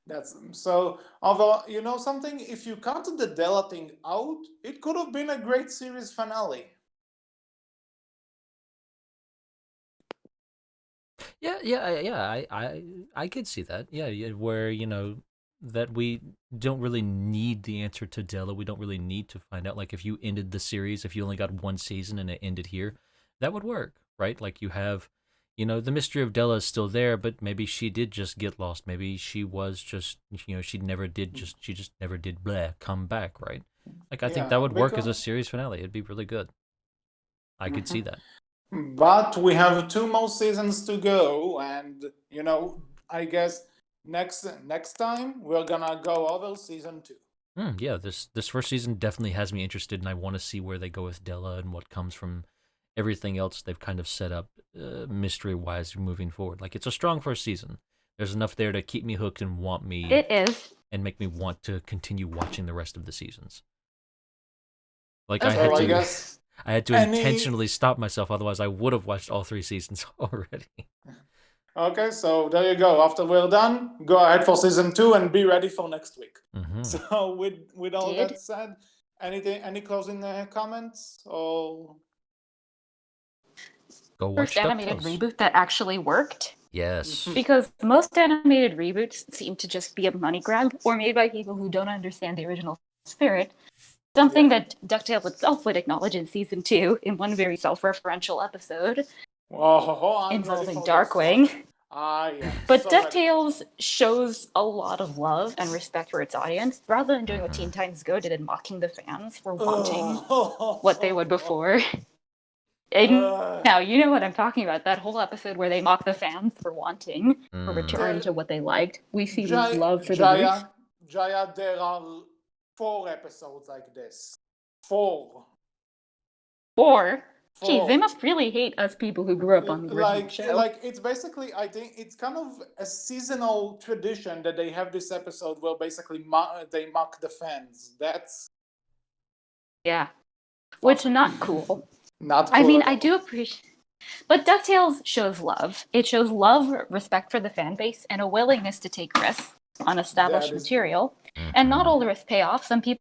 That's so. Although something, if you counted the Della thing out, it could have been a great series finale. Yeah. I could see that. Yeah, where that we don't really need the answer to Della. We don't really need to find out. Like if you ended the series, if you only got one season and it ended here, that would work, right? Like you have, the mystery of Della is still there, but maybe she did just get lost. Maybe she was just, she just never did come back, right? Like I think that would work as a series finale. It'd be really good. I could see that. But we have 2 more seasons to go, and I guess next time we're gonna go over season 2. Yeah, this first season definitely has me interested, and I want to see where they go with Della and what comes from everything else they've kind of set up mystery-wise moving forward. Like, it's a strong first season. There's enough there to keep me hooked and want me... It is. And make me want to continue watching the rest of the seasons. Like, I had to intentionally stop myself, otherwise I would have watched all 3 seasons already. Okay, so there you go. After we're done, go ahead for season 2 and be ready for next week. So with all that said, any closing comments or... Go watch first animated reboot that actually worked. Yes. Because most animated reboots seem to just be a money grab or made by people who don't understand the original spirit. Something that DuckTales itself would acknowledge in season 2 in one very self-referential episode involving Darkwing. But so DuckTales shows a lot of love and respect for its audience, rather than doing what Teen Titans Go did and mocking the fans for wanting what they would before. Now, you know what I'm talking about, that whole episode where they mock the fans for wanting a return to what they liked. We see love for the Jaya, there are 4 episodes like this. 4. Geez, they must really hate us people who grew up on the original show. Like, it's basically, I think, it's kind of a seasonal tradition that they have this episode where basically they mock the fans. That's... Yeah. Which is not cool. Not cool. I mean, I do appreciate... But DuckTales shows love. It shows love, respect for the fan base, and a willingness to take risks on established material. And not all the risks pay off. Some people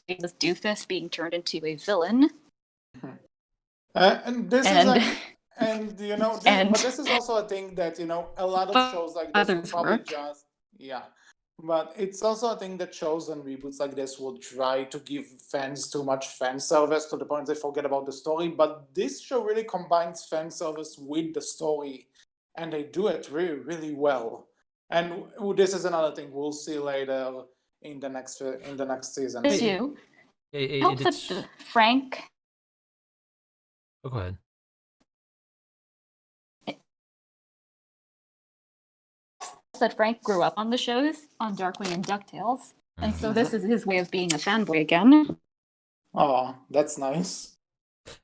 see this doofus being turned into a villain. And And And but this is also a thing that a lot of shows like this would others probably work. just yeah. But it's also a thing that shows and reboots like this will try to give fans too much fan service to the point they forget about the story. But this show really combines fan service with the story, and they do it really, really well. And this is another thing we'll see later in the next season. This It, too. it, It it, helps it's. that Frank. Oh, go ahead. That Frank grew up on the shows on Darkwing and Ducktales, and so this is his way of being a fanboy again. Oh, that's nice.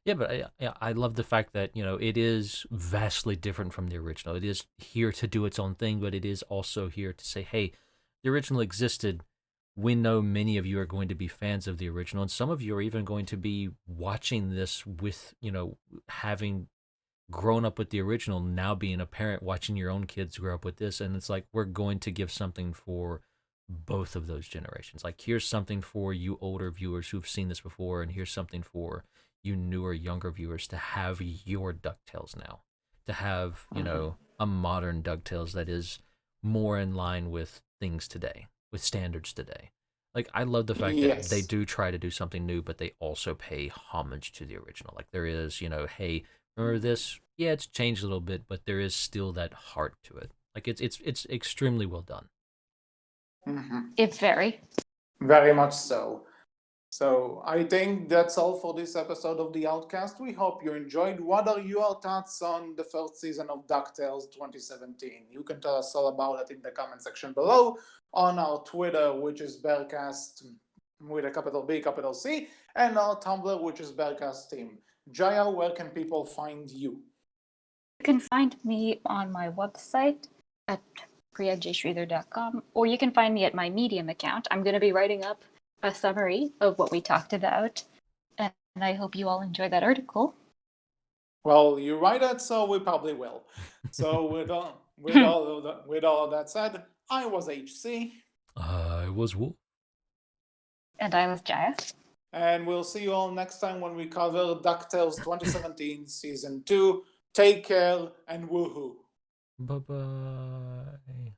Yeah, but I love the fact that it is vastly different from the original. It is here to do its own thing, but it is also here to say, hey, the original existed. We know many of you are going to be fans of the original, and some of you are even going to be watching this with having grown up with the original, now being a parent, watching your own kids grow up with this, and it's like we're going to give something for both of those generations. Like, here's something for you older viewers who've seen this before, and here's something for you newer, younger viewers to have your DuckTales now, to have a modern DuckTales that is more in line with things today, with standards today. Like, I love the fact that they Yes. do try to do something new, but they also pay homage to the original. Like, there is, hey, remember this? Yeah, it's changed a little bit, but there is still that heart to it. Like, it's extremely well done. It's very. Very much so. So I think that's all for this episode of The Outcast. We hope you enjoyed. What are your thoughts on the first season of DuckTales 2017? You can tell us all about it in the comment section below, on our Twitter, which is Berkcast with a capital B, capital C, and our Tumblr, which is Berkcast Team. Jaya, where can people find you? You can find me on my website at priyajsridhar.com, or you can find me at my Medium account. I'm going to be writing up a summary of what we talked about, and I hope you all enjoy that article. Well, you write it, so we probably will. So with all of that said, I was HC. I was Wolf. And I was Jaya. And we'll see you all next time when we cover DuckTales 2017 Season 2. Take care and woohoo. Bye-bye.